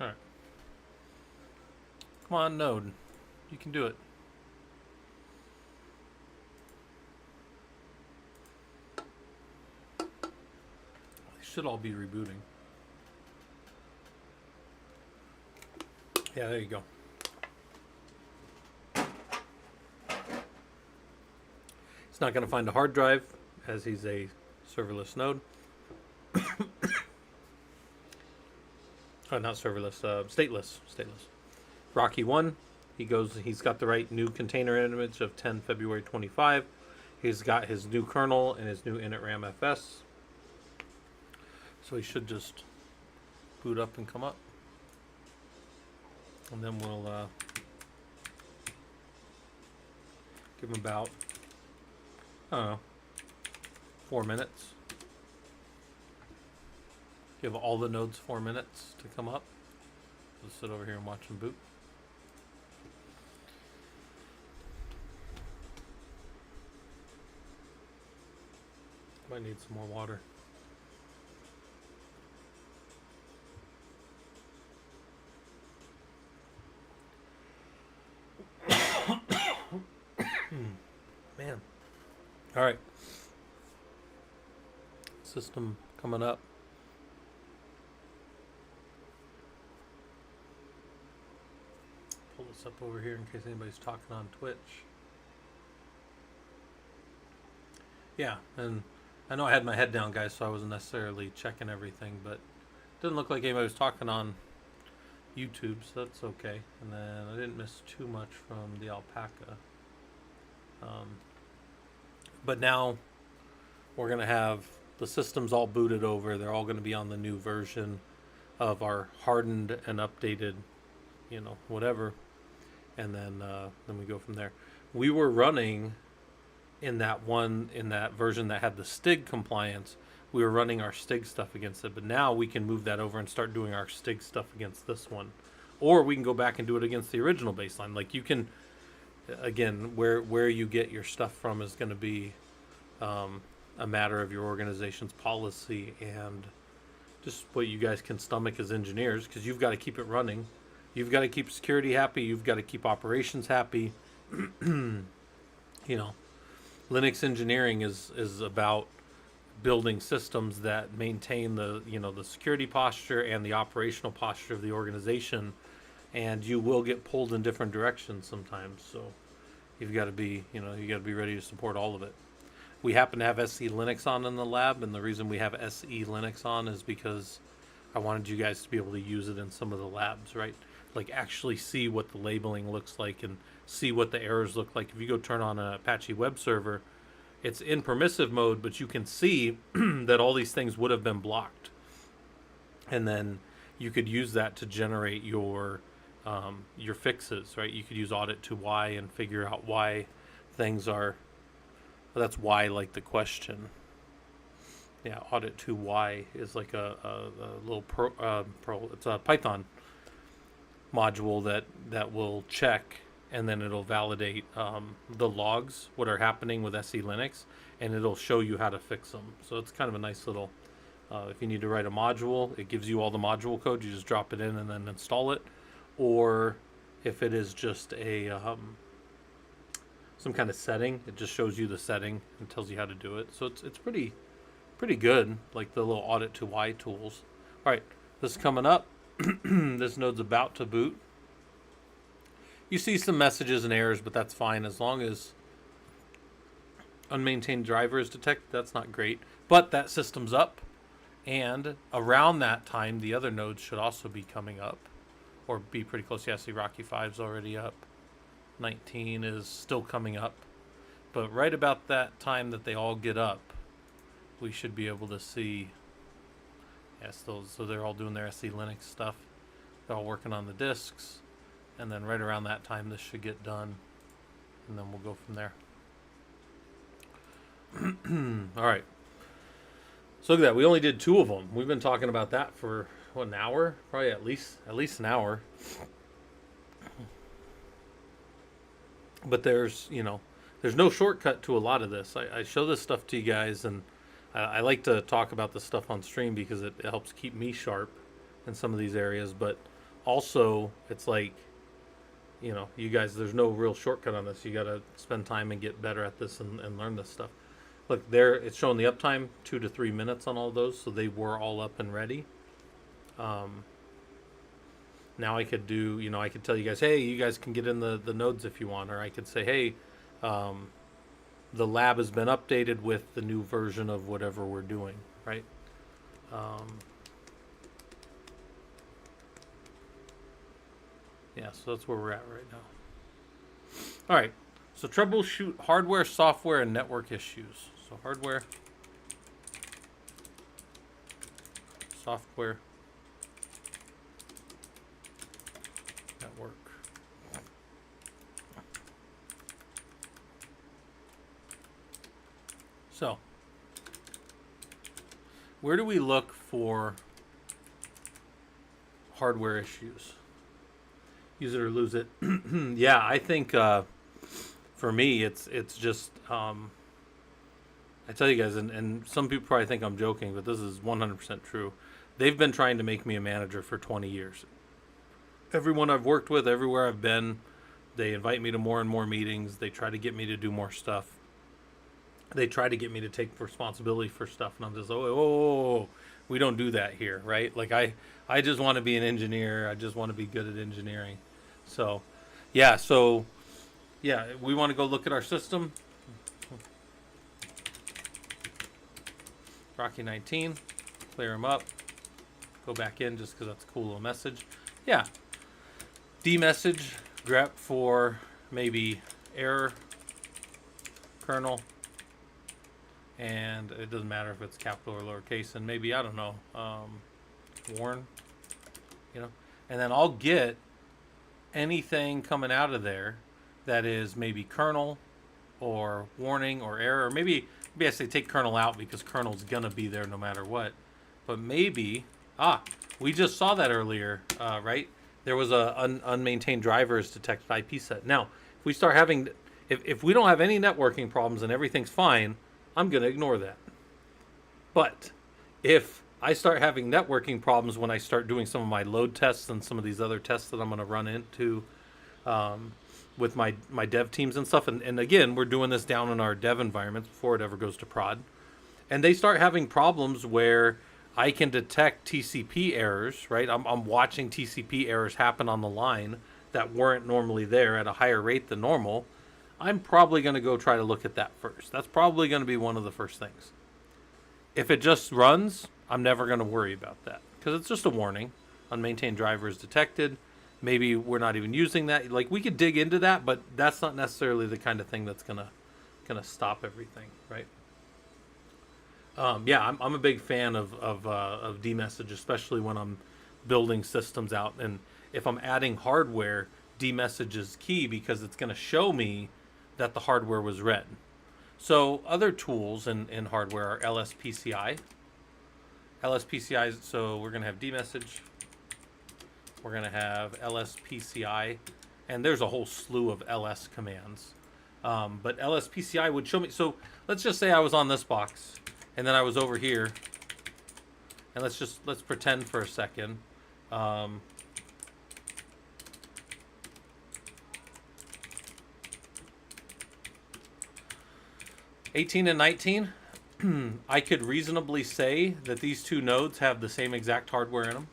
Alright. Come on, Node. You can do it. They should all be rebooting. Yeah, there you go. It's not going to find a hard drive, as he's a serverless node. Oh, not serverless, stateless. Rocky 1, he's got the right new container image of 10 February 25. He's got his new kernel and his new init RAM FS. So he should just boot up and come up. And then we'll give him about, I don't know, 4 minutes. Give all the nodes 4 minutes to come up. Just sit over here and watch them boot. Might need some more water. Man. All right. System coming up. Pull this up over here in case anybody's talking on Twitch. Yeah, and I know I had my head down, guys, so I wasn't necessarily checking everything, but it didn't look like anybody was talking on YouTube, so that's okay. And then I didn't miss too much from the alpaca. But now we're going to have the systems all booted over. They're all going to be on the new version of our hardened and updated, whatever. And then we go from there. We were running in that version that had the STIG compliance. We were running our STIG stuff against it, but now we can move that over and start doing our STIG stuff against this one. Or we can go back and do it against the original baseline. Like you can, again, where you get your stuff from is going to be a matter of your organization's policy and just what you guys can stomach as engineers, because you've got to keep it running. You've got to keep security happy. You've got to keep operations happy. Linux engineering is about building systems that maintain the security posture and the operational posture of the organization, and you will get pulled in different directions sometimes. So you've got to be ready to support all of it. We happen to have SE Linux on in the lab, and the reason we have SE Linux on is because I wanted you guys to be able to use it in some of the labs, right? Like actually see what the labeling looks like and see what the errors look like. If you go turn on an Apache web server, it's in permissive mode, but you can see that all these things would have been blocked. And then you could use that to generate your fixes, right? You could use audit to why and figure out why things are. Well, that's why, like the question. Yeah, audit to why is like a little it's a Python module that will check, and then it'll validate the logs, what are happening with SE Linux, and it'll show you how to fix them. So it's kind of a nice little, if you need to write a module, it gives you all the module code, you just drop it in and then install it. Or if it is just a some kind of setting, it just shows you the setting and tells you how to do it. So it's pretty good, like the little audit to why tools. All right, this is coming up. This node's about to boot. You see some messages and errors, but that's fine as long as unmaintained driver is detected. That's not great, but that system's up, and around that time, the other nodes should also be coming up, or be pretty close. Yeah, see, Rocky 5's already up. 19 is still coming up, but right about that time that they all get up, we should be able to see. Yes, so they're all doing their SE Linux stuff. They're all working on the disks. And then right around that time, this should get done. And then we'll go from there. All right. So look at that. We only did 2 of them. We've been talking about that for, an hour? Probably at least an hour. But there's no shortcut to a lot of this. I show this stuff to you guys, and I like to talk about this stuff on stream because it helps keep me sharp in some of these areas. But also, it's like, you guys, there's no real shortcut on this. You got to spend time and get better at this and learn this stuff. Look, there, it's showing the uptime, 2 to 3 minutes on all those, so they were all up and ready. Now I could do, I could tell you guys, hey, you guys can get in the nodes if you want, or I could say, hey, the lab has been updated with the new version of whatever we're doing, right? Yeah, so that's where we're at right now. All right, so troubleshoot hardware, software, and network issues. So hardware, software, network. So, where do we look for hardware issues. Use it or lose it. Yeah, I think for me, it's just I tell you guys, and some people probably think I'm joking, but this is 100% true. They've been trying to make me a manager for 20 years. Everyone I've worked with, everywhere I've been, they invite me to more and more meetings. They try to get me to do more stuff. They try to get me to take responsibility for stuff, and I'm just, oh, we don't do that here, right? Like I just want to be an engineer. I just want to be good at engineering. So, yeah, we want to go look at our system. Rocky 19, clear them up, go back in just because that's a cool little message. Yeah, D-message, grep for maybe error, kernel, and it doesn't matter if it's capital or lowercase, and maybe, I don't know, warn, and then I'll get anything coming out of there that is maybe kernel or warning or error, or maybe I say take kernel out because kernel's gonna be there no matter what. But maybe, we just saw that earlier, right? There was a unmaintained drivers detected IP set. Now, if we start having, if we don't have any networking problems and everything's fine, I'm gonna ignore that. But if I start having networking problems when I start doing some of my load tests and some of these other tests that I'm gonna run into, with my dev teams and stuff, and again, we're doing this down in our dev environments before it ever goes to prod, and they start having problems where I can detect TCP errors, right? I'm watching TCP errors happen on the line that weren't normally there at a higher rate than normal. I'm probably going to go try to look at that first. That's probably going to be one of the first things. If it just runs, I'm never going to worry about that because it's just a warning. Unmaintained drivers detected. Maybe we're not even using that. Like, we could dig into that, but that's not necessarily the kind of thing that's gonna stop everything, right? Yeah, I'm a big fan of D-message, especially when I'm building systems out. And if I'm adding hardware, D-message is key because it's going to show me that the hardware was read. So other tools in hardware are LSPCI. LSPCI, so we're going to have D-message. We're going to have LSPCI, and there's a whole slew of LS commands. But LSPCI would show me, so let's just say I was on this box, and then I was over here, and let's pretend for a second. 18 and 19, I could reasonably say that these two nodes have the same exact hardware in them.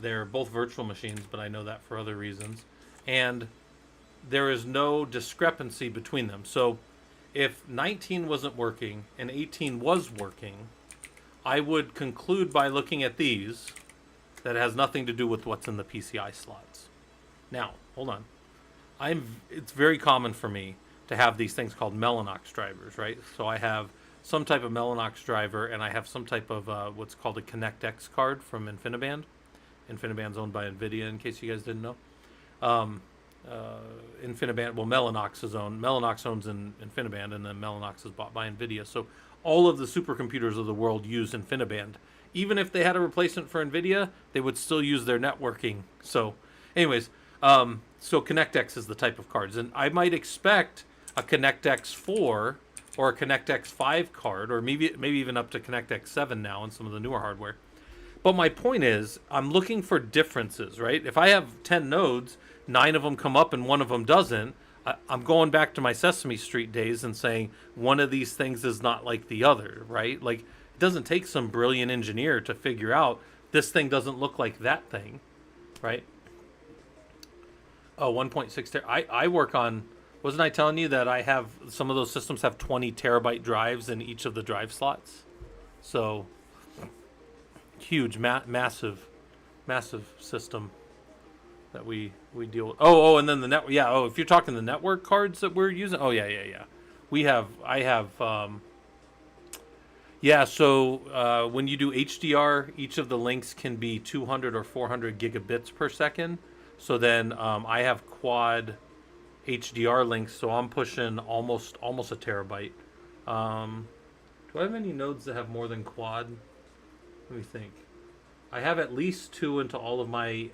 They're both virtual machines, but I know that for other reasons. And there is no discrepancy between them. So if 19 wasn't working and 18 was working, I would conclude by looking at these that it has nothing to do with what's in the PCI slots. Now, hold on. It's very common for me to have these things called Mellanox drivers, right? So I have some type of Mellanox driver, and I have some type of what's called a ConnectX card from InfiniBand. InfiniBand's owned by NVIDIA, in case you guys didn't know. InfiniBand, well, Mellanox owns InfiniBand, and then Mellanox is bought by NVIDIA. So all of the supercomputers of the world use InfiniBand. Even if they had a replacement for NVIDIA, they would still use their networking. So anyways, so ConnectX is the type of cards. And I might expect a ConnectX 4 or a ConnectX 5 card, or maybe even up to ConnectX 7 now in some of the newer hardware. But my point is, I'm looking for differences, right? If I have 10 nodes, 9 of them come up and 1 of them doesn't, I'm going back to my Sesame Street days and saying one of these things is not like the other, right? Like, it doesn't take some brilliant engineer to figure out this thing doesn't look like that thing, right? Oh, 1.6 I work on, wasn't I telling you that I have, some of those systems have 20 terabyte drives in each of the drive slots? So, huge, massive system that we deal with. Oh, and then the network. Yeah. Oh, if you're talking the network cards that we're using. Oh, yeah. I have. Yeah. So when you do HDR, each of the links can be 200 or 400 gigabits per second. So then I have quad HDR links, so I'm pushing almost a terabyte. Do I have any nodes that have more than quad? Let me think. I have at least 2 into all of my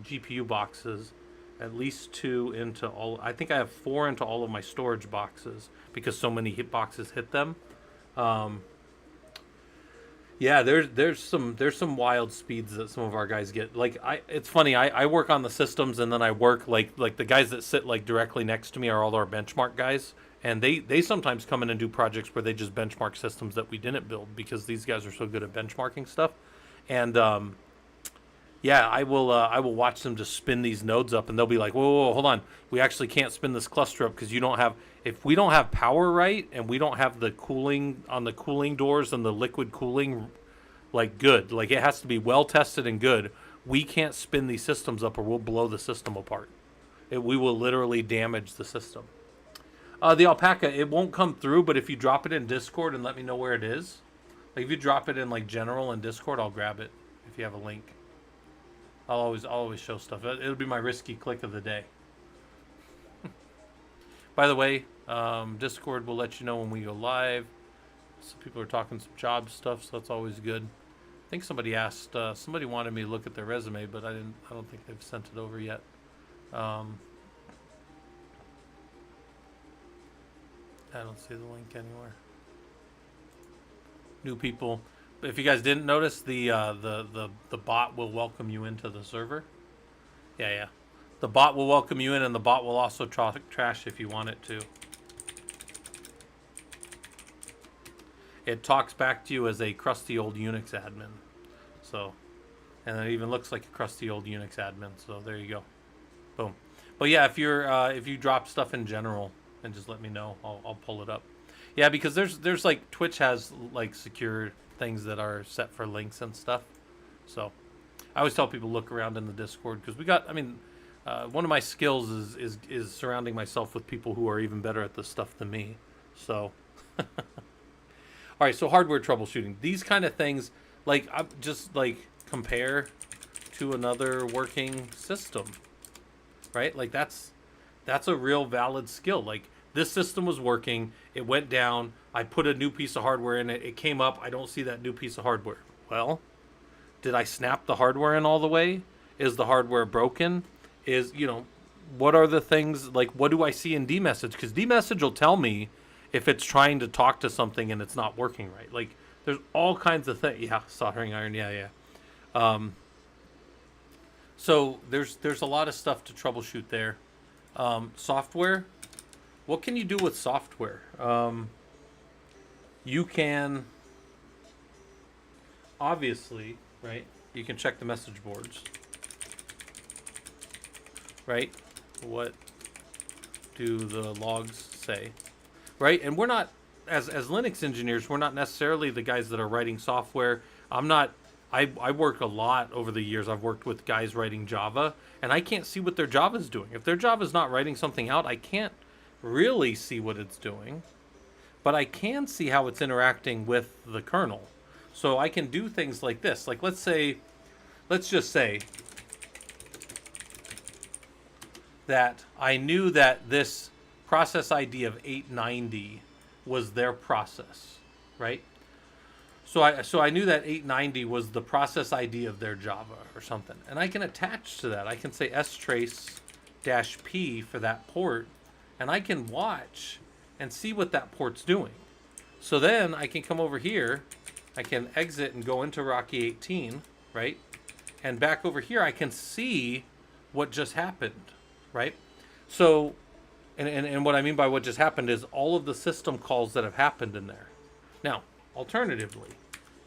GPU boxes, at least 2 into all. I think I have 4 into all of my storage boxes because so many hit boxes hit them. Um, yeah, there's some wild speeds that some of our guys get. Like it's funny. I work on the systems and then I work like the guys that sit like directly next to me are all our benchmark guys, and they sometimes come in and do projects where they just benchmark systems that we didn't build because these guys are so good at benchmarking stuff, and yeah, I will watch them just spin these nodes up, and they'll be like, whoa, hold on, we actually can't spin this cluster up because you don't have if we don't have power right and we don't have the cooling on the cooling doors and the liquid cooling like good, like it has to be well tested and good. We can't spin these systems up or we'll blow the system apart. We will literally damage the system. The alpaca, it won't come through, but if you drop it in Discord and let me know where it is, like if you drop it in like general in Discord, I'll grab it if you have a link. I'll always show stuff. It'll be my risky click of the day. By the way, Discord will let you know when we go live. Some people are talking some job stuff, so that's always good. I think somebody asked, somebody wanted me to look at their resume, but I don't think they've sent it over yet. I don't see the link anywhere. New people. If you guys didn't notice, the bot will welcome you into the server. Yeah. The bot will welcome you in, and the bot will also trash if you want it to. It talks back to you as a crusty old Unix admin. So, and it even looks like a crusty old Unix admin. So there you go. Boom. But yeah, if you drop stuff in general, and just let me know, I'll pull it up. Yeah, because there's like Twitch has like secure things that are set for links and stuff. So I always tell people look around in the Discord because we got. I mean, one of my skills is surrounding myself with people who are even better at this stuff than me. So. All right, so hardware troubleshooting. These kind of things, like I'm just like compare to another working system, right? Like that's a real valid skill. Like this system was working, it went down, I put a new piece of hardware in it, it came up, I don't see that new piece of hardware. Well, did I snap the hardware in all the way? Is the hardware broken? Is, what are the things, like what do I see in dmessage? Because dmessage will tell me if it's trying to talk to something and it's not working right. Like there's all kinds of things. Yeah, soldering iron. Yeah. So there's a lot of stuff to troubleshoot there. Software. What can you do with software? You can obviously, right? You can check the message boards, right? What do the logs say? Right, and we're not as Linux engineers. We're not necessarily the guys that are writing software. I'm not. I work a lot over the years. I've worked with guys writing Java, and I can't see what their Java's doing. If their Java's not writing something out, I can't really see what it's doing, but I can see how it's interacting with the kernel. So I can do things like this. Like let's just say that I knew that this process ID of 890 was their process, right? So I knew that 890 was the process ID of their Java or something, and I can attach to that. I can say strace-p for that port, and I can watch and see what that port's doing. So then I can come over here, I can exit and go into Rocky 18, right? And back over here I can see what just happened, right? So And what I mean by what just happened is all of the system calls that have happened in there. Now, alternatively,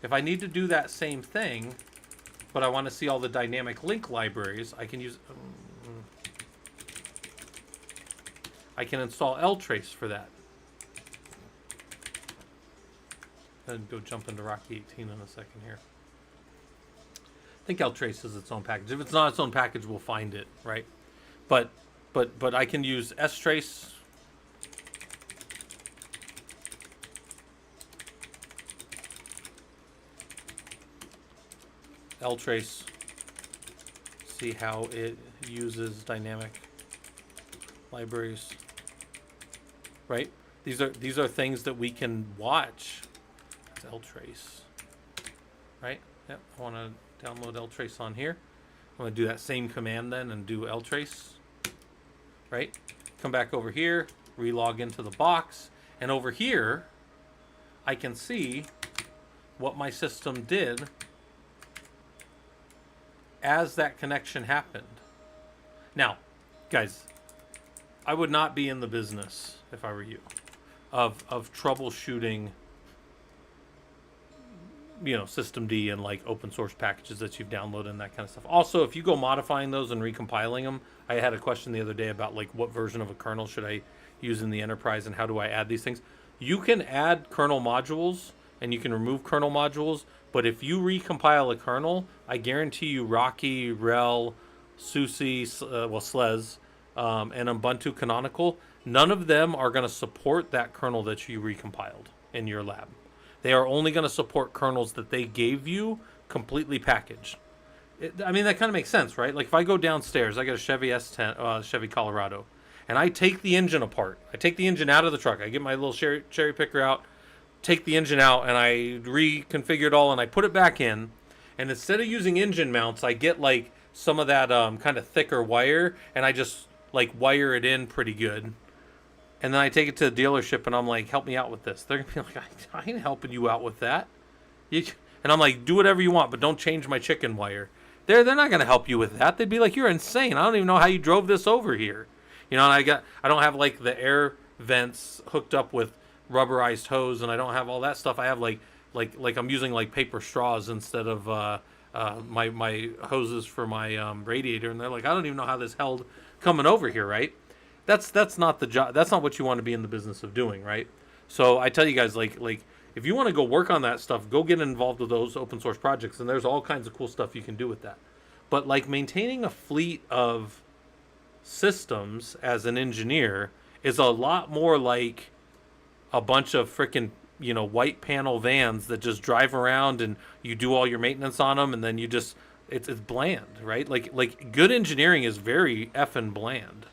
if I need to do that same thing, but I want to see all the dynamic link libraries, I can use... I can install ltrace for that. And go jump into Rocky 18 in a second here. I think ltrace is its own package. If it's not its own package, we'll find it, right? But I can use strace. Ltrace. See how it uses dynamic libraries. Right? These are things that we can watch. It's ltrace. Right? Yep. I want to download ltrace on here. I'm going to do that same command then and do ltrace, right? Come back over here, relog into the box, and over here, I can see what my system did as that connection happened. Now, guys, I would not be in the business, if I were you, of troubleshooting, you know, systemd and like open source packages that you've downloaded and that kind of stuff. Also, if you go modifying those and recompiling them, I had a question the other day about like what version of a kernel should I use in the enterprise and how do I add these things. You can add kernel modules and you can remove kernel modules, but if you recompile a kernel, I guarantee you Rocky, RHEL, SUSE, SLES, and Ubuntu Canonical, none of them are going to support that kernel that you recompiled in your lab. They are only going to support kernels that they gave you completely packaged. I mean, that kind of makes sense, right? Like if I go downstairs, I got a Chevy S10, Chevy Colorado, and I take the engine apart. I take the engine out of the truck. I get my little cherry picker out, take the engine out, and I reconfigure it all, and I put it back in. And instead of using engine mounts, I get like some of that kind of thicker wire, and I just like wire it in pretty good. And then I take it to the dealership and I'm like, help me out with this. They're going to be like, I ain't helping you out with that. And I'm like, do whatever you want, but don't change my chicken wire. They're not going to help you with that. They'd be like, you're insane. I don't even know how you drove this over here. You know, and I don't have like the air vents hooked up with rubberized hose, and I don't have all that stuff. I have like I'm using like paper straws instead of my hoses for my radiator. And they're like, I don't even know how this held coming over here, right? That's not the job. That's not what you want to be in the business of doing, right? So I tell you guys, like if you want to go work on that stuff, go get involved with those open source projects, and there's all kinds of cool stuff you can do with that. But like maintaining a fleet of systems as an engineer is a lot more like a bunch of freaking, you know, white panel vans that just drive around and you do all your maintenance on them, and then you just it's bland, right? Like good engineering is very effing bland.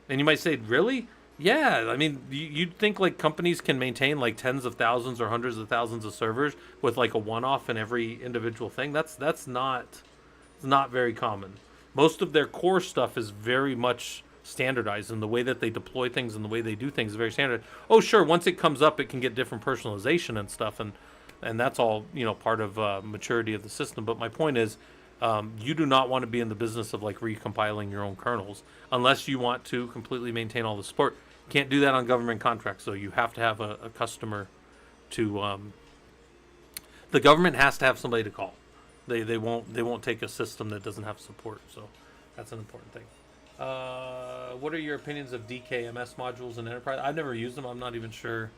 And you might say, really? Yeah, I mean, you'd think like companies can maintain like tens of thousands or hundreds of thousands of servers with like a one-off in every individual thing. That's not very common. Most of their core stuff is very much standardized, and the way that they deploy things and the way they do things is very standard. Oh, sure, once it comes up, it can get different personalization and stuff, and that's all, you know, part of maturity of the system. But my point is, you do not want to be in the business of like recompiling your own kernels unless you want to completely maintain all the support. Can't do that on government contracts, so you have to have a customer to. The government has to have somebody to call. They won't take a system that doesn't have support. So that's an important thing. What are your opinions of DKMS modules in enterprise? I've never used them. I'm not even sure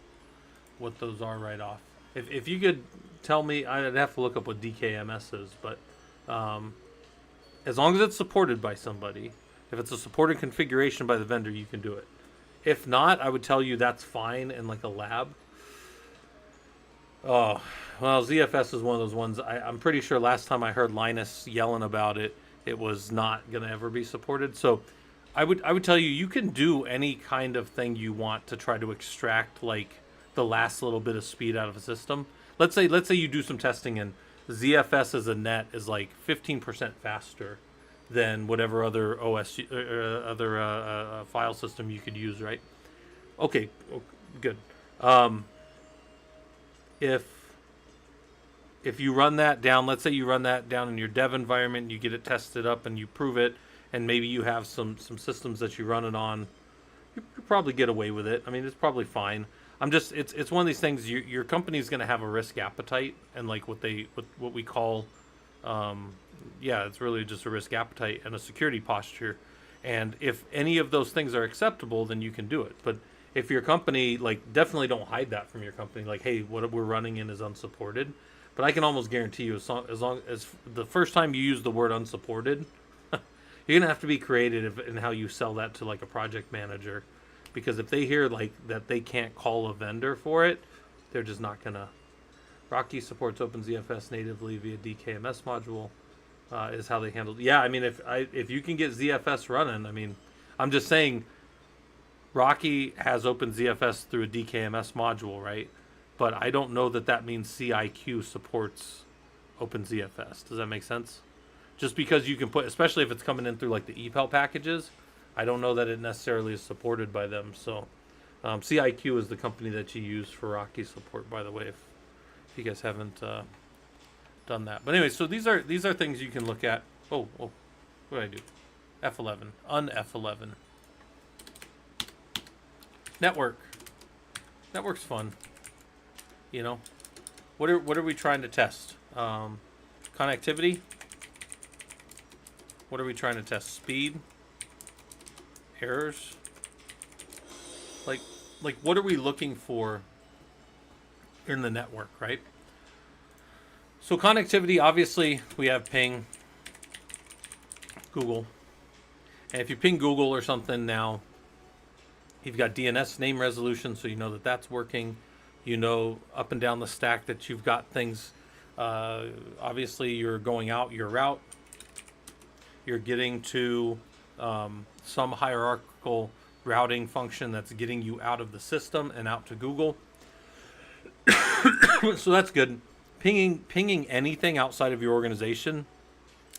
what those are right off. If you could tell me, I'd have to look up what DKMS is, but. As long as it's supported by somebody, if it's a supported configuration by the vendor, you can do it. If not, I would tell you that's fine in like a lab. Oh, well, ZFS is one of those ones. I'm pretty sure last time I heard Linus yelling about it, it was not going to ever be supported. So I would tell you, you can do any kind of thing you want to try to extract like the last little bit of speed out of a system. Let's say you do some testing and ZFS as a net is like 15% faster than whatever other OS other file system you could use, right? Okay, good. If you run that down, let's say you run that down in your dev environment, you get it tested up and you prove it, and maybe you have some systems that you run it on, you probably get away with it. I mean, it's probably fine. It's one of these things. Your company's going to have a risk appetite, and like what we call, it's really just a risk appetite and a security posture. And if any of those things are acceptable, then you can do it. But if your company, like, definitely don't hide that from your company. Like, hey, what we're running in is unsupported. But I can almost guarantee you, as long as the first time you use the word unsupported, you're gonna have to be creative in how you sell that to like a project manager. Because if they hear like that they can't call a vendor for it, they're just not gonna. Rocky supports OpenZFS natively via DKMS module, is how they handle. Yeah, I mean if you can get ZFS running, I mean, I'm just saying. Rocky has OpenZFS through a DKMS module, right? But I don't know that means CIQ supports OpenZFS. Does that make sense? Just because you can put, especially if it's coming in through like the EPEL packages, I don't know that it necessarily is supported by them. So CIQ is the company that you use for Rocky support, by the way, if you guys haven't done that. But anyway, so these are things you can look at. Oh, what did I do? F11, un-F11. Network's fun. You know, what are we trying to test? Connectivity. What are we trying to test? Speed? Errors? Like what are we looking for in the network, right? So connectivity, obviously, we have ping, Google. And if you ping Google or something now, you've got DNS name resolution, so you know that that's working. You know up and down the stack that you've got things. Obviously, you're going out your route. You're getting to some hierarchical routing function that's getting you out of the system and out to Google. So that's good. Pinging anything outside of your organization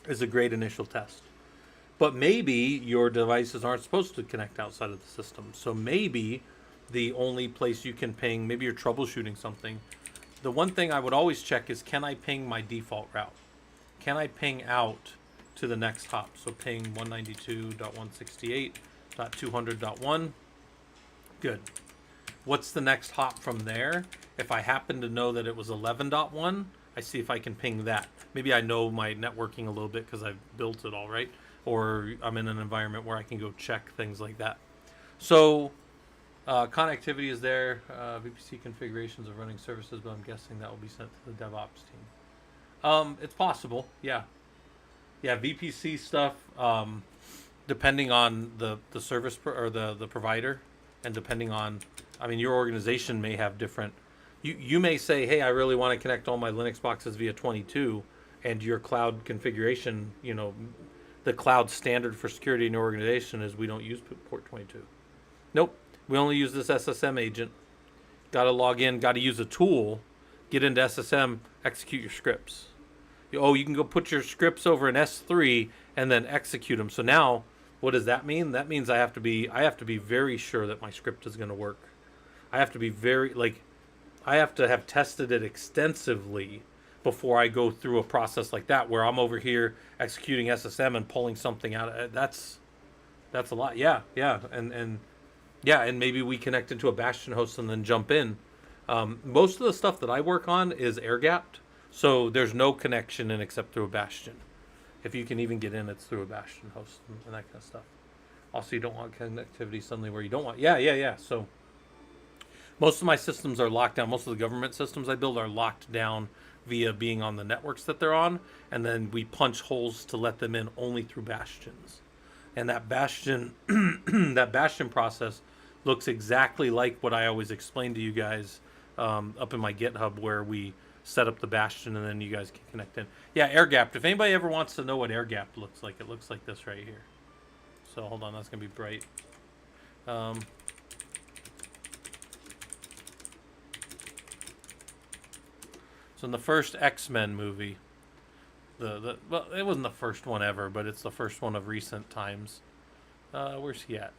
is a great initial test. But maybe your devices aren't supposed to connect outside of the system. So maybe the only place you can ping, maybe you're troubleshooting something. The one thing I would always check is, can I ping my default route? Can I ping out to the next hop? So ping 192.168.200.1. Good. What's the next hop from there? If I happen to know that it was 11.1, I see if I can ping that. Maybe I know my networking a little bit because I've built it all, right? Or I'm in an environment where I can go check things like that. So connectivity is there. VPC configurations of running services, but I'm guessing that will be sent to the DevOps team. It's possible, yeah. Yeah, VPC stuff, depending on the service or the provider, and depending on, I mean, your organization may have different. You may say, hey, I really want to connect all my Linux boxes via 22, and your cloud configuration, you know, the cloud standard for security in your organization is we don't use port 22. Nope, we only use this SSM agent. Got to log in, got to use a tool, get into SSM, execute your scripts. Oh, you can go put your scripts over in S3 and then execute them. So now, what does that mean? That means I have to be very sure that my script is going to work. I have to be I have to have tested it extensively before I go through a process like that, where I'm over here executing SSM and pulling something out. That's a lot. Yeah, and maybe we connect into a Bastion host and then jump in. Most of the stuff that I work on is air gapped. So there's no connection in except through a Bastion. If you can even get in, it's through a Bastion host and that kind of stuff. Also, you don't want connectivity suddenly where you don't want. Yeah. So most of my systems are locked down. Most of the government systems I build are locked down via being on the networks that they're on, and then we punch holes to let them in only through Bastions. And that Bastion, that Bastion process looks exactly like what I always explain to you guys up in my GitHub, where we set up the Bastion and then you guys can connect in. Yeah, air gapped. If anybody ever wants to know what air gapped looks like, it looks like this right here. So hold on, that's gonna be bright. So in the first X-Men movie, well, it wasn't the first one ever, but it's the first one of recent times. Where's he at?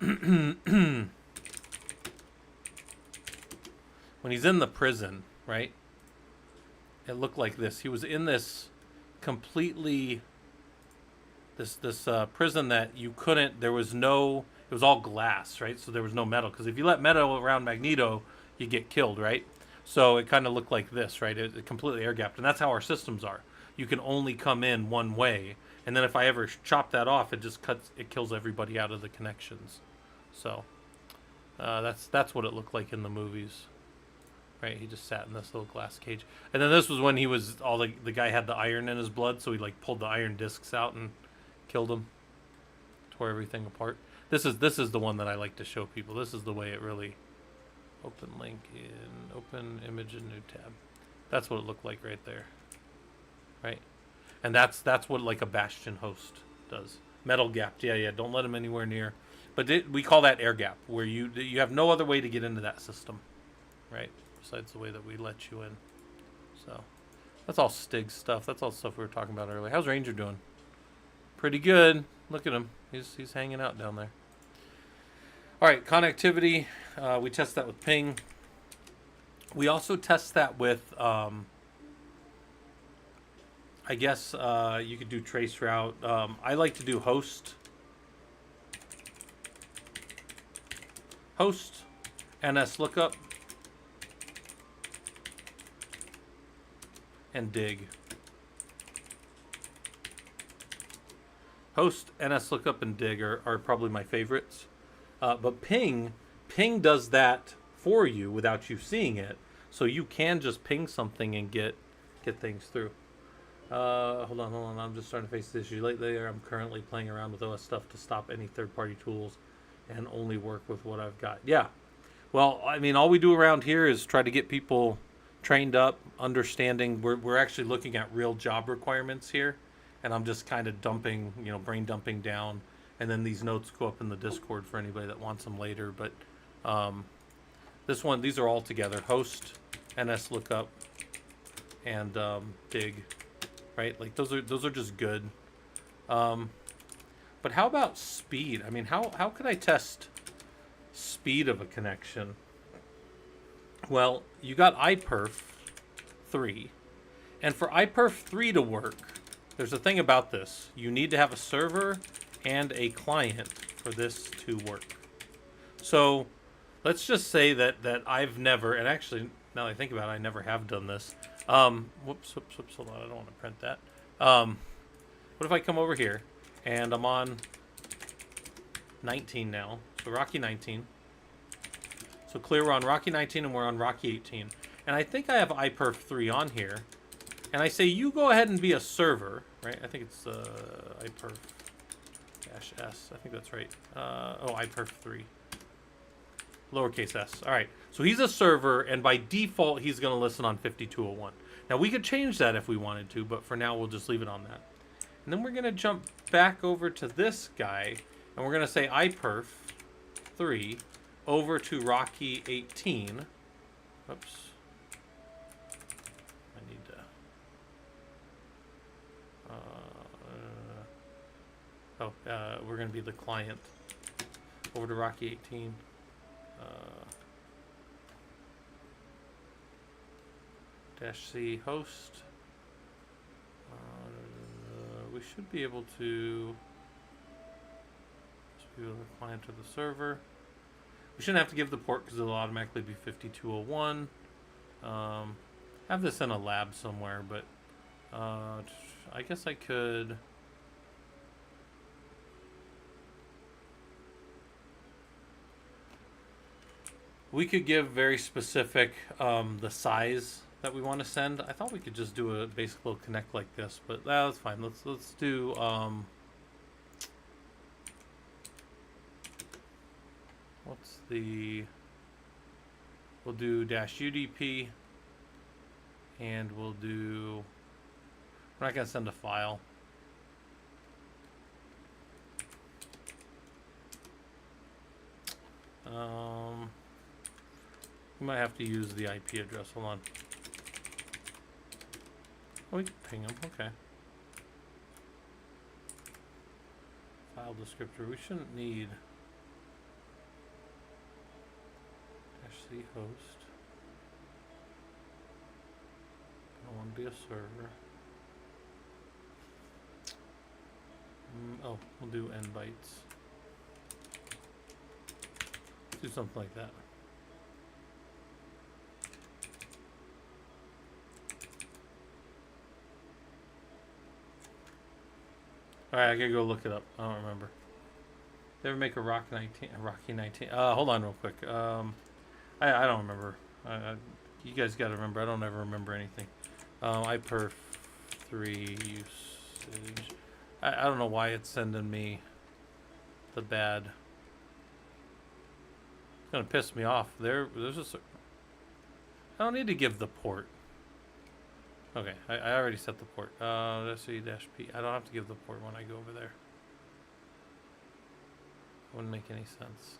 When he's in the prison, right? It looked like this. He was in this completely this prison that you couldn't. There was no. It was all glass, right? So there was no metal, because if you let metal around Magneto, you get killed, right? So it kind of looked like this, right? It completely air gapped, and that's how our systems are. You can only come in one way, and then if I ever chop that off, it just kills everybody out of the connections. So that's what it looked like in the movies. Right, he just sat in this little glass cage. And then this was when he was the guy had the iron in his blood, so he like pulled the iron discs out and killed him. Tore everything apart. This is the one that I like to show people. This is the way it really. Open link in open image in new tab. That's what it looked like right there. Right? And that's what like a Bastion host does. Metal gapped. Yeah, don't let them anywhere near. But we call that air gap, where you have no other way to get into that system. Right? Besides the way that we let you in. So That's all Stig stuff. That's all stuff we were talking about earlier. How's Ranger doing? Pretty good. Look at him. He's hanging out down there. All right, connectivity. We test that with ping. We also test that with, I guess you could do trace route. I like to do host, NS lookup, and dig. Host, NS lookup, and dig are probably my favorites. But ping does that for you without you seeing it. So you can just ping something and get things through. Hold on. I'm just starting to face this issue. Lately, I'm currently playing around with OS stuff to stop any third-party tools and only work with what I've got. Yeah. Well, I mean, all we do around here is try to get people trained up, understanding. We're actually looking at real job requirements here, and I'm just kind of dumping, brain dumping down, and then these notes go up in the Discord for anybody that wants them later. But these are all together: host, NS lookup, and dig. Right? Like those are just good. But how about speed? I mean, how could I test speed of a connection? Well, you got iPerf 3. And for iPerf 3 to work, there's a thing about this. You need to have a server and a client for this to work. So let's just say that I've never, and actually, now that I think about it, I never have done this. Whoops, hold on, I don't want to print that. What if I come over here, and I'm on 19 now, so Rocky 19. So clear, we're on Rocky 19 and we're on Rocky 18. And I think I have iPerf 3 on here. And I say, you go ahead and be a server, right? I think it's iPerf-S. I think that's right. iPerf 3. Lowercase s. All right. So he's a server, and by default, he's going to listen on 5201. Now, we could change that if we wanted to, but for now, we'll just leave it on that. And then we're going to jump back over to this guy, and we're going to say iPerf 3 over to Rocky 18. Oops. I need to... we're going to be the client. Over to Rocky 18. -C host. We should be able to just be the client to the server. We shouldn't have to give the port because it'll automatically be 5201. Have this in a lab somewhere, but I guess I could. We could give very specific the size that we want to send. I thought we could just do a basic little connect like this, but that's fine. Let's do what's the, we'll do -UDP, and we'll do, we're not gonna send a file. We might have to use the IP address. Hold on. Oh, we can ping them. Okay. File descriptor. We shouldn't need -C host. I want to be a server. Oh, we'll do n bytes. Do something like that. Alright, I gotta go look it up. I don't remember. They ever make a Rocky 19? Hold on real quick. I don't remember. You guys gotta remember, I don't ever remember anything. iPerf 3 usage. I don't know why it's sending me the bad. It's gonna piss me off. There's a. I don't need to give the port. Okay, I already set the port. -C-P. I don't have to give the port when I go over there. Wouldn't make any sense.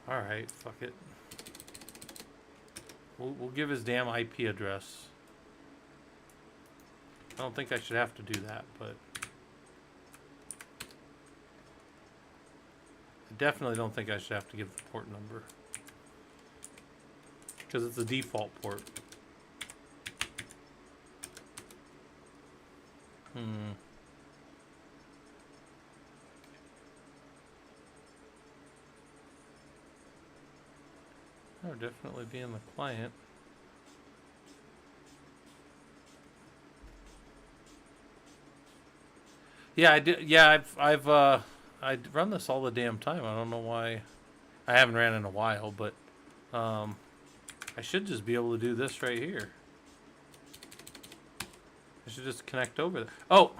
Alright, fuck it. We'll give his damn IP address. I don't think I should have to do that, but I definitely don't think I should have to give the port number because it's a default port. That would definitely be in the client. Yeah, I did. Yeah, I run this all the damn time. I don't know why. I haven't ran in a while, but I should just be able to do this right here. I should just connect over there. Oh,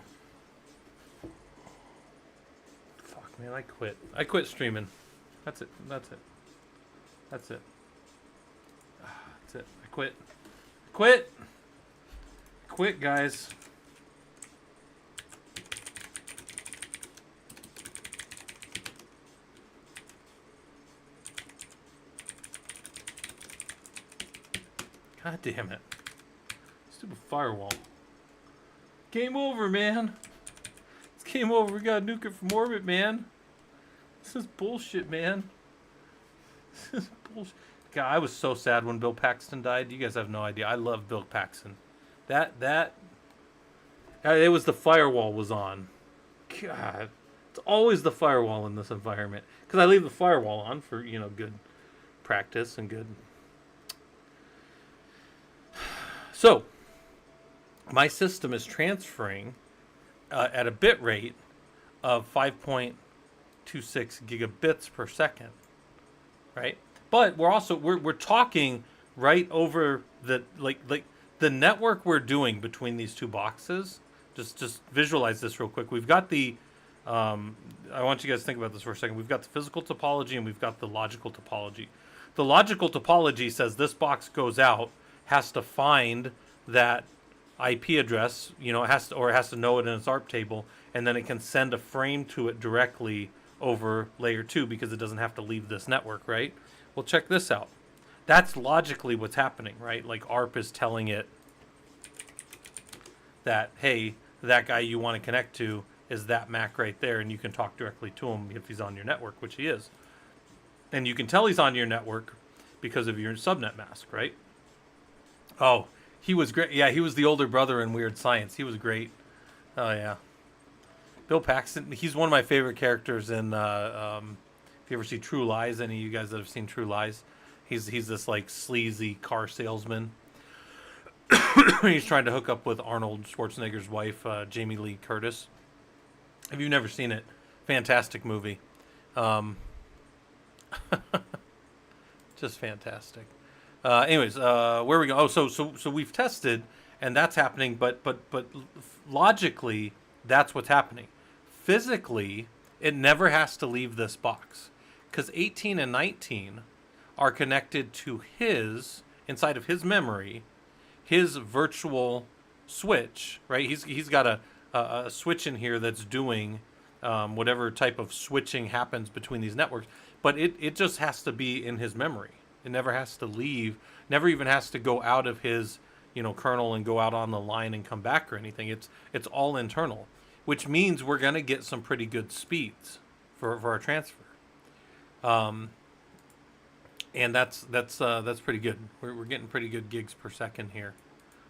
fuck, man! I quit. I quit streaming. That's it. That's it. That's it. That's it. I quit. Quit. Quit, guys. God damn it. Stupid firewall. Game over, man. It's game over. We gotta nuke it from orbit, man. This is bullshit, man. This is bullshit. God, I was so sad when Bill Paxton died. You guys have no idea. I love Bill Paxton. It was the firewall was on. God, it's always the firewall in this environment. Because I leave the firewall on for, good practice and good. So, my system is transferring at a bit rate of 5.26 gigabits per second, right? But we're talking right over the the network we're doing between these two boxes. Just visualize this real quick. We've got the I want you guys to think about this for a second. We've got the physical topology and we've got the logical topology. The logical topology says this box goes out, has to find that IP address, it has to know it in its ARP table, and then it can send a frame to it directly over layer 2 because it doesn't have to leave this network, right? Well, check this out. That's logically what's happening, right? Like ARP is telling it that, hey, that guy you want to connect to is that MAC right there, and you can talk directly to him if he's on your network, which he is. And you can tell he's on your network because of your subnet mask, right? Oh, he was great. Yeah, he was the older brother in Weird Science. He was great. Oh, yeah. Bill Paxton, he's one of my favorite characters in, if you ever see True Lies, any of you guys that have seen True Lies, he's this, sleazy car salesman. He's trying to hook up with Arnold Schwarzenegger's wife, Jamie Lee Curtis. If you've never seen it, fantastic movie. Just fantastic. Anyways, where we go? Oh, so we've tested, and that's happening. But logically, that's what's happening. Physically, it never has to leave this box, because 18 and 19 are connected to inside of his memory, his virtual switch. Right? He's got a switch in here that's doing whatever type of switching happens between these networks. But it just has to be in his memory. It never has to leave, never even has to go out of his, kernel and go out on the line and come back or anything. It's all internal, which means we're going to get some pretty good speeds for our transfer. And that's pretty good. We're getting pretty good gigs per second here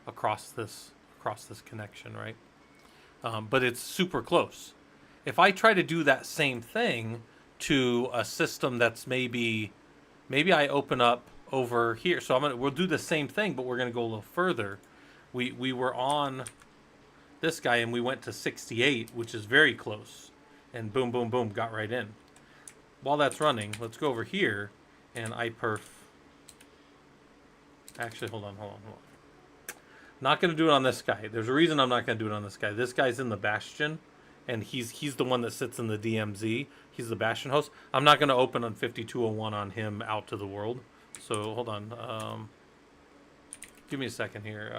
across this connection, right? But it's super close. If I try to do that same thing to a system that's maybe I open up over here. So we'll do the same thing, but we're gonna go a little further. We were on this guy and we went to 68, which is very close, and boom, boom, boom, got right in. While that's running, let's go over here and iPerf. Actually, hold on. Not gonna do it on this guy. There's a reason I'm not gonna do it on this guy. This guy's in the Bastion, and he's the one that sits in the DMZ. He's the Bastion host. I'm not going to open on 5201 on him out to the world. So hold on. Give me a second here.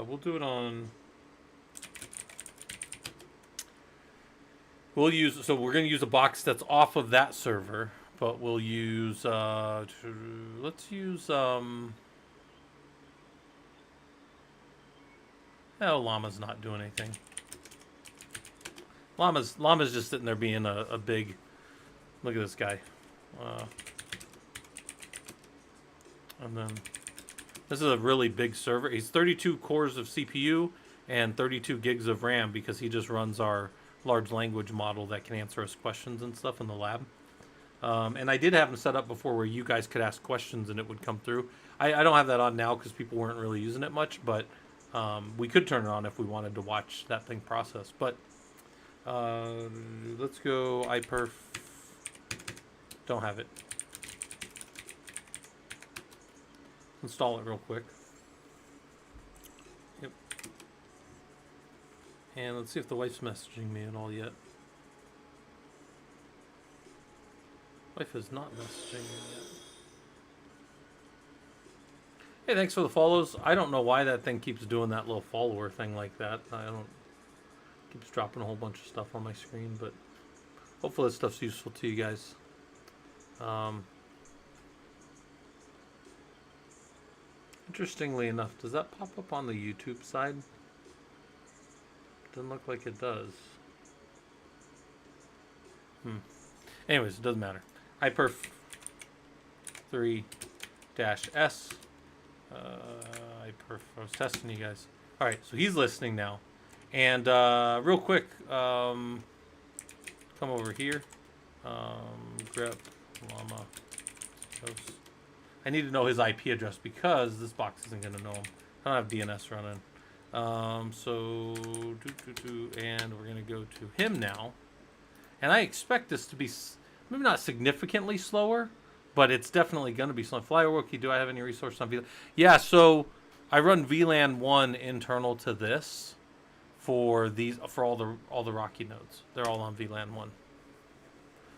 We'll do it on. We're going to use a box that's off of that server, but we'll use. Let's use. Oh, Llama's not doing anything. Llama's just sitting there being a big... Look at this guy. And then this is a really big server. He's 32 cores of CPU and 32 gigs of RAM because he just runs our large language model that can answer us questions and stuff in the lab. And I did have him set up before where you guys could ask questions and it would come through. I don't have that on now because people weren't really using it much, but we could turn it on if we wanted to watch that thing process. But let's go iPerf. Don't have it. Install it real quick. Yep. And let's see if the wife's messaging me at all yet. Wife is not messaging me yet. Hey, thanks for the follows. I don't know why that thing keeps doing that little follower thing like that. I don't... Keeps dropping a whole bunch of stuff on my screen, but hopefully this stuff's useful to you guys. Interestingly enough, does that pop up on the YouTube side? Doesn't look like it does. Anyways, it doesn't matter. iPerf 3-S. iPerf, I was testing you guys. Alright, so he's listening now. And real quick, come over here. Grep llama host. I need to know his IP address because this box isn't going to know him. I don't have DNS running. And we're going to go to him now. And I expect this to be maybe not significantly slower, but it's definitely going to be slow. Flywookie, do I have any resources on VLAN? Yeah, so I run VLAN 1 internal to this for all the Rocky nodes. They're all on VLAN 1.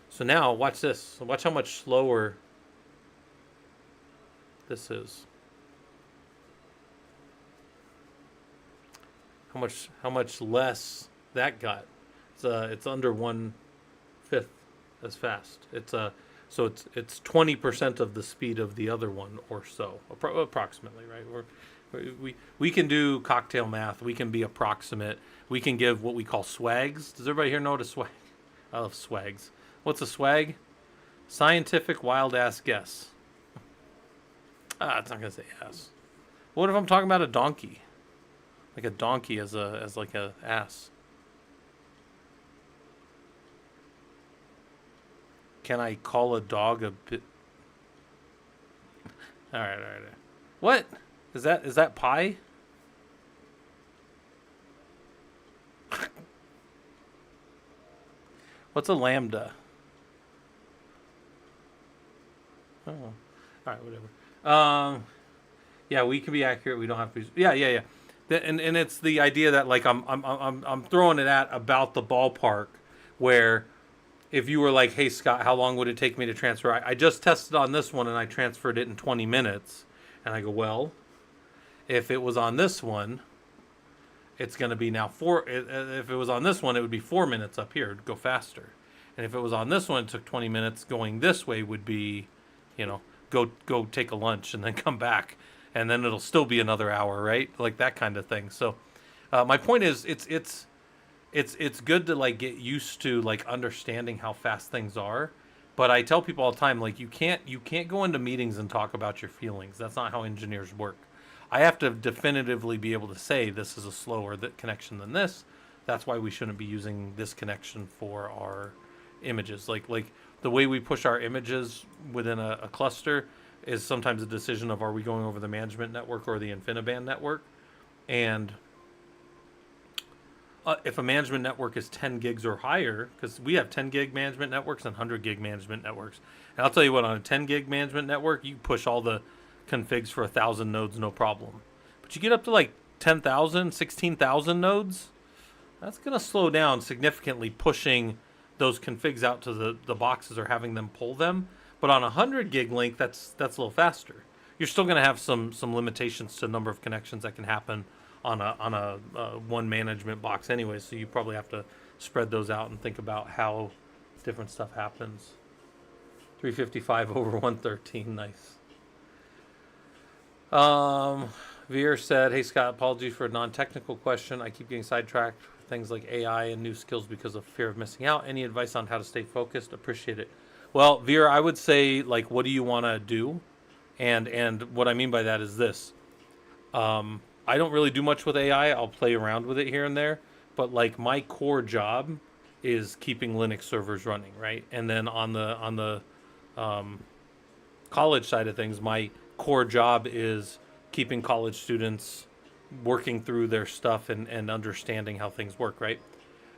So now watch this. Watch how much slower this is. How much less that got. It's under 1/5 as fast. So it's 20% of the speed of the other one or so, approximately, right? We can do cocktail math. We can be approximate. We can give what we call swags. Does everybody here know what a swag? I love swags. What's a swag? Scientific wild ass guess. It's not gonna say yes. What if I'm talking about a donkey? Like a donkey as like a ass. Can I call a dog a bit? All right. What is that? Is that pie? What's a lambda? Oh, all right, whatever. Yeah, we can be accurate. We don't have to. Yeah. And it's the idea that like I'm throwing it at about the ballpark where if you were like, hey Scott, how long would it take me to transfer? I just tested on this one and I transferred it in 20 minutes. And I go, well, if it was on this one, it's going to be now if it was on this one, it would be 4 minutes up here. It'd go faster. And if it was on this one, it took 20 minutes. Going this way would be, go take a lunch and then come back. And then it'll still be another hour, right? Like that kind of thing. So my point is it's good to like get used to like understanding how fast things are. But I tell people all the time, like you can't go into meetings and talk about your feelings. That's not how engineers work. I have to definitively be able to say this is a slower connection than this. That's why we shouldn't be using this connection for our images. Like the way we push our images within a cluster is sometimes a decision of are we going over the management network or the InfiniBand network. And if a management network is 10 gigs or higher, because we have 10 gig management networks and 100 gig management networks. And I'll tell you what, on a 10 gig management network, you push all the configs for 1,000 nodes, no problem. But you get up to like 10,000, 16,000 nodes, that's going to slow down significantly pushing those configs out to the boxes or having them pull them. But on a 100 gig link, that's a little faster. You're still going to have some limitations to the number of connections that can happen on a one management box anyway. So you probably have to spread those out and think about how different stuff happens. 355 over 113, nice. Veer said, "Hey Scott, apologies for a non-technical question. I keep getting sidetracked with things like AI and new skills because of fear of missing out. Any advice on how to stay focused? Appreciate it." Well, Veer, I would say like, what do you want to do? And what I mean by that is this: I don't really do much with AI. I'll play around with it here and there, but like my core job is keeping Linux servers running, right? And then on the college side of things, my core job is keeping college students working through their stuff and understanding how things work, right?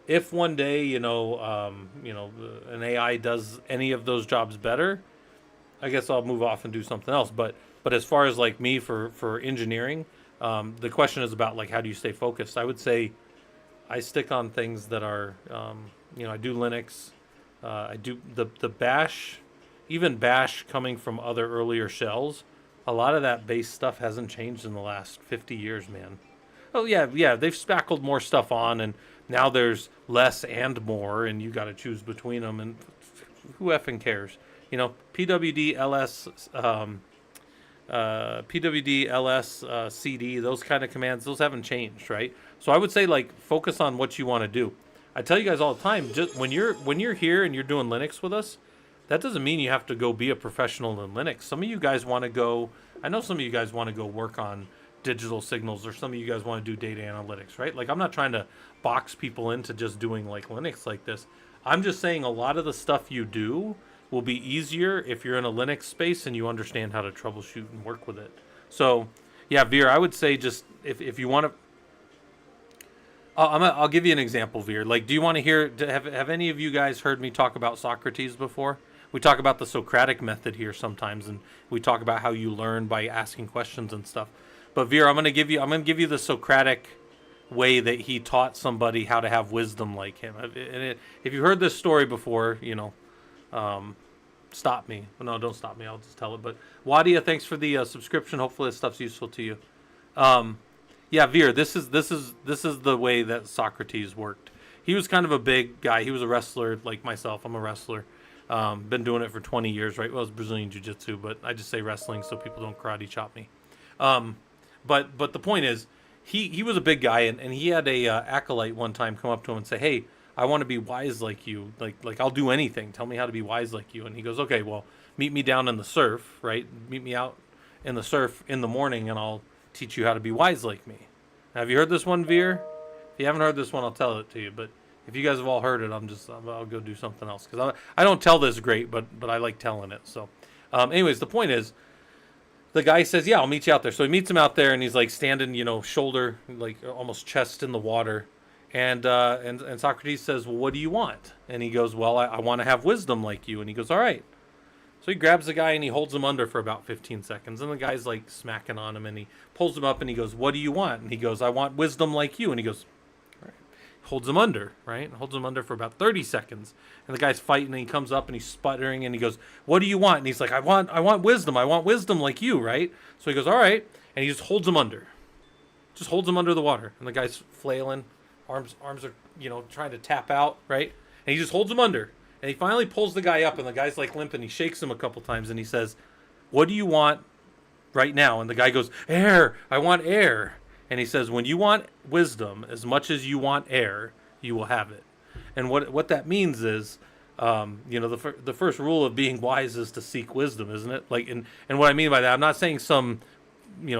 If one day, an AI does any of those jobs better, I guess I'll move off and do something else. But as far as like me for engineering, the question is about like how do you stay focused? I would say I stick on things that are, I do Linux, I do the Bash, even Bash coming from other earlier shells. A lot of that base stuff hasn't changed in the last 50 years, man. Oh yeah, they've spackled more stuff on, and now there's less and more, and you got to choose between them. And who effing cares? PWD LS, PWD LS, CD, those kind of commands, those haven't changed, right? So I would say like focus on what you want to do. I tell you guys all the time, just when you're here and you're doing Linux with us, that doesn't mean you have to go be a professional in Linux. Some of you guys want to go. I know some of you guys want to go work on digital signals, or some of you guys want to do data analytics, right? Like I'm not trying to box people into just doing like Linux like this. I'm just saying a lot of the stuff you do will be easier if you're in a Linux space and you understand how to troubleshoot and work with it. So, yeah, Veer, I would say just if you want to, I'll give you an example, Veer. Like, do you want to hear? Have any of you guys heard me talk about Socrates before? We talk about the Socratic method here sometimes, and we talk about how you learn by asking questions and stuff. But Veer, I'm going to give you the Socratic way that he taught somebody how to have wisdom like him. If you heard this story before, stop me. No, don't stop me. I'll just tell it. But Wadia, thanks for the subscription. Hopefully, this stuff's useful to you. Yeah, Veer, this is the way that Socrates worked. He was kind of a big guy. He was a wrestler like myself. I'm a wrestler. Been doing it for 20 years, right? Well, it's Brazilian Jiu-Jitsu, but I just say wrestling so people don't karate chop me. But the point is, he was a big guy, and he had a acolyte one time come up to him and say, "Hey, I want to be wise like you. Like I'll do anything. Tell me how to be wise like you." And he goes, "Okay, well, meet me down in the surf, right? Meet me out in the surf in the morning, and I'll teach you how to be wise like me." Now, have you heard this one, Veer? If you haven't heard this one, I'll tell it to you. But if you guys have all heard it, I'll go do something else because I don't tell this great, but I like telling it. So, anyways, the point is, the guy says, "Yeah, I'll meet you out there." So he meets him out there, and he's like standing, shoulder, like almost chest in the water. And Socrates says, "Well, what do you want?" And he goes, "Well, I want to have wisdom like you." And he goes, "All right." So he grabs the guy and he holds him under for about 15 seconds. And the guy's like smacking on him, and he pulls him up and he goes, "What do you want?" And he goes, "I want wisdom like you." And he goes, "All right." Holds him under, right? Holds him under for about 30 seconds. And the guy's fighting, and he comes up and he's sputtering, and he goes, "What do you want?" And he's like, I want wisdom. I want wisdom like you, right? So he goes, "All right." And he just holds him under. Just holds him under the water. And the guy's flailing. Arms are, trying to tap out, right? And he just holds him under. And he finally pulls the guy up, and the guy's like limping. He shakes him a couple times, and he says, "What do you want right now?" And the guy goes, "Air. I want air." And he says, "When you want wisdom as much as you want air, you will have it." And what that means is, the first rule of being wise is to seek wisdom, isn't it? Like, and what I mean by that, I'm not saying some,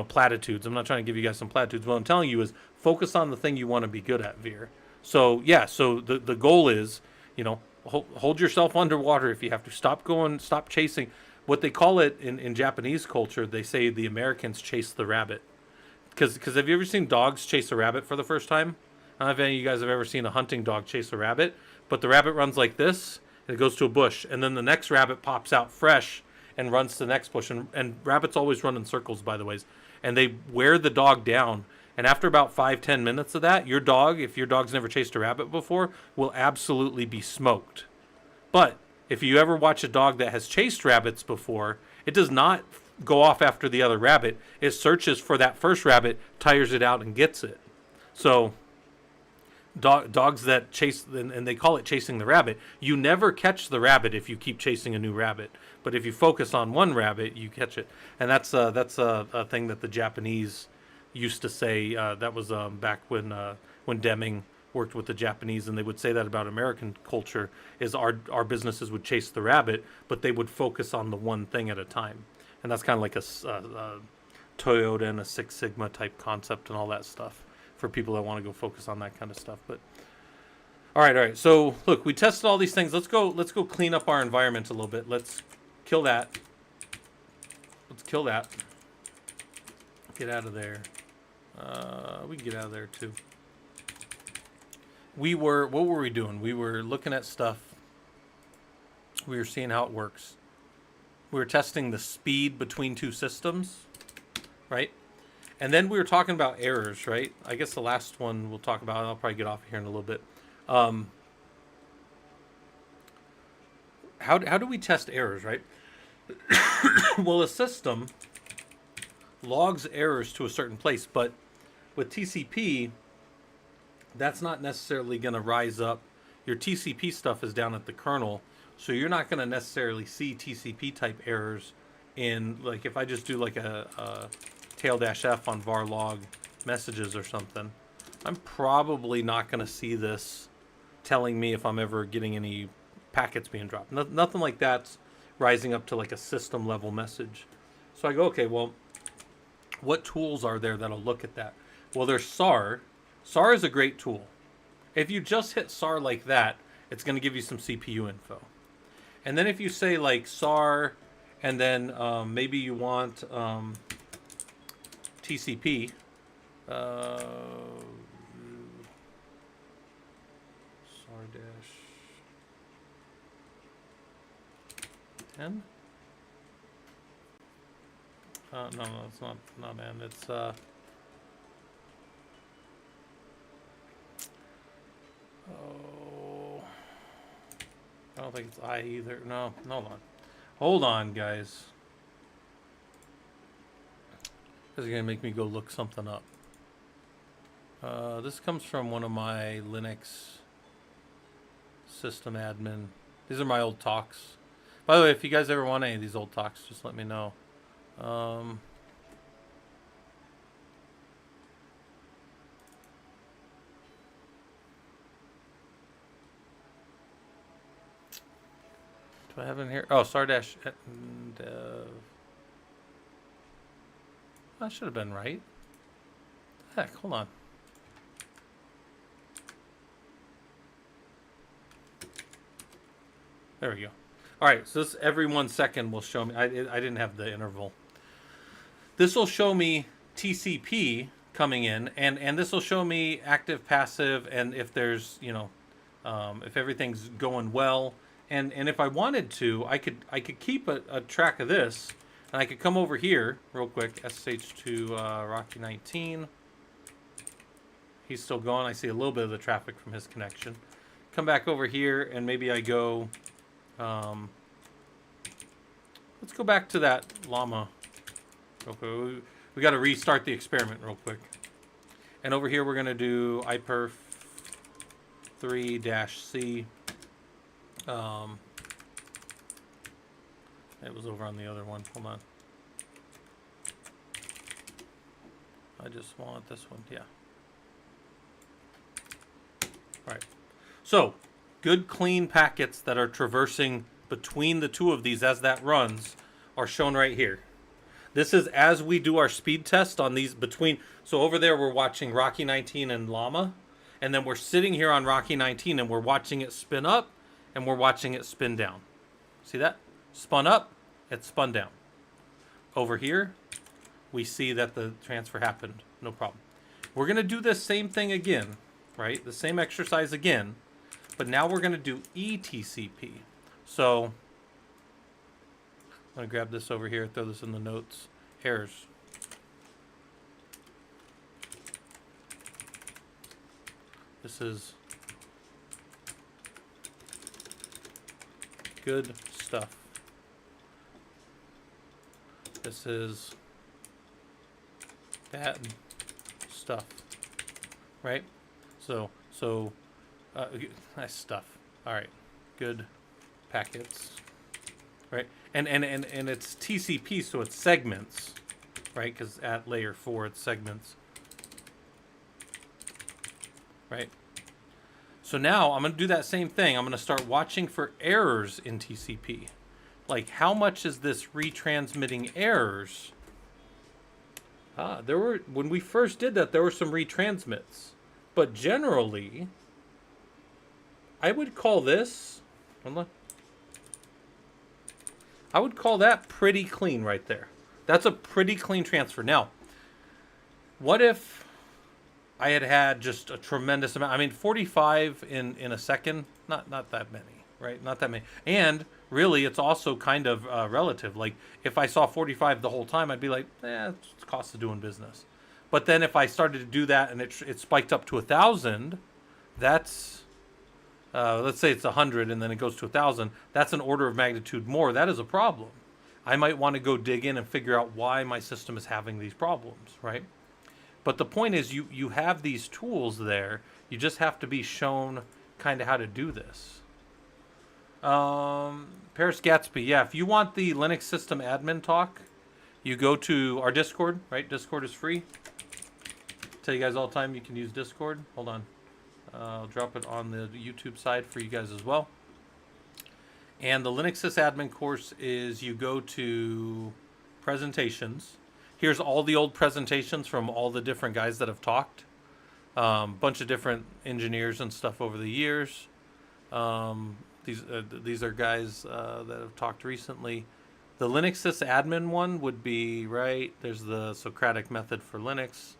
platitudes. I'm not trying to give you guys some platitudes. What I'm telling you is focus on the thing you want to be good at, Veer. So yeah, so the goal is, hold yourself underwater if you have to. Stop chasing. What they call it in Japanese culture, they say the Americans chase the rabbit. Because have you ever seen dogs chase a rabbit for the first time? I don't know if any of you guys have ever seen a hunting dog chase a rabbit, but the rabbit runs like this, and it goes to a bush, and then the next rabbit pops out fresh and runs to the next bush. And rabbits always run in circles, by the way. And they wear the dog down. And after about 5-10 minutes of that, your dog, if your dog's never chased a rabbit before, will absolutely be smoked. But if you ever watch a dog that has chased rabbits before, it does not go off after the other rabbit. It searches for that first rabbit, tires it out, and gets it. So dogs that chase, and they call it chasing the rabbit, you never catch the rabbit if you keep chasing a new rabbit. But if you focus on one rabbit, you catch it. And that's a thing that the Japanese used to say that was back when Deming worked with the Japanese, and they would say that about American culture is our businesses would chase the rabbit, but they would focus on the one thing at a time, and that's kind of like a Toyota and a Six Sigma type concept and all that stuff for people that want to go focus on that kind of stuff. But all right. So look, we tested all these things. Let's go clean up our environment a little bit. Let's kill that. Let's kill that. Get out of there. We can get out of there too. What were we doing? We were looking at stuff. We were seeing how it works. We were testing the speed between two systems, right? And then we were talking about errors, right? I guess the last one we'll talk about, I'll probably get off here in a little bit. How do we test errors, right? Well, a system logs errors to a certain place, but with TCP, that's not necessarily going to rise up. Your TCP stuff is down at the kernel, so you're not going to necessarily see TCP type errors in, like, if I just do like a tail-f on var log messages or something, I'm probably not going to see this telling me if I'm ever getting any packets being dropped. Nothing like that's rising up to like a system level message. So I go, okay, well, what tools are there that'll look at that? Well, there's SAR. SAR is a great tool. If you just hit SAR like that, it's going to give you some CPU info. And then if you say like SAR, and then maybe you want TCP, SAR dash 10. No, it's not N. It's oh, I don't think it's I either. No, hold on, guys. This is gonna make me go look something up. This comes from one of my Linux system admin. These are my old talks. By the way, if you guys ever want any of these old talks, just let me know. Do I have it in here? Oh, Sardash. That should have been right. Heck, hold on. There we go. All right, so this every 1 second will show me. I didn't have the interval. This will show me TCP coming in, and this will show me active, passive, and if there's, if everything's going well. And if I wanted to, I could keep a track of this, and I could come over here real quick. SSH to Rocky19. He's still going. I see a little bit of the traffic from his connection. Come back over here, and maybe I go. Let's go back to that llama. Okay, we got to restart the experiment real quick. And over here, we're going to do iperf 3-c. It was over on the other one. Hold on. I just want this one. Yeah. All right. So, good clean packets that are traversing between the two of these as that runs are shown right here. This is as we do our speed test on these between. So over there we're watching Rocky 19 and Llama, and then we're sitting here on Rocky 19 and we're watching it spin up and we're watching it spin down. See that? Spun up, it spun down. Over here, we see that the transfer happened. No problem. We're going to do this same thing again, right? The same exercise again, but now we're going to do eTCP. So I'm going to grab this over here, throw this in the notes. Errors. This is good stuff. This is bad stuff, right? So nice stuff. All right, good packets, right? And it's TCP, so it's segments. right? Because at layer 4, it's segments, right? So now I'm going to do that same thing. I'm going to start watching for errors in TCP. Like, how much is this retransmitting errors? When we first did that, there were some retransmits. But generally, I would call this, I would call that pretty clean right there. That's a pretty clean transfer. Now, what if I had just a tremendous amount? I mean, 45 in a second, not that many, right? Not that many. And really, it's also kind of relative. Like, if I saw 45 the whole time, I'd be like, it's the cost of doing business. But then if I started to do that and it spiked up to 1,000, that's, let's say it's 100 and then it goes to 1,000. That's an order of magnitude more. That is a problem. I might want to go dig in and figure out why my system is having these problems, right? But the point is, you have these tools there. You just have to be shown kind of how to do this. Paris Gatsby, yeah. If you want the Linux system admin talk, you go to our Discord, right? Discord is free. Tell you guys all the time you can use Discord. Hold on. I'll drop it on the YouTube side for you guys as well. And the Linux sysadmin course is you go to presentations. Here's all the old presentations from all the different guys that have talked. Bunch of different engineers and stuff over the years. These are guys that have talked recently. The Linux sysadmin one would be, right, there's the Socratic method for Linux.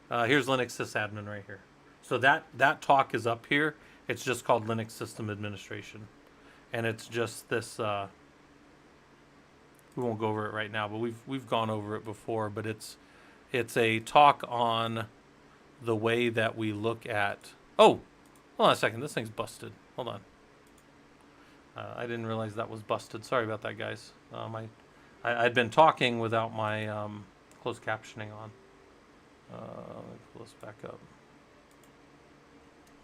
Here's Linux sysadmin right here. So that talk is up here. It's just called Linux System Administration. And it's just this, we won't go over it right now, but we've gone over it before, but it's a talk on the way that we look at, hold on a second, this thing's busted. Hold on. I didn't realize that was busted. Sorry about that, guys. I'd been talking without my closed captioning on. Let me pull this back up.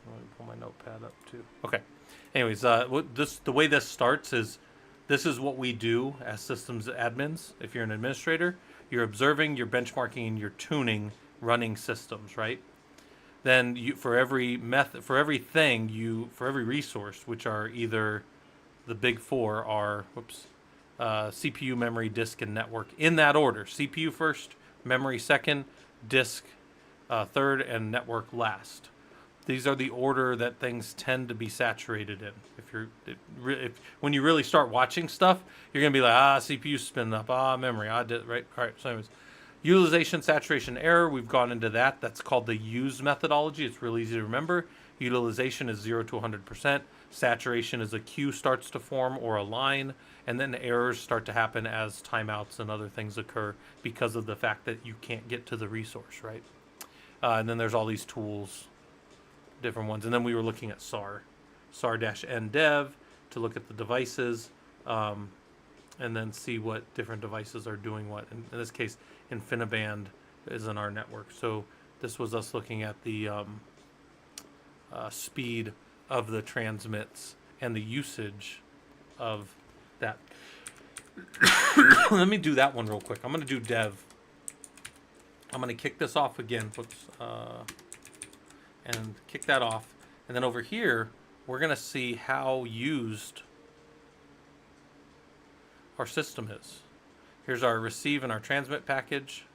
Let me pull my notepad up too. Okay. Anyways, the way this starts is, this is what we do as systems admins. If you're an administrator, you're observing, you're benchmarking, and you're tuning running systems, right? Then for every resource, which are either the big four are, CPU, memory, disk, and network, in that order. CPU first, memory second, disk third, and network last. These are the order that things tend to be saturated in. When you really start watching stuff, you're gonna be like, CPU spinning up, memory, right? All right. So anyways, utilization, saturation, error. We've gone into that. That's called the use methodology. It's really easy to remember. Utilization is 0 to 100%. Saturation is a queue starts to form or a line, and then errors start to happen as timeouts and other things occur because of the fact that you can't get to the resource, right? And then there's all these tools, different ones. And then we were looking at SAR-NDev to look at the devices, and then see what different devices are doing what. In this case, InfiniBand is in our network. So this was us looking at the speed of the transmits and the usage of that. Let me do that one real quick. I'm going to do dev. I'm going to kick this off again. And kick that off. And then over here, we're going to see how used our system is. Here's our receive and our transmit package.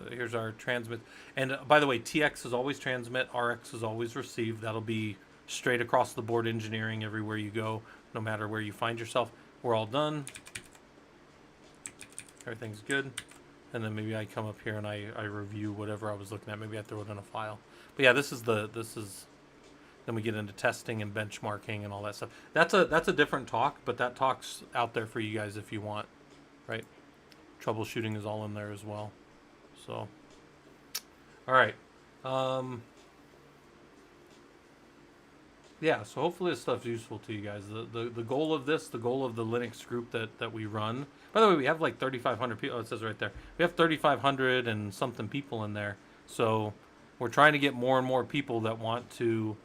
Here's our transmit. And by the way, TX is always transmit, RX is always receive. That'll be straight across the board engineering everywhere you go, no matter where you find yourself. We're all done. Everything's good. And then maybe I come up here and I review whatever I was looking at. Maybe I throw it in a file. But yeah, then we get into testing and benchmarking and all that stuff. That's a different talk, but that talk's out there for you guys if you want, right? Troubleshooting is all in there as well. So, all right. Yeah, so hopefully this stuff's useful to you guys. The goal of this, the goal of the Linux group that we run. By the way, we have like 3,500 people. Oh, it says right there. We have 3,500 and something people in there. So we're trying to get more and more people that want to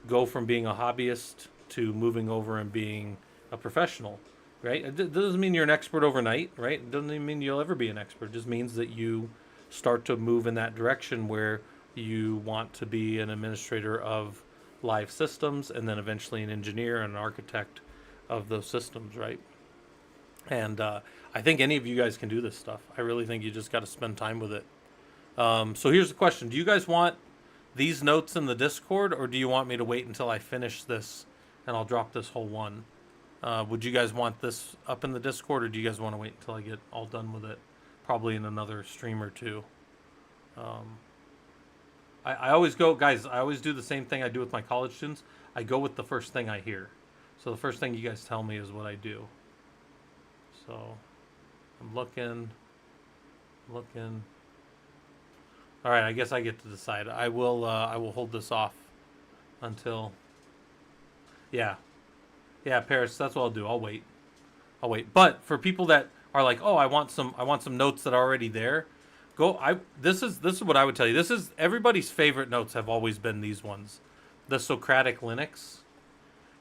go from being a hobbyist to moving over and being a professional. right? It doesn't mean you're an expert overnight, right? It doesn't even mean you'll ever be an expert. It just means that you start to move in that direction where you want to be an administrator of live systems and then eventually an engineer and an architect of those systems, right? And I think any of you guys can do this stuff. I really think you just got to spend time with it. So here's the question. Do you guys want these notes in the Discord, or do you want me to wait until I finish this and I'll drop this whole one? Would you guys want this up in the Discord, or do you guys want to wait until I get all done with it? Probably in another stream or two. I always go, guys, I always do the same thing I do with my college students. I go with the first thing I hear. So the first thing you guys tell me is what I do. So I'm looking. All right, I guess I get to decide. I will hold this off until. Yeah, Paris. That's what I'll do. I'll wait. But for people that are like, oh, I want some notes that are already there. This is what I would tell you. This is everybody's favorite notes have always been these ones, the Socratic Linux,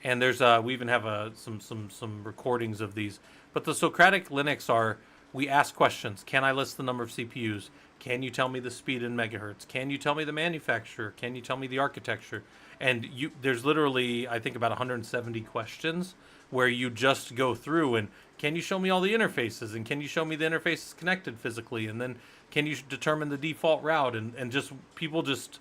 and there's we even have some recordings of these. But the Socratic Linux are, we ask questions. Can I list the number of CPUs? Can you tell me the speed in megahertz? Can you tell me the manufacturer? Can you tell me the architecture? And there's literally, I think, about 170 questions where you just go through and can you show me all the interfaces? And can you show me the interfaces connected physically? And then can you determine the default route? And just people just,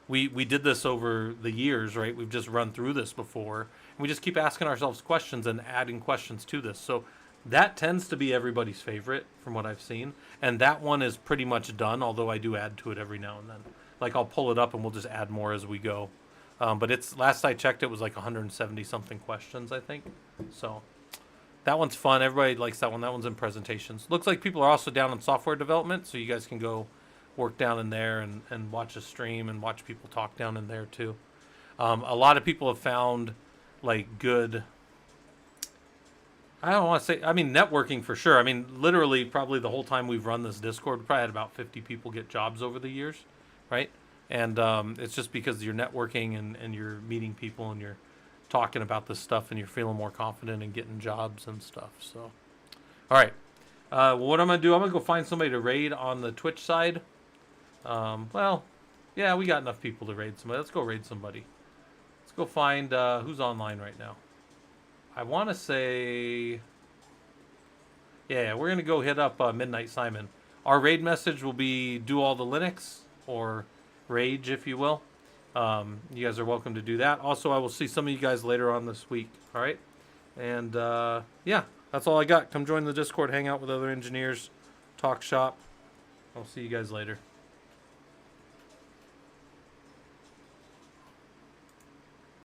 we did this over the years, right? We've just run through this before. And we just keep asking ourselves questions and adding questions to this. So that tends to be everybody's favorite from what I've seen. And that one is pretty much done, although I do add to it every now and then. Like I'll pull it up and we'll just add more as we go. But it's, last I checked, it was like 170 something questions, I think. So that one's fun. Everybody likes that one. That one's in presentations. Looks like people are also down in software development, so you guys can go work down in there and watch a stream and watch people talk down in there too. A lot of people have found like good, I don't want to say, I mean, networking for sure. I mean, literally, probably the whole time we've run this Discord, we probably had about 50 people get jobs over the years, right? And it's just because you're networking and you're meeting people and you're talking about this stuff and you're feeling more confident in getting jobs and stuff. So, all right. Well, what I'm going to do, I'm going to go find somebody to raid on the Twitch side. Well, yeah, we got enough people to raid somebody. Let's go raid somebody. Let's go find who's online right now. I want to say, yeah, we're going to go hit up Midnight Simon. Our raid message will be do all the Linux or rage, if you will. You guys are welcome to do that. Also, I will see some of you guys later on this week. All right. And yeah, that's all I got. Come join the Discord, hang out with other engineers, talk shop. I'll see you guys later.